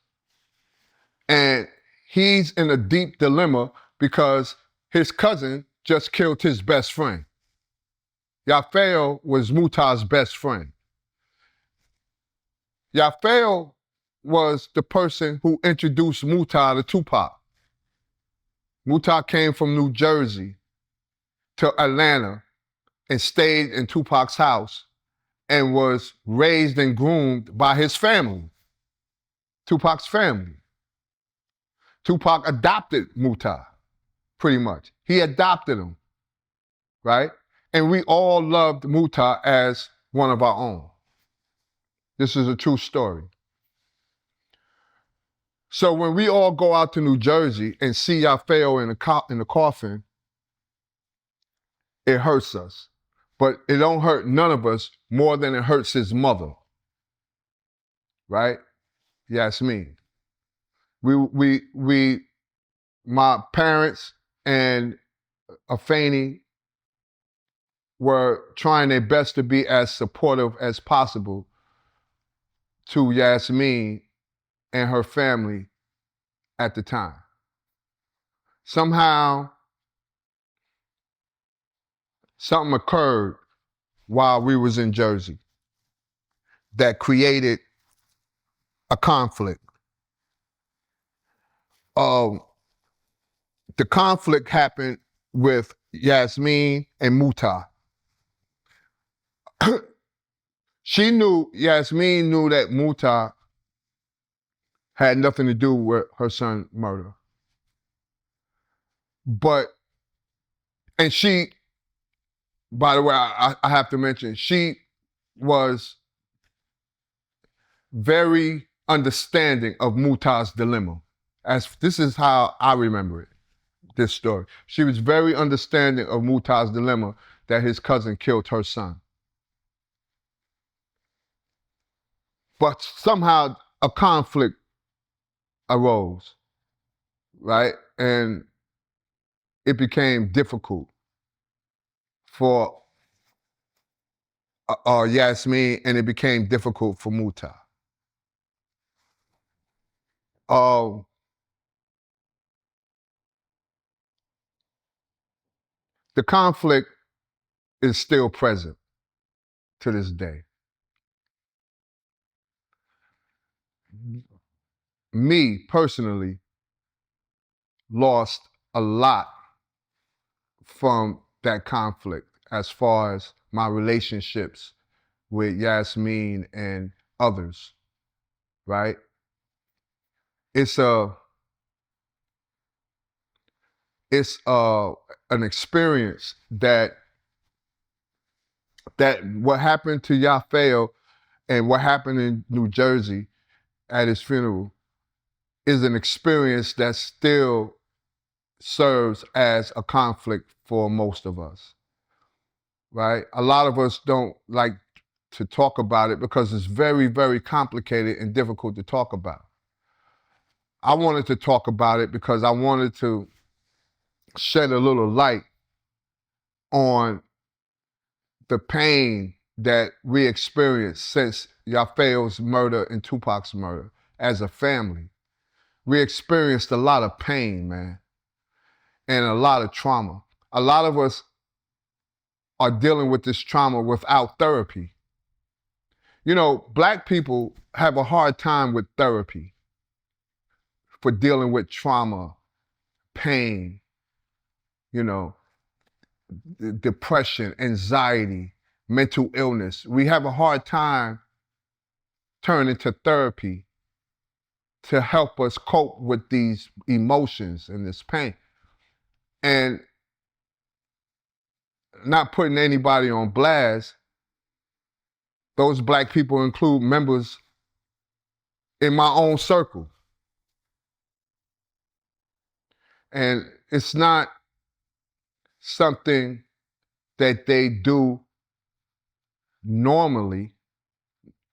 And he's in a deep dilemma because his cousin just killed his best friend. Yafeo was Muta's best friend. Yafeo was the person who introduced Muta to Tupac. Muta came from New Jersey to Atlanta and stayed in Tupac's house and was raised and groomed by his family, Tupac's family. Tupac adopted Muta, pretty much. He adopted him, right? And we all loved Muta as one of our own. This is a true story. So when we all go out to New Jersey and see Yafeo in the coffin, it hurts us. But it don't hurt none of us more than it hurts his mother, right? Yasmin. My parents and Afeni were trying their best to be as supportive as possible to Yasmin and her family at the time. Somehow, something occurred while we was in Jersey that created a conflict. The conflict happened with Yasmin and Muta. Yasmin knew that Muta had nothing to do with her son's murder. And she by the way, I have to mention, she was very understanding of Mutah's dilemma. As this is how I remember it, this story. She was very understanding of Mutah's dilemma that his cousin killed her son. But somehow a conflict arose, right? And it became difficult for Yasmin, and it became difficult for Mutah. The conflict is still present to this day. Me, personally, lost a lot from that conflict as far as my relationships with Yasmin and others, right? It's an experience that what happened to Yafeo and what happened in New Jersey at his funeral is an experience that still serves as a conflict for most of us, right? A lot of us don't like to talk about it because it's very, very complicated and difficult to talk about. I wanted to talk about it because I wanted to shed a little light on the pain that we experienced since Yafeo's murder and Tupac's murder as a family. We experienced a lot of pain, man, and a lot of trauma. A lot of us are dealing with this trauma without therapy. You know, Black people have a hard time with therapy for dealing with trauma, pain, you know, depression, anxiety, mental illness. We have a hard time turning to therapy to help us cope with these emotions and this pain. And not putting anybody on blast, those Black people include members in my own circle. And it's not something that they do normally,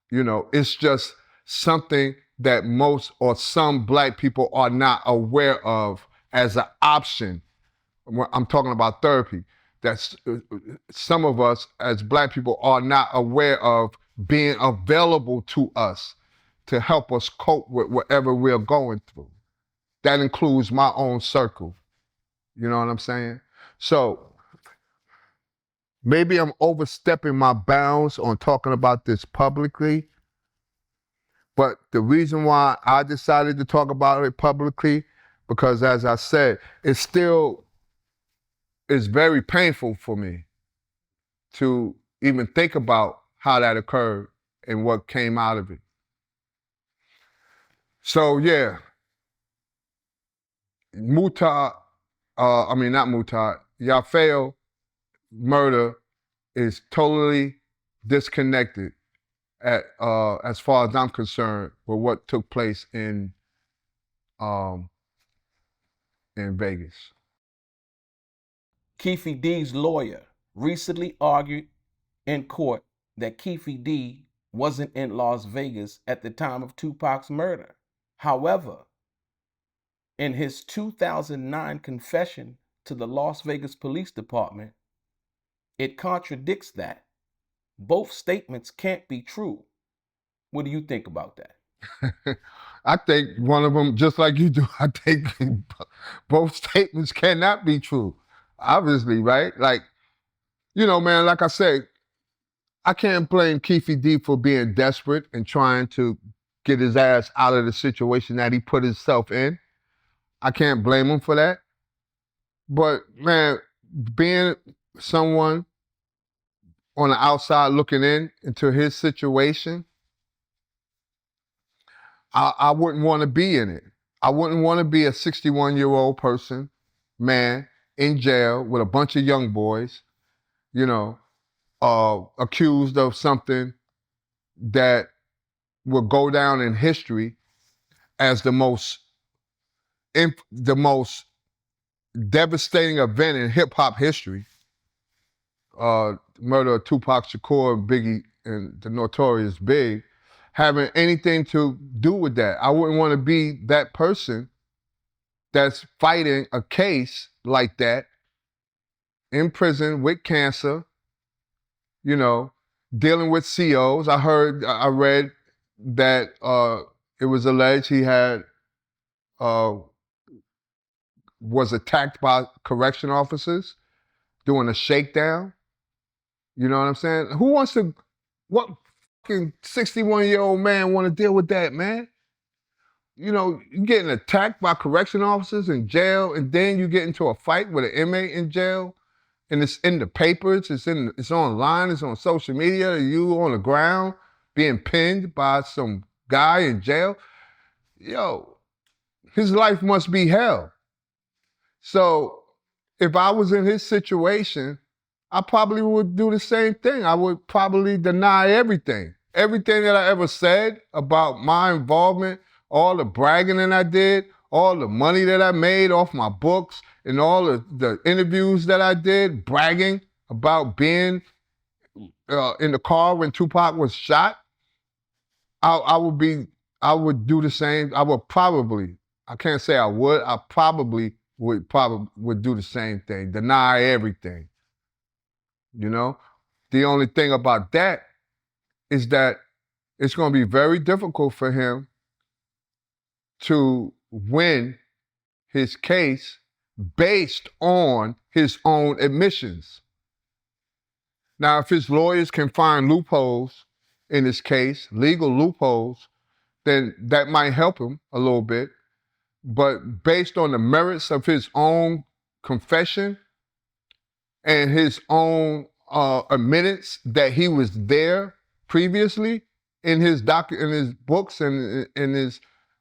you know, it's just something that most or some Black people are not aware of as an option. I'm talking about therapy. That's some of us as Black people are not aware of being available to us to help us cope with whatever we're going through. That includes my own circle. You know what I'm saying? So maybe I'm overstepping my bounds on talking about this publicly, but the reason why I decided to talk about it publicly, because as I said, it still is very painful for me to even think about how that occurred and what came out of it. So yeah, Yafeo murder is totally disconnected as far as I'm concerned with what took place in Vegas. Keefe D's lawyer recently argued in court that Keefe D wasn't in Las Vegas at the time of Tupac's murder. However, in his 2009 confession to the Las Vegas Police Department, it contradicts that. Both statements can't be true. What do you think about that? I think one of them, just like you do, I think both statements cannot be true. Obviously, right? Like, you know, man, like I said, I can't blame Keefe D for being desperate and trying to get his ass out of the situation that he put himself in. I can't blame him for that. But man, being someone on the outside looking into his situation, I wouldn't want to be in it. I wouldn't want to be a 61-year-old person, man, in jail with a bunch of young boys, you know, accused of something that will go down in history as the most devastating event in hip hop history. Murder of Tupac Shakur, Biggie, and the Notorious Big, having anything to do with that. I wouldn't want to be that person that's fighting a case like that in prison with cancer, you know, dealing with COs. I read that it was alleged he had was attacked by correction officers doing a shakedown. You know what I'm saying? What fucking 61-year-old man want to deal with that, man? You know, you getting attacked by correction officers in jail, and then you get into a fight with an inmate in jail, and it's in the papers, it's online, it's on social media, you on the ground being pinned by some guy in jail. Yo, his life must be hell. So if I was in his situation, I probably would do the same thing. I would probably deny everything. Everything that I ever said about my involvement, all the bragging that I did, all the money that I made off my books, and all the interviews that I did, bragging about being in the car when Tupac was shot. I would do the same. I can't say I would, I probably would do the same thing, deny everything. You know, the only thing about that is that it's going to be very difficult for him to win his case based on his own admissions. Now, if his lawyers can find loopholes in his case, legal loopholes, then that might help him a little bit. But based on the merits of his own confession and his own admittance that he was there previously in his books and in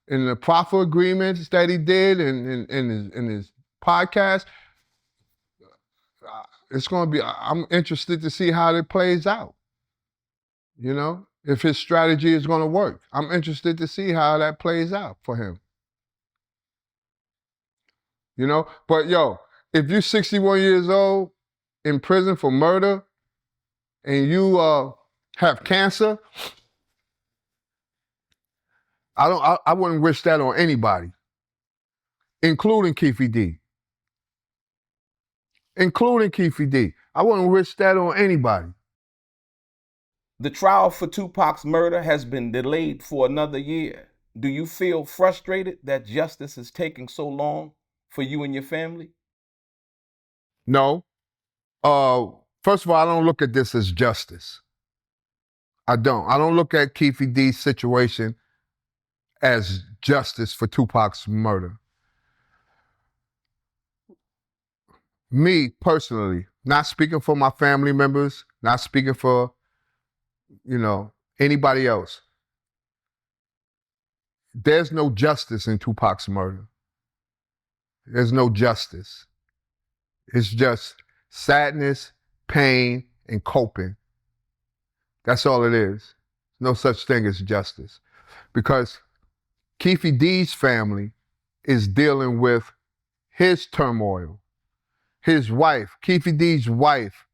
the proffer agreements that he did and in his podcast, it's going to be. I'm interested to see how it plays out. You know, if his strategy is going to work, I'm interested to see how that plays out for him. You know, but yo, if you're 61 years old in prison for murder and you have cancer, I wouldn't wish that on anybody, including Keefe D. Including Keefe D. I wouldn't wish that on anybody. The trial for Tupac's murder has been delayed for another year. Do you feel frustrated that justice is taking so long for you and your family? No. First of all, I don't look at this as justice. I don't. I don't look at Keefe D's situation as justice for Tupac's murder. Me, personally, not speaking for my family members, not speaking for, anybody else. There's no justice in Tupac's murder. There's no justice. It's just sadness, pain, and coping. That's all it is. No such thing as justice. Because Keefe D's family is dealing with his turmoil. His wife, Keefe D's wife,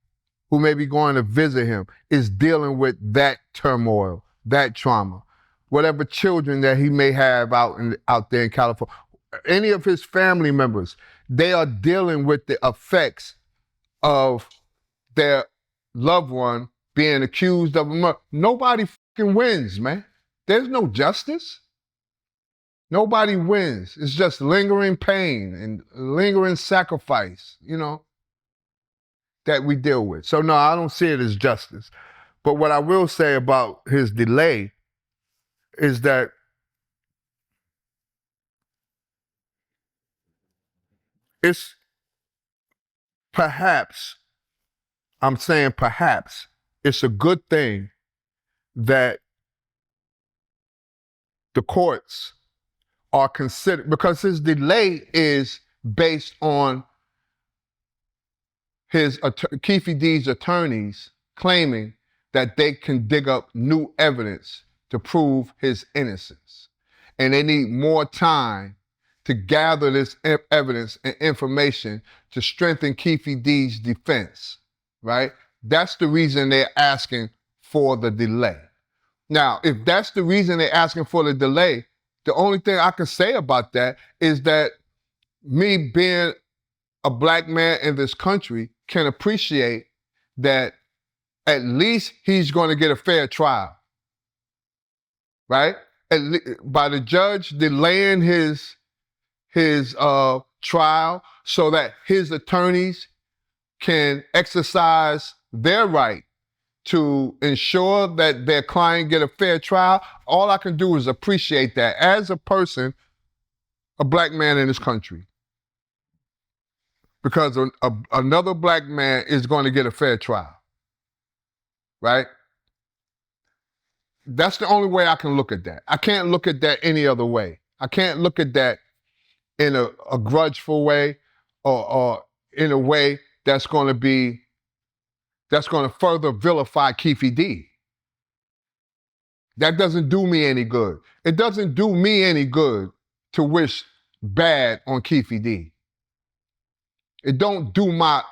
who may be going to visit him, is dealing with that turmoil, that trauma. Whatever children that he may have out there in California, any of his family members, they are dealing with the effects of their loved one being accused of a murder. Nobody fucking wins, man. There's no justice. Nobody wins. It's just lingering pain and lingering sacrifice, that we deal with. So no, I don't see it as justice. But what I will say about his delay is that it's perhaps, I'm saying perhaps, it's a good thing that the courts are considered, because his delay is based on Keefe D's attorneys claiming that they can dig up new evidence to prove his innocence. And they need more time to gather this evidence and information to strengthen Keefe D's defense, right? That's the reason they're asking for the delay. Now, if that's the reason they're asking for the delay, the only thing I can say about that is that me being a black man in this country can appreciate that at least he's going to get a fair trial, right? By the judge delaying his trial so that his attorneys can exercise their right to ensure that their client get a fair trial. All I can do is appreciate that as a person, a black man in this country. Because another black man is going to get a fair trial, right? That's the only way I can look at that. I can't look at that any other way. I can't look at that in a grudgeful way or in a way that's going to further vilify Keefe D. That doesn't do me any good. It doesn't do me any good to wish bad on Keefe D. It don't do my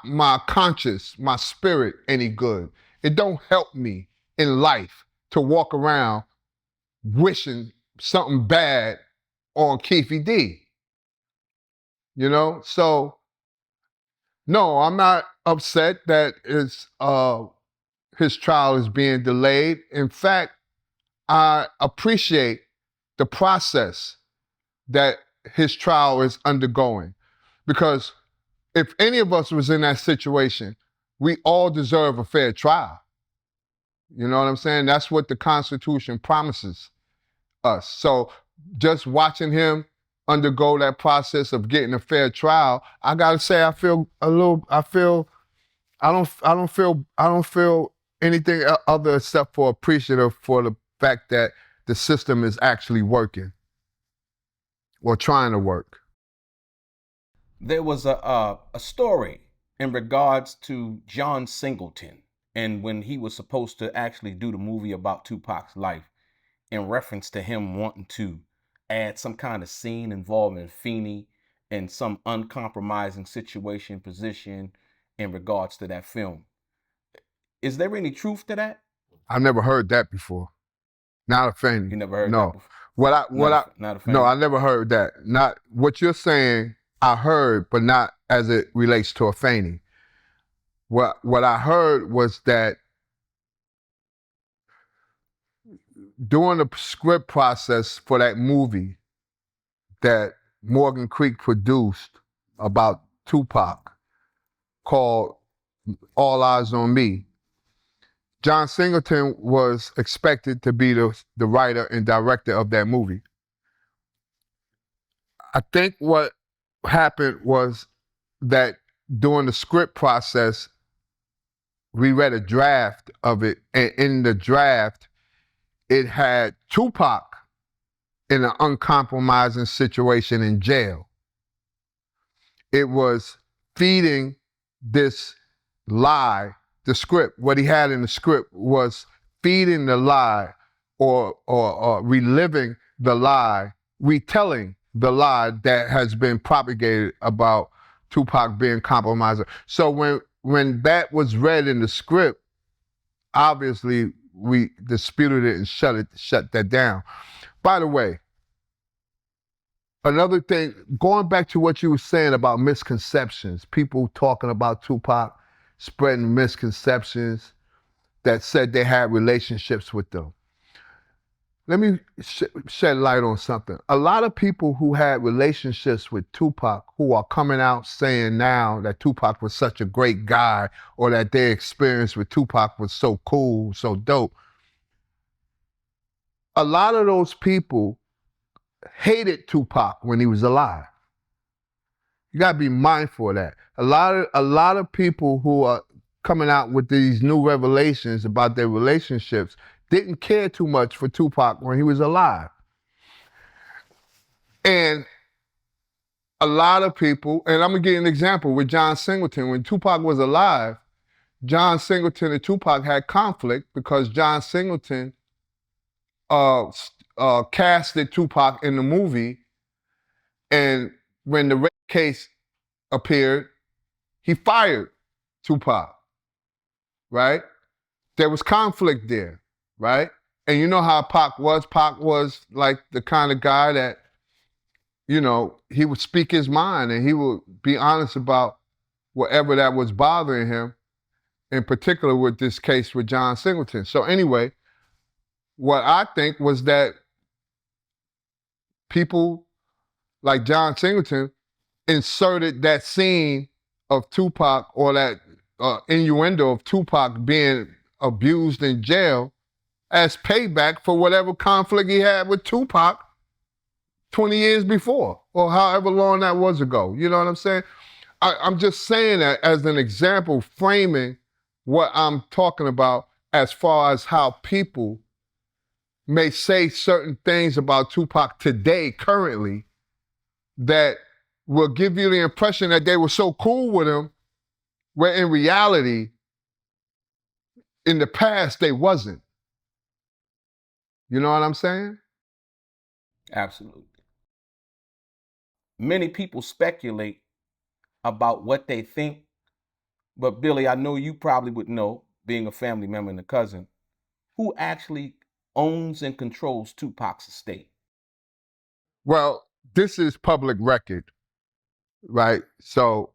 conscience, my spirit any good. It don't help me in life to walk around wishing something bad on Keefe D. You know? So, no, I'm not upset that his trial is being delayed. In fact, I appreciate the process that his trial is undergoing. Because if any of us was in that situation, we all deserve a fair trial. You know what I'm saying? That's what the Constitution promises us. So just watching him undergo that process of getting a fair trial, I gotta say I don't feel anything other except for appreciative for the fact that the system is actually working or trying to work. There was a story in regards to John Singleton and when he was supposed to actually do the movie about Tupac's life in reference to him wanting to add some kind of scene involving Feeney and some uncompromising position in regards to that film. Is there any truth to that? I've never heard that before. Not a fan. You never heard no. that before? Not a fan. No, I never heard that. Not what you're saying, I heard, but not as it relates to a feigning. What I heard was that during the script process for that movie that Morgan Creek produced about Tupac called All Eyes on Me, John Singleton was expected to be the writer and director of that movie. I think what happened was that during the script process, we read a draft of it, and in the draft, it had Tupac in an uncompromising situation in jail. It was feeding this lie. The script, what he had in the script was feeding the lie or reliving the lie, retelling the lie that has been propagated about Tupac being compromiser. So when that was read in the script, obviously we disputed it and shut that down. By the way, another thing, going back to what you were saying about misconceptions, people talking about Tupac, spreading misconceptions that said they had relationships with them. Let me shed light on something. A lot of people who had relationships with Tupac who are coming out saying now that Tupac was such a great guy or that their experience with Tupac was so cool, so dope. A lot of those people hated Tupac when he was alive. You gotta be mindful of that. A lot of people who are coming out with these new revelations about their relationships didn't care too much for Tupac when he was alive. And a lot of people, and I'm gonna give you an example with John Singleton. When Tupac was alive, John Singleton and Tupac had conflict because John Singleton casted Tupac in the movie, and when the rape case appeared, he fired Tupac, right? There was conflict there, right? And you know how Pac was. Pac was like the kind of guy that, you know, he would speak his mind and he would be honest about whatever that was bothering him, in particular with this case with John Singleton. So anyway, what I think was that people like John Singleton inserted that scene of Tupac, or that innuendo of Tupac being abused in jail, as payback for whatever conflict he had with Tupac 20 years before, or however long that was ago. You know what I'm saying? I'm just saying that as an example, framing what I'm talking about as far as how people may say certain things about Tupac today, currently, that will give you the impression that they were so cool with him, where in reality, in the past, they wasn't. You know what I'm saying? Absolutely. Many people speculate about what they think, but Billy, I know you probably would know, being a family member and a cousin, who actually owns and controls Tupac's estate. Well, this is public record, right? So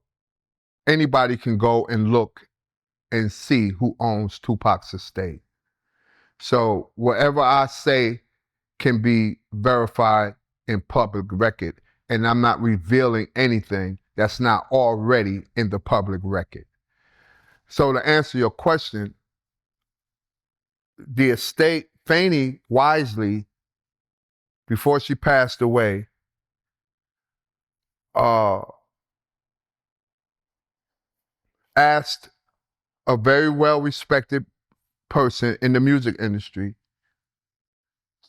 anybody can go and look and see who owns Tupac's estate. So whatever I say can be verified in public record, and I'm not revealing anything that's not already in the public record. So to answer your question, the estate, Fannie wisely, before she passed away, asked a very well-respected person in the music industry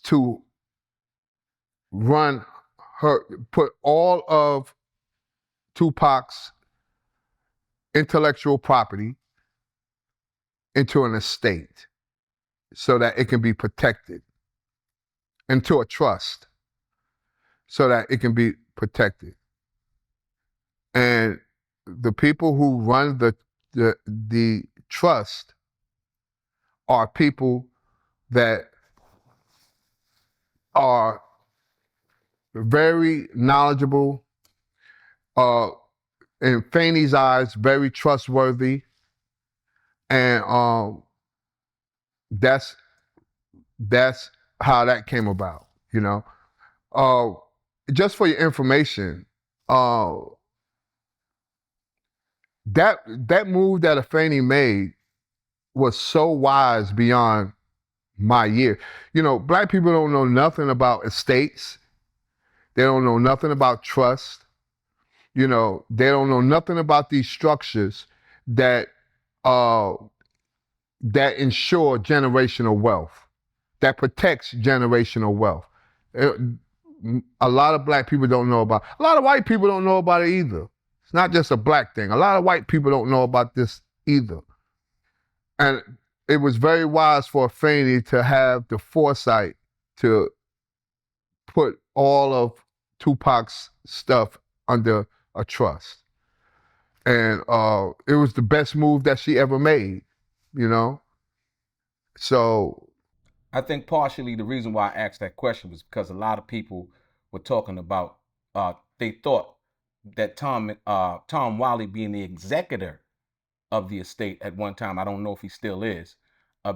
to put all of Tupac's intellectual property into an estate so that it can be protected, into a trust so that it can be protected. And the people who run the trust are people that are very knowledgeable, in Fannie's eyes, very trustworthy, and that's how that came about. You know, just for your information, that move that Fannie made was so wise beyond my year. You know, black people don't know nothing about estates. They don't know nothing about trust. You know, they don't know nothing about these structures that that ensure generational wealth, that protects generational wealth. A lot of black people don't know about. A lot of white people don't know about it either. It's not just a black thing. A lot of white people don't know about this either. And it was very wise for Fannie to have the foresight to put all of Tupac's stuff under a trust. And it was the best move that she ever made, you know? So I think partially the reason why I asked that question was because a lot of people were talking about, they thought that Tom Wiley, being the executor of the estate at one time, I don't know if he still is,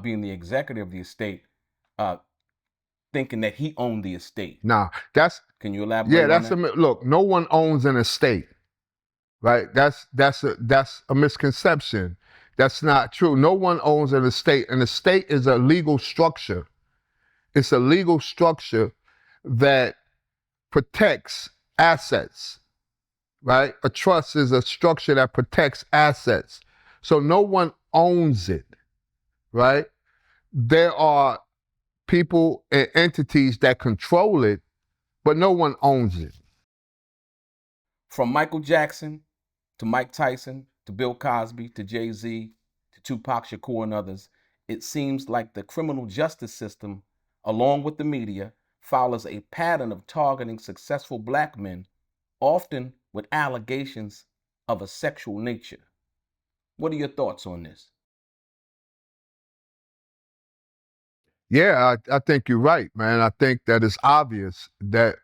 being the executor of the estate, thinking that he owned the estate. nah, that's, Can you elaborate yeah, on that's that? look, no one owns an estate, right? That's a misconception. That's not true. No one owns an estate. An estate is a legal structure. It's a legal structure that protects assets, right? A trust is a structure that protects assets. So no one owns it, right? There are people and entities that control it, but no one owns it. From Michael Jackson to Mike Tyson to Bill Cosby to Jay-Z to Tupac Shakur and others, it seems like the criminal justice system, along with the media, follows a pattern of targeting successful black men, often with allegations of a sexual nature. What are your thoughts on this? Yeah, I think you're right, man. I think that it's obvious that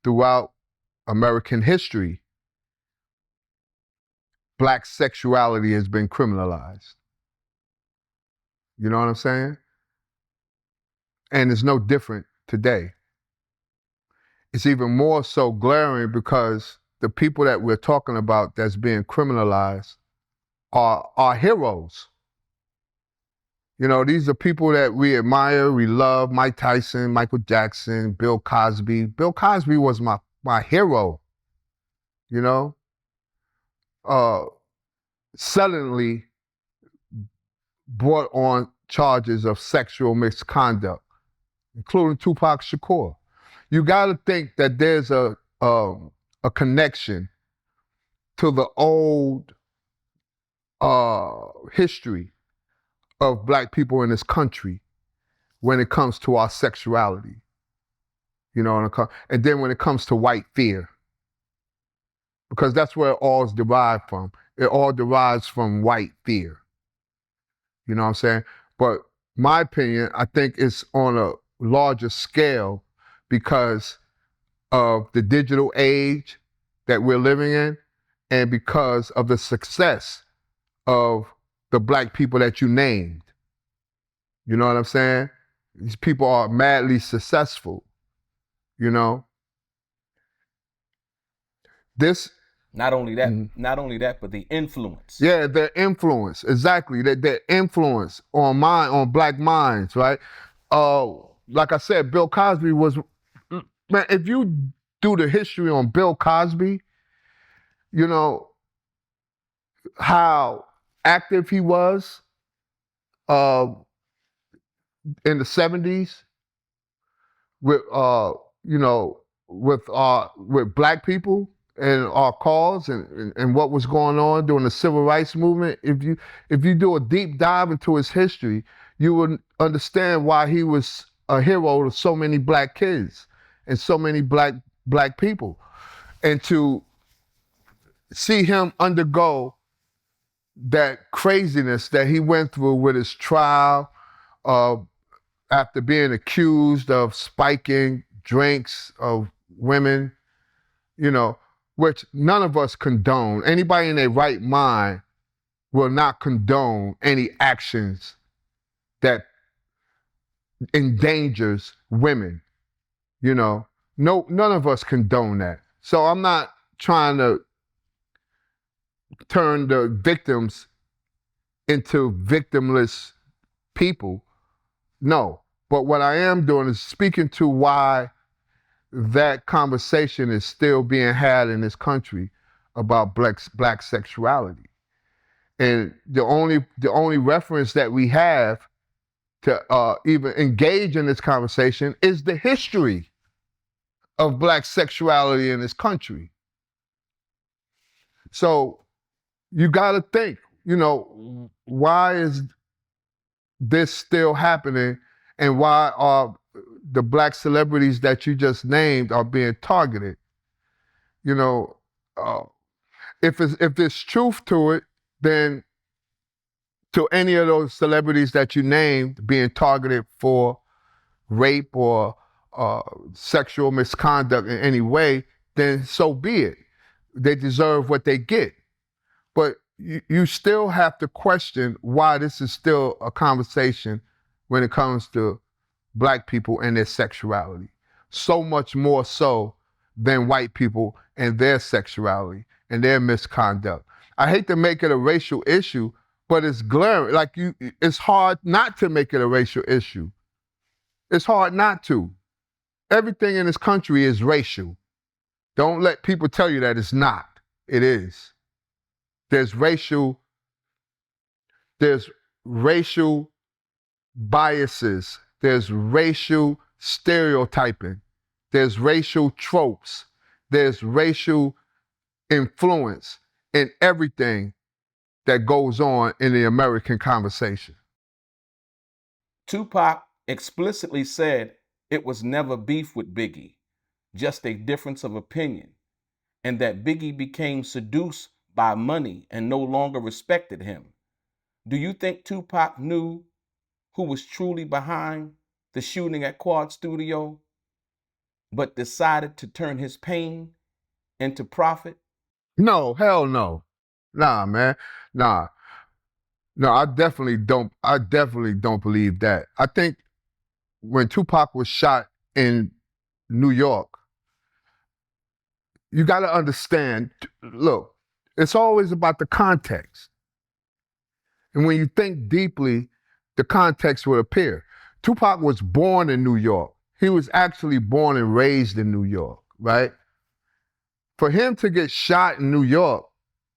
throughout American history, black sexuality has been criminalized. You know what I'm saying? And it's no different today. It's even more so glaring because the people that we're talking about that's being criminalized are heroes. You know, these are people that we admire, we love. Mike Tyson, Michael Jackson, Bill Cosby. Bill Cosby was my hero, you know? Suddenly brought on charges of sexual misconduct, including Tupac Shakur. You gotta think that there's a connection to the old history of black people in this country when it comes to our sexuality. You know, and then when it comes to white fear, because that's where it all is derived from. It all derives from white fear. You know what I'm saying? But my opinion, I think it's on a larger scale because of the digital age that we're living in and because of the success of the black people that you named. You know what I'm saying? These people are madly successful, you know? This Not only that, but the influence. Yeah, their influence, exactly. Their influence on black minds, right? Like I said, Bill Cosby was, man, if you do the history on Bill Cosby, you know, how active he was in the 70s with you know, with black people and our cause and what was going on during the civil rights movement. If you do a deep dive into his history, you would understand why he was a hero to so many black kids and so many black people. And to see him undergo that craziness that he went through with his trial, after being accused of spiking drinks of women, you know, which none of us condone. Anybody in their right mind will not condone any actions that endangers women, you know. No, none of us condone that. So I'm not trying to turn the victims into victimless people. No. But what I am doing is speaking to why that conversation is still being had in this country about black sexuality. And the only reference that we have to even engage in this conversation is the history of black sexuality in this country. So you got to think, you know, why is this still happening, and why are the black celebrities that you just named are being targeted? You know, if there's truth to it, then to any of those celebrities that you named being targeted for rape or sexual misconduct in any way, then so be it. They deserve what they get. But you still have to question why this is still a conversation when it comes to black people and their sexuality. So much more so than white people and their sexuality and their misconduct. I hate to make it a racial issue, but it's glaring. Like it's hard not to make it a racial issue. It's hard not to. Everything in this country is racial. Don't let people tell you that it's not. It is. There's racial biases. There's racial stereotyping. There's racial tropes. There's racial influence in everything that goes on in the American conversation. Tupac explicitly said it was never beef with Biggie, just a difference of opinion, and that Biggie became seduced by money and no longer respected him. Do you think Tupac knew who was truly behind the shooting at Quad Studio, but decided to turn his pain into profit? No, hell no. Nah, man. Nah. No, I definitely don't believe that. I think when Tupac was shot in New York, you got to understand, look, it's always about the context. And when you think deeply, the context will appear. Tupac was born in New York. He was actually born and raised in New York, right? For him to get shot in New York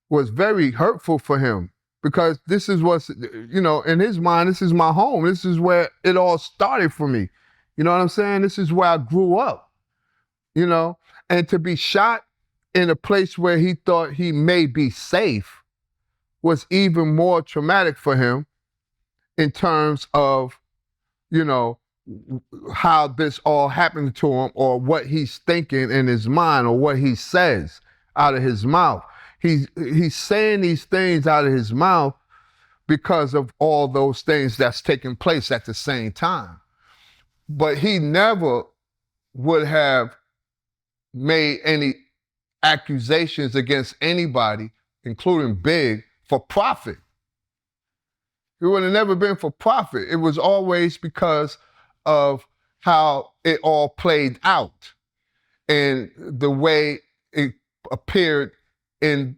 was very hurtful for him because this is what's, in his mind, this is my home. This is where it all started for me. You know what I'm saying? This is where I grew up, and to be shot in a place where he thought he may be safe was even more traumatic for him in terms of, how this all happened to him or what he's thinking in his mind or what he says out of his mouth. He's saying these things out of his mouth because of all those things that's taking place at the same time. But he never would have made any accusations against anybody, including Big, for profit. It would have never been for profit. It was always because of how it all played out and the way it appeared in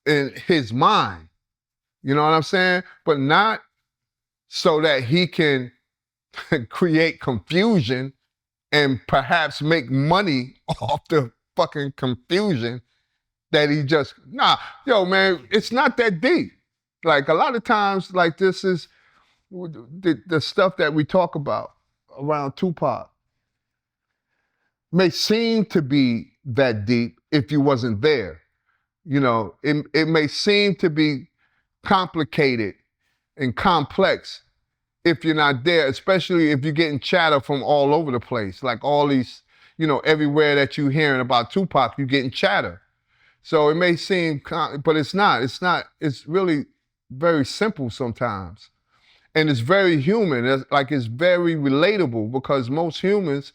his mind. You know what I'm saying? But not so that he can create confusion and perhaps make money off the fucking confusion that he just, yo, man, it's not that deep. Like a lot of times, like this is the stuff that we talk about around Tupac may seem to be that deep if you wasn't there. It may seem to be complicated and complex if you're not there, especially if you're getting chatter from all over the place. Like all these, everywhere that you're hearing about Tupac, you're getting chatter. So it may seem, but it's not. It's really very simple sometimes. And it's very human. It's very relatable because most humans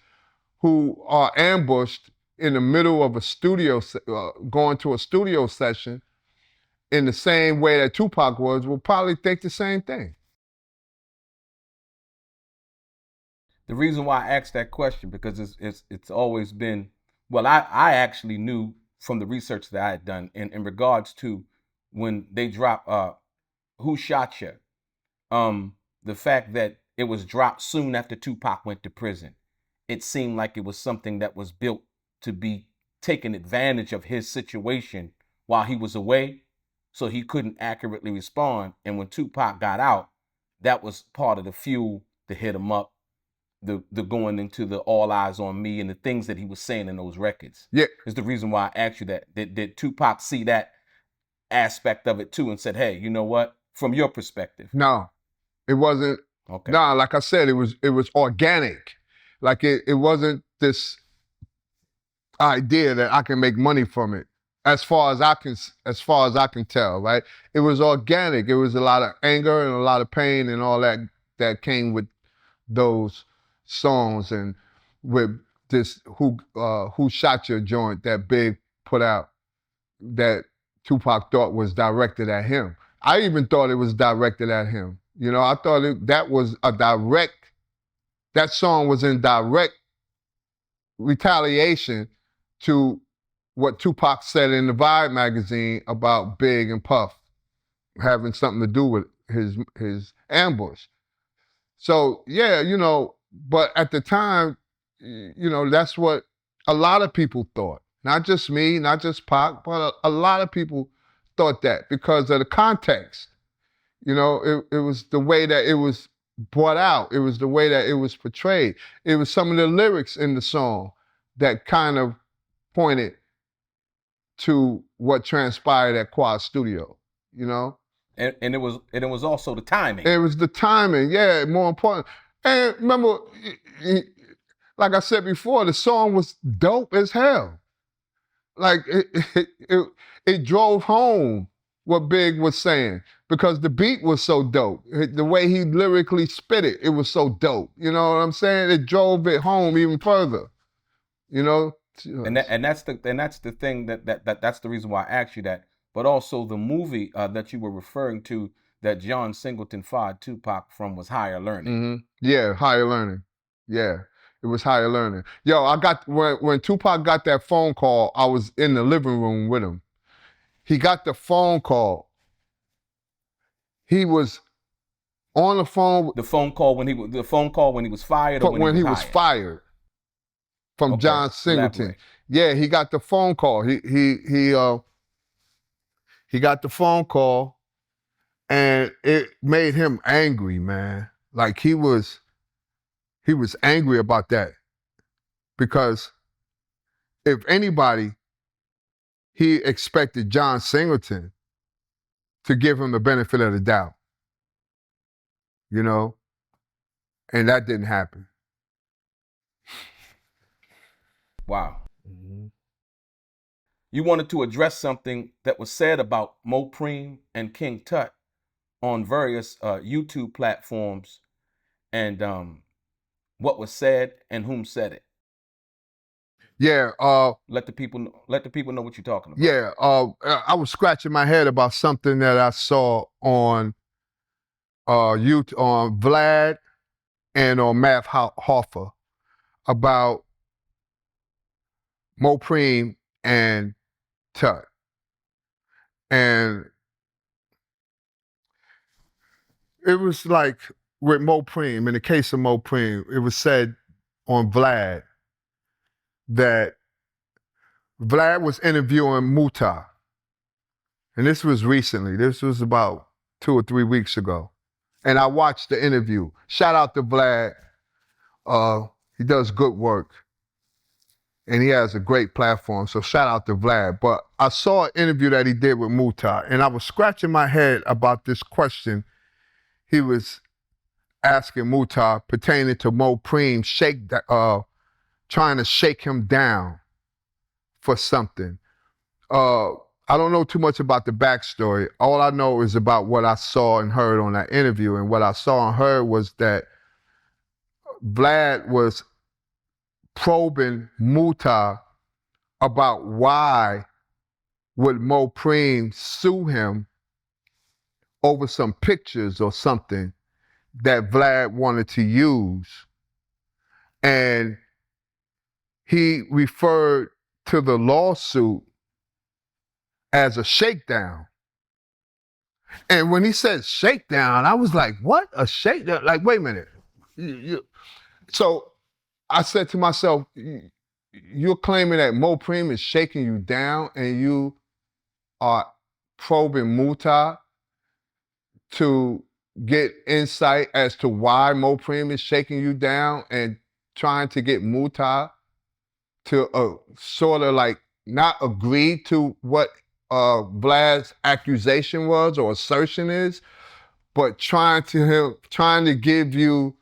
who are ambushed in the middle of a studio, going to a studio session in the same way that Tupac was, will probably think the same thing. The reason why I asked that question, because it's always been, well, I actually knew from the research that I had done in regards to when they dropped Who Shot Ya, the fact that it was dropped soon after Tupac went to prison. It seemed like it was something that was built to be taking advantage of his situation while he was away, so he couldn't accurately respond. And when Tupac got out, that was part of the fuel to hit him up, the going into the all eyes on me and the things that he was saying in those records. Yeah. Is the reason why I asked you that. Did Tupac see that aspect of it too and said, hey, you know what, from your perspective? No, it wasn't. Okay. No, like I said, it was organic. Like it wasn't this idea that I can make money from it. As far as I can tell, right? It was organic. It was a lot of anger and a lot of pain and all that came with those songs and with this Who Shot Ya joint that Big put out that Tupac thought was directed at him. I even thought it was directed at him. I thought that song was in direct retaliation to what Tupac said in the Vibe magazine about Big and Puff having something to do with his ambush. So yeah, but at the time, that's what a lot of people thought. Not just me, not just Pac, but a lot of people thought that because of the context. It was the way that it was brought out. It was the way that it was portrayed. It was some of the lyrics in the song that kind of pointed to what transpired at Quad Studio, you know? And it was also the timing. It was the timing, yeah, more important. And remember, like I said before, the song was dope as hell. Like it drove home what Big was saying because the beat was so dope. The way he lyrically spit it, it was so dope. You know what I'm saying? It drove it home even further. You know? And that's the thing that's the reason why I asked you that. But also the movie that you were referring to that John Singleton fired Tupac from was Higher Learning. Mm-hmm. Yeah, Higher Learning. Yeah, it was Higher Learning. Yo, I got when Tupac got that phone call, I was in the living room with him. He got the phone call. He was on the phone. The phone call when he was fired, or when he was hired? Fired from John Singleton. Elaborate. Yeah, he got the phone call. He got the phone call, and it made him angry, man. Like he was angry about that because if anybody, he expected John Singleton to give him the benefit of the doubt, you know, and that didn't happen. Wow. Mm-hmm. You wanted to address something that was said about Mo Preem and King Tut on various YouTube platforms, and what was said and whom said it. Yeah. Let the people know what you're talking about. Yeah. I was scratching my head about something that I saw on YouTube, on Vlad and on Math Hoffa about Mo Preem and Tut. And it was like with Mo Preem, in the case of Mo Preem, it was said on Vlad that Vlad was interviewing Muta. And this was recently. This was about 2 or 3 weeks ago. And I watched the interview. Shout out to Vlad. He does good work. And he has a great platform. So shout out to Vlad. But I saw an interview that he did with Muta, and I was scratching my head about this question he was asking Muta pertaining to Mo Preem trying to shake him down for something. I don't know too much about the backstory. All I know is about what I saw and heard on that interview. And what I saw and heard was that Vlad was probing Muta about why would Mo Preem sue him over some pictures or something that Vlad wanted to use. And he referred to the lawsuit as a shakedown. And when he said shakedown, I was like, what? A shakedown? Like, wait a minute. So I said to myself, you're claiming that Mo Preem is shaking you down and you are probing Muta to get insight as to why Mo Preem is shaking you down and trying to get Muta to sort of like not agree to what Vlad's accusation was or assertion is, but trying to give you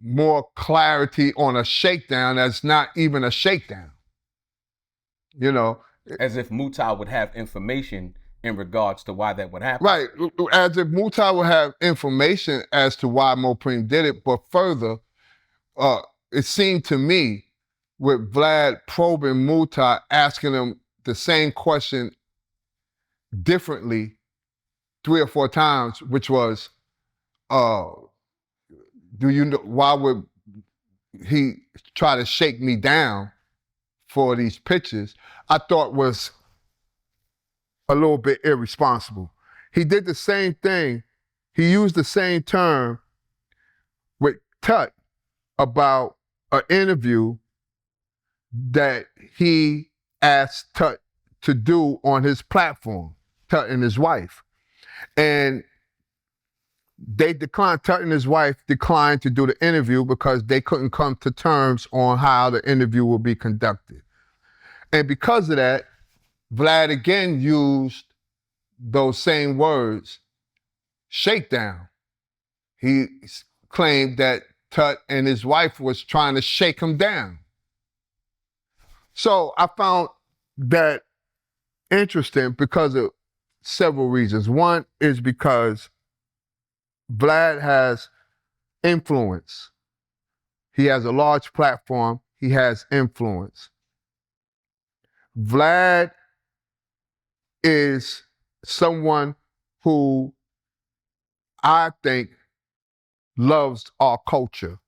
more clarity on a shakedown that's not even a shakedown. You know? As if Muta would have information in regards to why that would happen. Right, as if Muta would have information as to why Mo Preem did it, but further, it seemed to me with Vlad probing Muta, asking him the same question differently 3 or 4 times, which was, do you know, why would he try to shake me down for these pictures? I thought was a little bit irresponsible. He did the same thing. He used the same term with Tut about an interview that he asked Tut to do on his platform, Tut and his wife. And they declined, Tut and his wife declined to do the interview because they couldn't come to terms on how the interview will be conducted. And because of that, Vlad again used those same words, shakedown. He claimed that Tut and his wife was trying to shake him down. So I found that interesting because of several reasons. One is because Vlad has influence. He has a large platform. He has influence. Vlad is someone who I think loves our culture,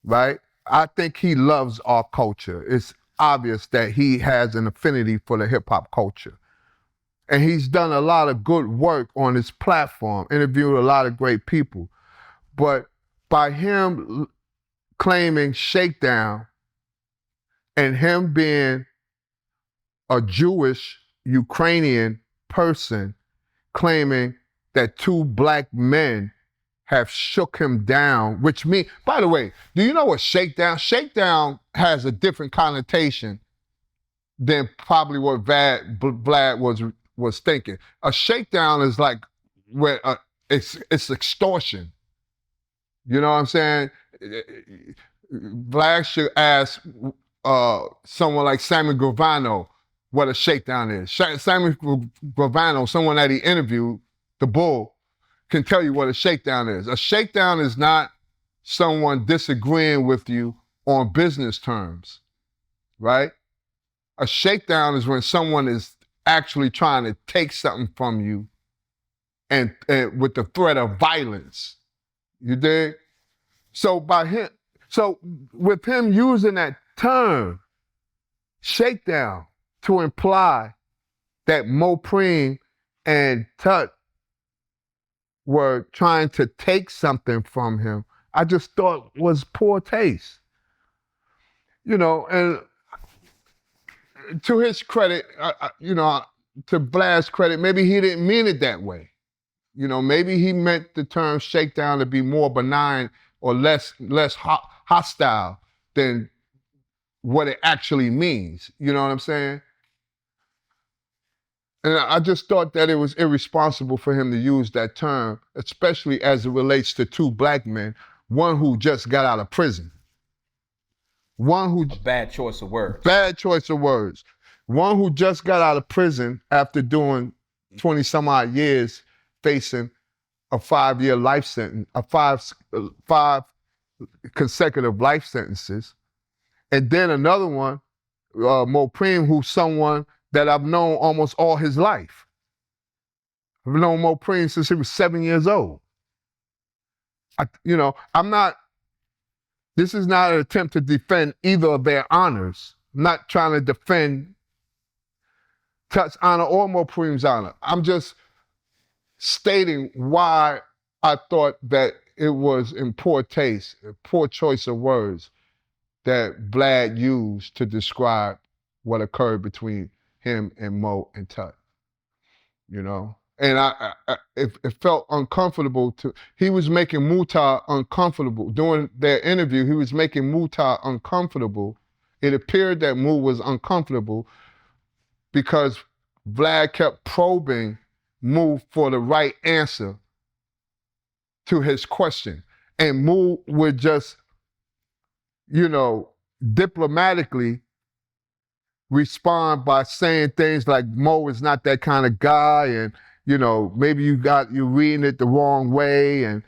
right? I think he loves our culture. It's obvious that he has an affinity for the hip hop culture. And he's done a lot of good work on his platform, interviewed a lot of great people. But by him claiming shakedown and him being a Jewish Ukrainian person claiming that two black men have shook him down, which means, by the way, do you know what shakedown? Shakedown has a different connotation than probably what Vlad was thinking. A shakedown is like where it's extortion. You know what I'm saying? Vlad should ask someone like Sammy Gravano what a shakedown is. Sammy Gravano, someone that he interviewed, the Bull, can tell you what a shakedown is. A shakedown is not someone disagreeing with you on business terms, right? A shakedown is when someone is actually trying to take something from you and with the threat of violence. You dig? So with him using that term, shakedown, to imply that Mopreme and Tut were trying to take something from him, I just thought was poor taste. You know, and to his credit, to Vlad's credit, maybe he didn't mean it that way. You know, maybe he meant the term shakedown to be more benign or less hostile than what it actually means. You know what I'm saying? And I just thought that it was irresponsible for him to use that term, especially as it relates to two black men, one who just got out of prison. A bad choice of words. Bad choice of words. One who just got out of prison after doing 20 some odd years facing a 5-year life sentence, five consecutive life sentences. And then another one, Mopreme, who's someone that I've known almost all his life. I've known Mopreme since he was 7 years old. This is not an attempt to defend either of their honors. I'm not trying to defend Tut's honor or Mopreme's honor. I'm just stating why I thought that it was in poor taste, a poor choice of words that Vlad used to describe what occurred between him and Mo and Tut. You know? And it felt uncomfortable he was making Muhtar uncomfortable. During their interview, he was making Muhtar uncomfortable. It appeared that Mu was uncomfortable because Vlad kept probing Mu for the right answer to his question. And Mu would just, diplomatically respond by saying things like Mo is not that kind of guy, and maybe you're reading it the wrong way, and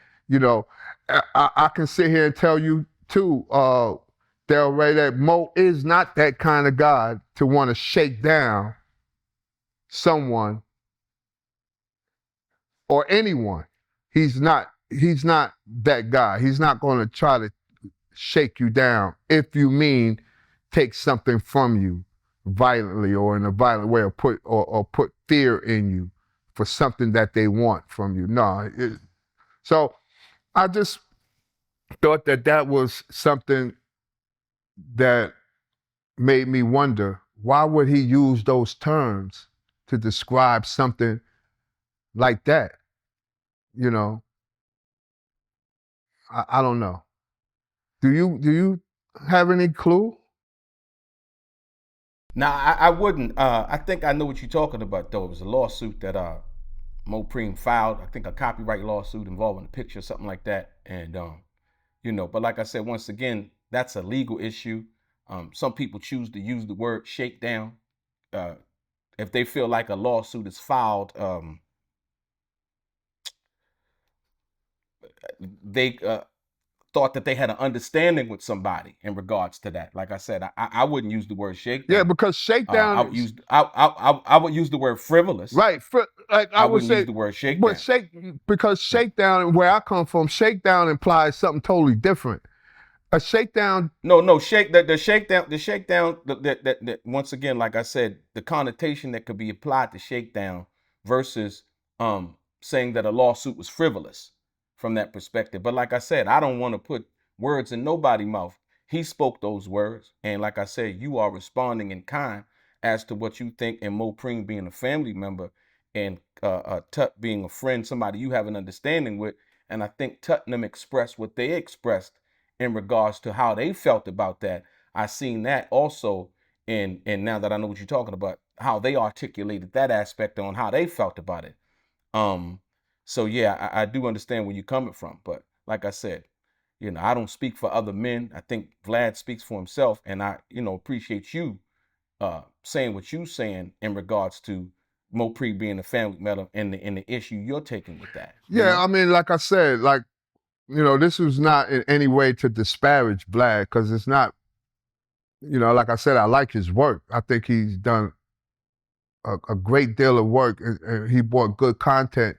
I can sit here and tell you too, Delray, that Mo is not that kind of guy to want to shake down someone or anyone. He's not that guy. He's not going to try to shake you down if you mean take something from you violently or in a violent way, or put fear in you for something that they want from you. No. So I just thought that was something that made me wonder, why would he use those terms to describe something like that? I don't know. Do you have any clue? Now I wouldn't. I think I know what you're talking about though. It was a lawsuit that Mopreme filed. I think a copyright lawsuit involving a picture or something like that. And but like I said, once again, that's a legal issue. Some people choose to use the word shakedown if they feel like a lawsuit is filed. They thought that they had an understanding with somebody in regards to that. Like I said, I wouldn't use the word shakedown. Yeah, because shakedown. I would use the word frivolous. Right. Like I would wouldn't say, use the word shakedown. because shakedown, where I come from, shakedown implies something totally different. A shakedown. No, the shakedown. That once again, like I said, the connotation that could be applied to shakedown versus saying that a lawsuit was frivolous from that perspective. But like I said, I don't want to put words in nobody's mouth. He spoke those words, and like I said, you are responding in kind as to what you think, and Mopreme being a family member, and Tut being a friend, somebody you have an understanding with. And I think Tottenham expressed what they expressed in regards to how they felt about that. I seen that also and now that I know what you're talking about, how they articulated that aspect on how they felt about it. Um, so yeah, I do understand where you're coming from, but like I said, I don't speak for other men. I think Vlad speaks for himself, and I, appreciate you saying what you're saying in regards to Mopreme being a family member and the issue you're taking with that. Yeah, I mean, like I said, like, this was not in any way to disparage Vlad, because it's not, like I said, I like his work. I think he's done a great deal of work, and he brought good content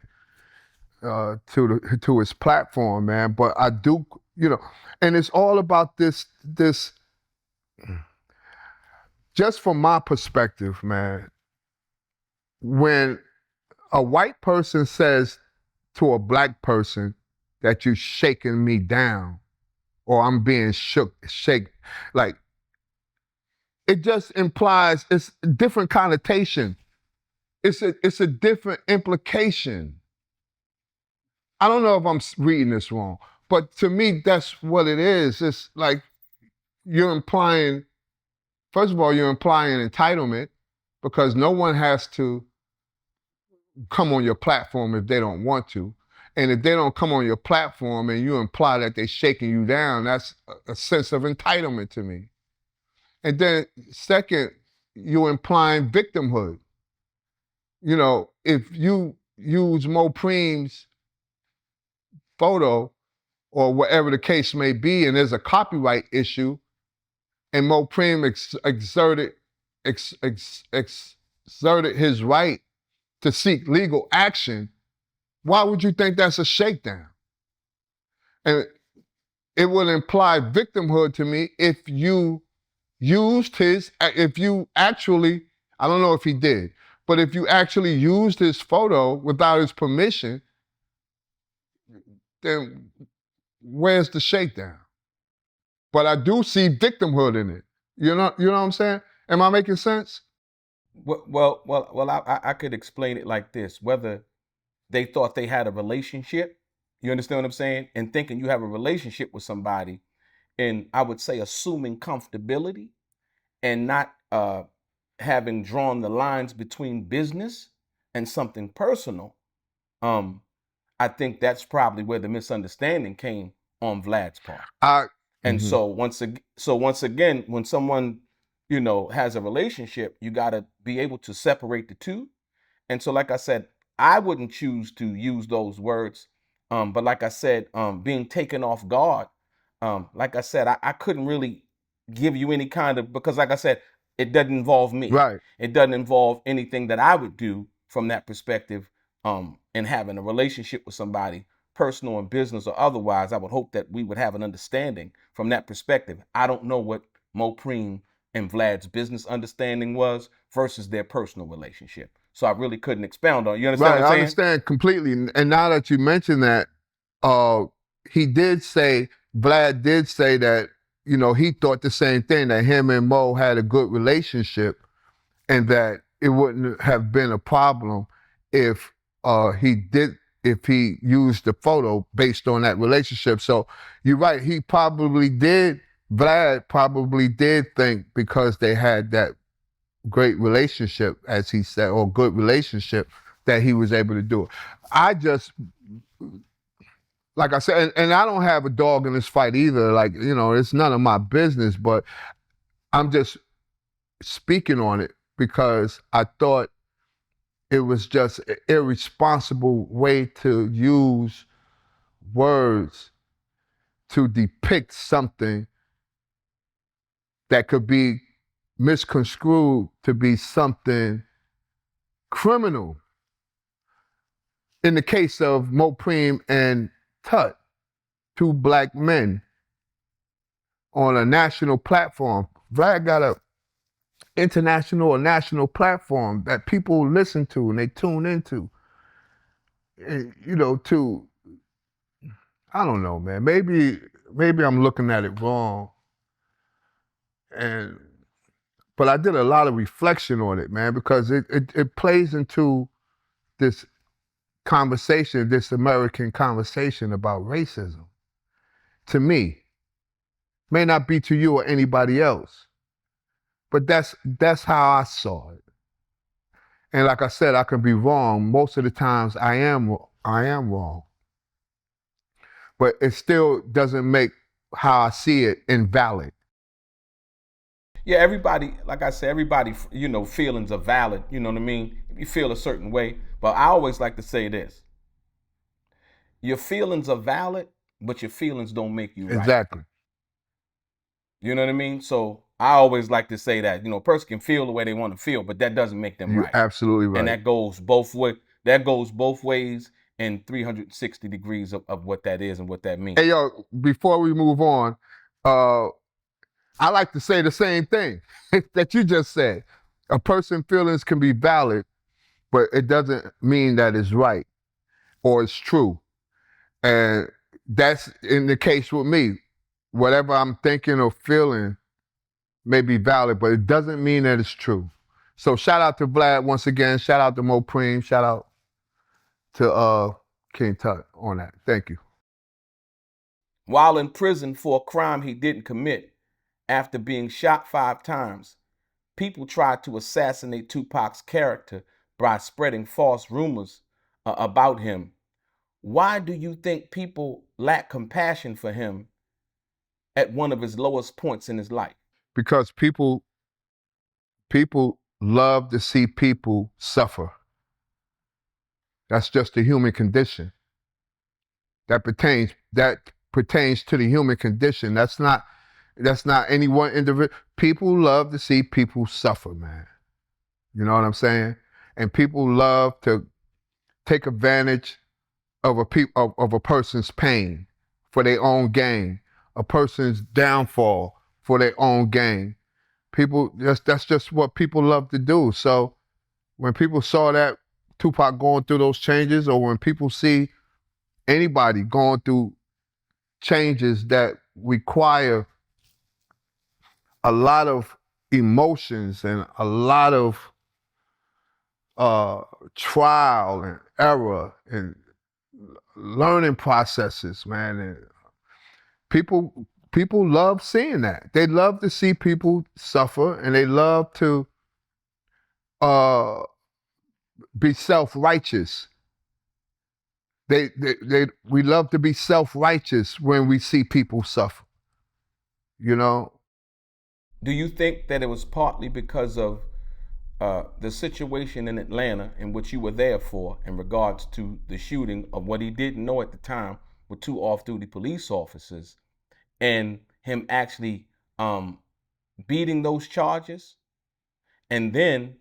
to his platform, man. But I do, and it's all about this, just from my perspective, man, when a white person says to a black person that you're shaking me down, or I'm being shake, like, it just implies it's a different connotation. It's a different implication. I don't know if I'm reading this wrong, but to me, that's what it is. It's like you're implying, first of all, you're implying entitlement, because no one has to come on your platform if they don't want to. And if they don't come on your platform and you imply that they're shaking you down, that's a sense of entitlement to me. And then second, you're implying victimhood. If you use Mopreme's photo or whatever the case may be, and there's a copyright issue, and Mopreme exerted his right to seek legal action, why would you think that's a shakedown? And it would imply victimhood to me if you actually, I don't know if he did, but if you actually used his photo without his permission, then where's the shakedown? But I do see victimhood in it. You know what I'm saying? Am I making sense? Well, I could explain it like this: whether they thought they had a relationship, you understand what I'm saying, and thinking you have a relationship with somebody, and I would say assuming comfortability and not having drawn the lines between business and something personal. I think that's probably where the misunderstanding came on Vlad's part. And so once again, when someone has a relationship, you got to be able to separate the two. And so, like I said, I wouldn't choose to use those words. But like I said, being taken off guard, like I said, I couldn't really give you any kind of, because like I said, it doesn't involve me. Right. It doesn't involve anything that I would do from that perspective. And having a relationship with somebody, personal and business or otherwise, I would hope that we would have an understanding from that perspective. I don't know what Mopreme and Vlad's business understanding was versus their personal relationship. So I really couldn't expound on it. You understand what I'm saying? I understand completely. And now that you mention that, Vlad did say that, he thought the same thing, that him and Mo had a good relationship, and that it wouldn't have been a problem if he used the photo based on that relationship. So you're right, Vlad probably did think, because they had that great relationship, as he said, or good relationship, that he was able to do it. I just, like I said, and I don't have a dog in this fight either. Like, it's none of my business, but I'm just speaking on it because I thought it was just an irresponsible way to use words to depict something that could be misconstrued to be something criminal. In the case of Mopreme and Tut, two black men on a national platform. Vlad got a international or national platform that people listen to and they tune into. And, I don't know, man. Maybe I'm looking at it wrong. But I did a lot of reflection on it, man, because it plays into this conversation, this American conversation about racism. To me, may not be to you or anybody else, but that's how I saw it. And like I said, I can be wrong. Most of the times I am wrong. But it still doesn't make how I see it invalid. Yeah, everybody, like I said, everybody, feelings are valid. You know what I mean? You feel a certain way. But I always like to say this. Your feelings are valid, but your feelings don't make you right. Exactly. You know what I mean? So I always like to say that, a person can feel the way they want to feel, but that doesn't make them You're right. absolutely right. And that goes both ways. That goes both ways and 360 degrees of what that is and what that means. Hey, yo, before we move on, I like to say the same thing that you just said. A person's feelings can be valid, but it doesn't mean that it's right or it's true. And that's in the case with me. Whatever I'm thinking or feeling may be valid, but it doesn't mean that it's true. So shout out to Vlad once again. Shout out to Mopreme. Shout out to King Tut on that. Thank you. While in prison for a crime he didn't commit, after being shot 5 times, people tried to assassinate Tupac's character by spreading false rumors about him. Why do you think people lack compassion for him at one of his lowest points in his life? Because people love to see people suffer. That's just the human condition. That pertains to the human condition. That's not any one individual. People love to see people suffer, man. You know what I'm saying? And people love to take advantage of a person's pain for their own gain, a person's downfall for their own gain. That's just what people love to do. So when people saw that Tupac going through those changes, or when people see anybody going through changes that require a lot of emotions and a lot of trial and error and learning processes, man. And people love seeing that. They love to see people suffer, and they love to be self-righteous. We love to be self-righteous when we see people suffer. You know? Do you think that it was partly because of the situation in Atlanta in which you were there for in regards to the shooting of what he didn't know at the time with 2 off-duty police officers, and him actually beating those charges, and then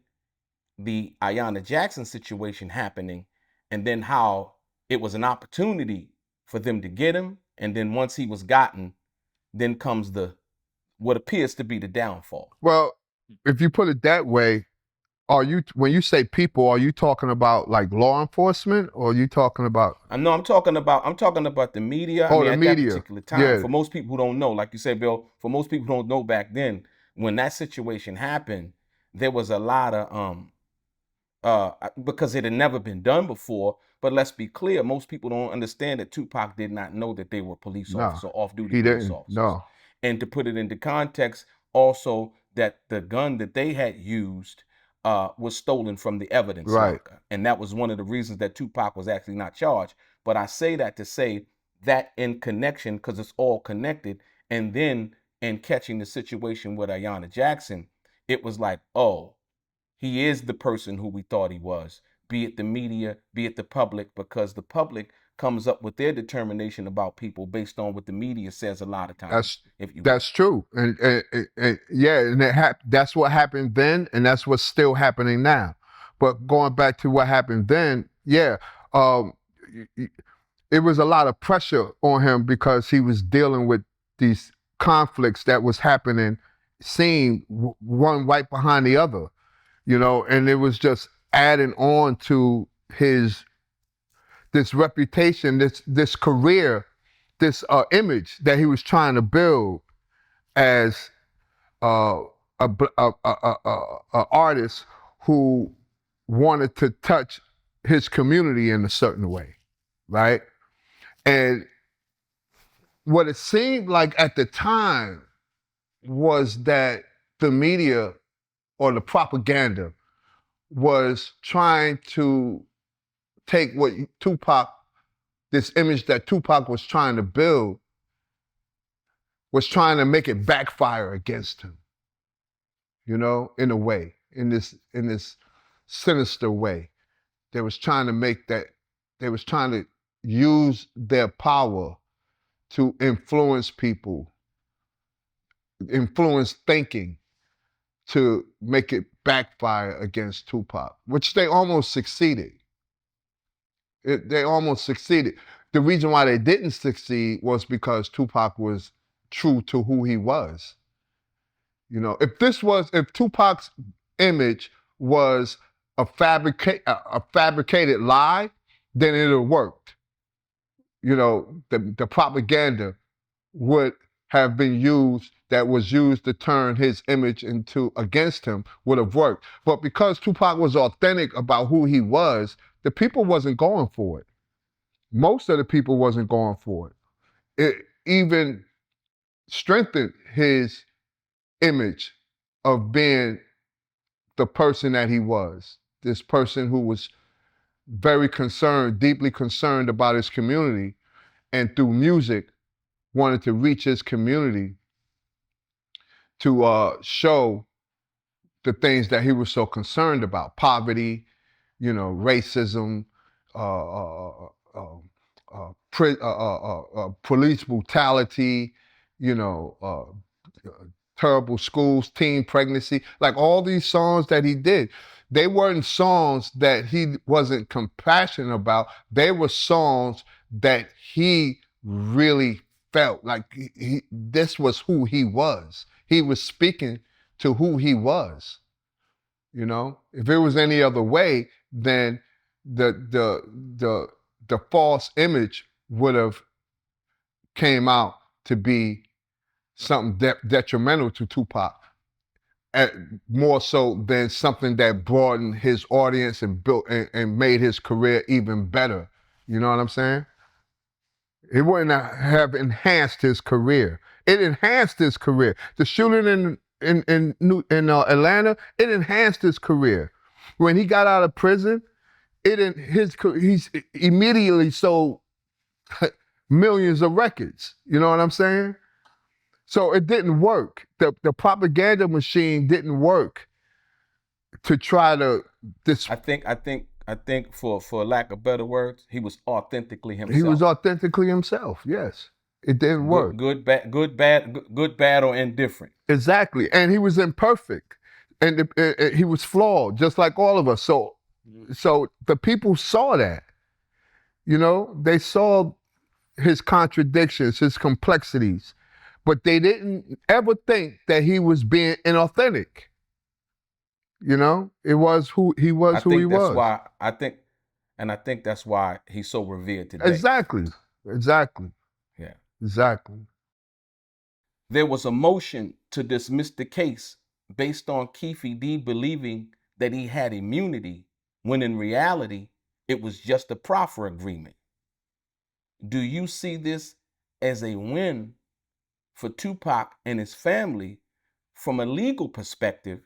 the Ayanna Jackson situation happening, and then how it was an opportunity for them to get him, and then once he was gotten, then comes what appears to be the downfall? Well, if you put it that way, when you say people, are you talking about like law enforcement, or are you talking about? No, I'm talking about the media. Oh, the at media. That particular time, Yeah. For most people who don't know, like you said, Bill, for most people who don't know, back then when that situation happened, there was a lot of because it had never been done before. But let's be clear, most people don't understand that Tupac did not know that they were police officers or off-duty police officers. No. And to put it into context, also that the gun that they had used was stolen from the evidence Right. locker. And that was one of the reasons that Tupac was actually not charged. But I say that to say that in connection, because it's all connected, and then in catching the situation with Ayanna Jackson, it was like, oh, he is the person who we thought he was, be it the media, be it the public, because the public comes up with their determination about people based on what the media says a lot of times, if you will. That's true, and yeah, and that's what happened then, and that's what's still happening now. But going back to what happened then, yeah, um, it was a lot of pressure on him because he was dealing with these conflicts that was happening, seeing one right behind the other, you know, and it was just adding on to this reputation, this career, this image that he was trying to build as a artist who wanted to touch his community in a certain way, right? And what it seemed like at the time was that the media or the propaganda was trying to take what Tupac, this image that Tupac was trying to build, was trying to make it backfire against him, you know, in a way, in this sinister way. They was trying to use their power to influence people, influence thinking, to make it backfire against Tupac, which they almost succeeded. They almost succeeded. The reason why they didn't succeed was because Tupac was true to who he was. You know, if Tupac's image was a fabricated lie, then it'd have worked. You know, the propaganda would have been used, that was used to turn his image against him, would have worked. But because Tupac was authentic about who he was, the people wasn't going for it. Most of the people wasn't going for it. It even strengthened his image of being the person that he was. This person who was very concerned, deeply concerned about his community, and through music wanted to reach his community to show the things that he was so concerned about: poverty, you know, racism, police brutality, you know, terrible schools, teen pregnancy, like all these songs that he did. They weren't songs that he wasn't compassionate about. They were songs that he really felt like this was who he was. He was speaking to who he was. You know, if it was any other way, then the false image would have came out to be something detrimental to Tupac, more so than something that broadened his audience and built and made his career even better. You know what I'm saying? It wouldn't have enhanced his career. It enhanced his career. The shooting in Atlanta, it enhanced his career. When he got out of prison, he's immediately sold millions of records. You know what I'm saying? So it didn't work. The propaganda machine didn't work to try to I think for lack of better words, he was authentically himself. He was authentically himself. Yes, it didn't work. Good, bad, or indifferent. Exactly, and he was imperfect, and he was flawed, just like all of us. So the people saw that. You know, they saw his contradictions, his complexities, but they didn't ever think that he was being inauthentic. You know, it was who he was. I think that's why he's so revered today. Exactly. Yeah. Exactly. There was a motion to dismiss the case based on Keefe D believing that he had immunity, when in reality, it was just a proffer agreement. Do you see this as a win for Tupac and his family from a legal perspective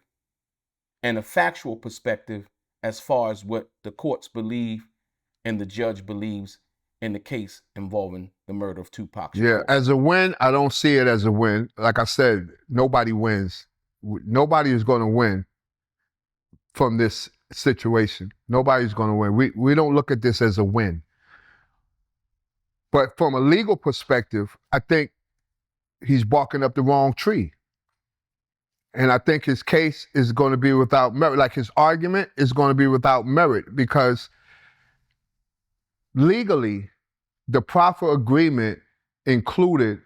and a factual perspective as far as what the courts believe and the judge believes in the case involving the murder of Tupac Shakur. Yeah, as a win, I don't see it as a win. Like I said, nobody wins. Nobody is going to win from this situation. Nobody's going to win. We don't look at this as a win. But from a legal perspective, I think he's barking up the wrong tree. And I think his case is going to be without merit. Like his argument is going to be without merit because legally, the proffer agreement included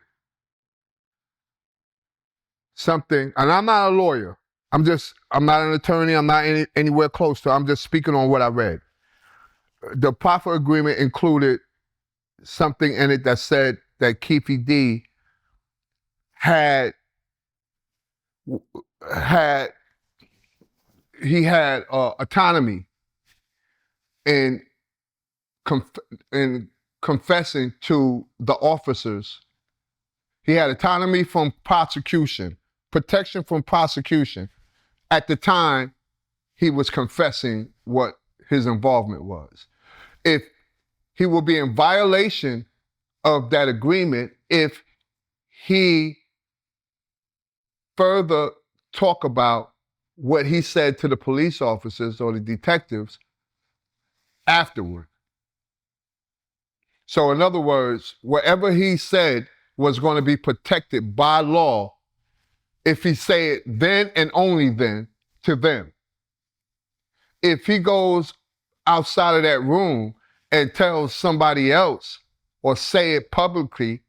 something, and I'm not a lawyer. I'm not an attorney. I'm not anywhere close to it. I'm just speaking on what I read. The proffer agreement included something in it that said that Keefe D had autonomy in confessing to the officers. He had autonomy from prosecution, protection from prosecution. At the time, he was confessing what his involvement was. If he will be in violation of that agreement, if he further talk about what he said to the police officers or the detectives afterward. So in other words, whatever he said was going to be protected by law if he say it then and only then to them. If he goes outside of that room and tells somebody else or say it publicly,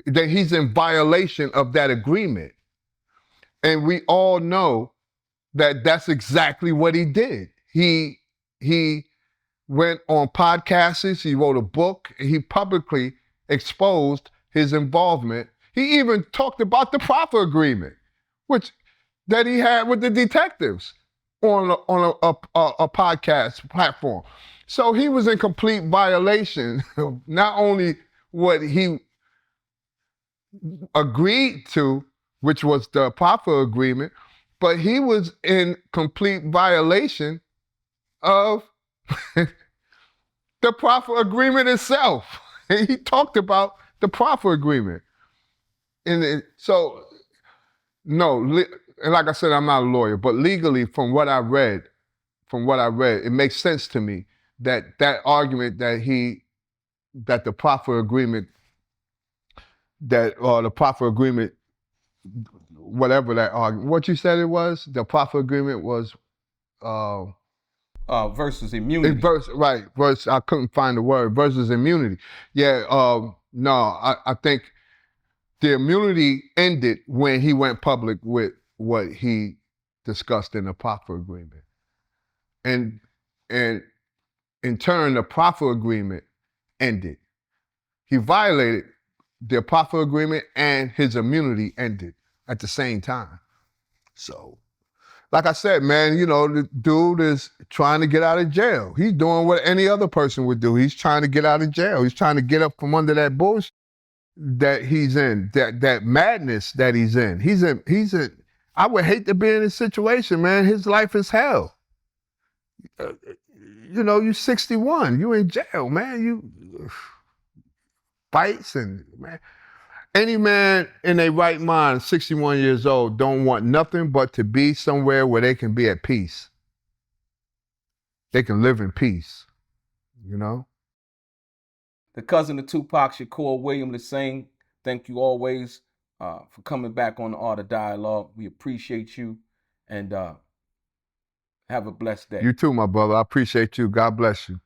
then he's in violation of that agreement. And we all know that that's exactly what he did. He went on podcasts, he wrote a book, and he publicly exposed his involvement. He even talked about the proffer agreement, that he had with the detectives on a podcast platform. So he was in complete violation of not only what he agreed to, which was the proffer agreement, but he was in complete violation of the proffer agreement itself. And he talked about the proffer agreement. And and like I said, I'm not a lawyer, but legally, from what I read, it makes sense to me that argument that the proffer agreement, whatever that argument, what you said it was, the proffer agreement was versus immunity. Versus, I couldn't find the word, versus immunity. Yeah, no, I think the immunity ended when he went public with what he discussed in the proffer agreement. And in turn, the proffer agreement ended. He violated the proffer agreement and his immunity ended at the same time. So, like I said, man, the dude is trying to get out of jail. He's doing what any other person would do. He's trying to get out of jail. He's trying to get up from under that bullshit that he's in, that madness that he's in. He's in. I would hate to be in his situation, man. His life is hell. You're 61. You in jail, man. You fights and man. Any man in their right mind, 61 years old, don't want nothing but to be somewhere where they can be at peace. They can live in peace, The cousin of Tupac Shakur, William Lesane, thank you always for coming back on the Art of Dialogue. We appreciate you, and have a blessed day. You too, my brother. I appreciate you. God bless you.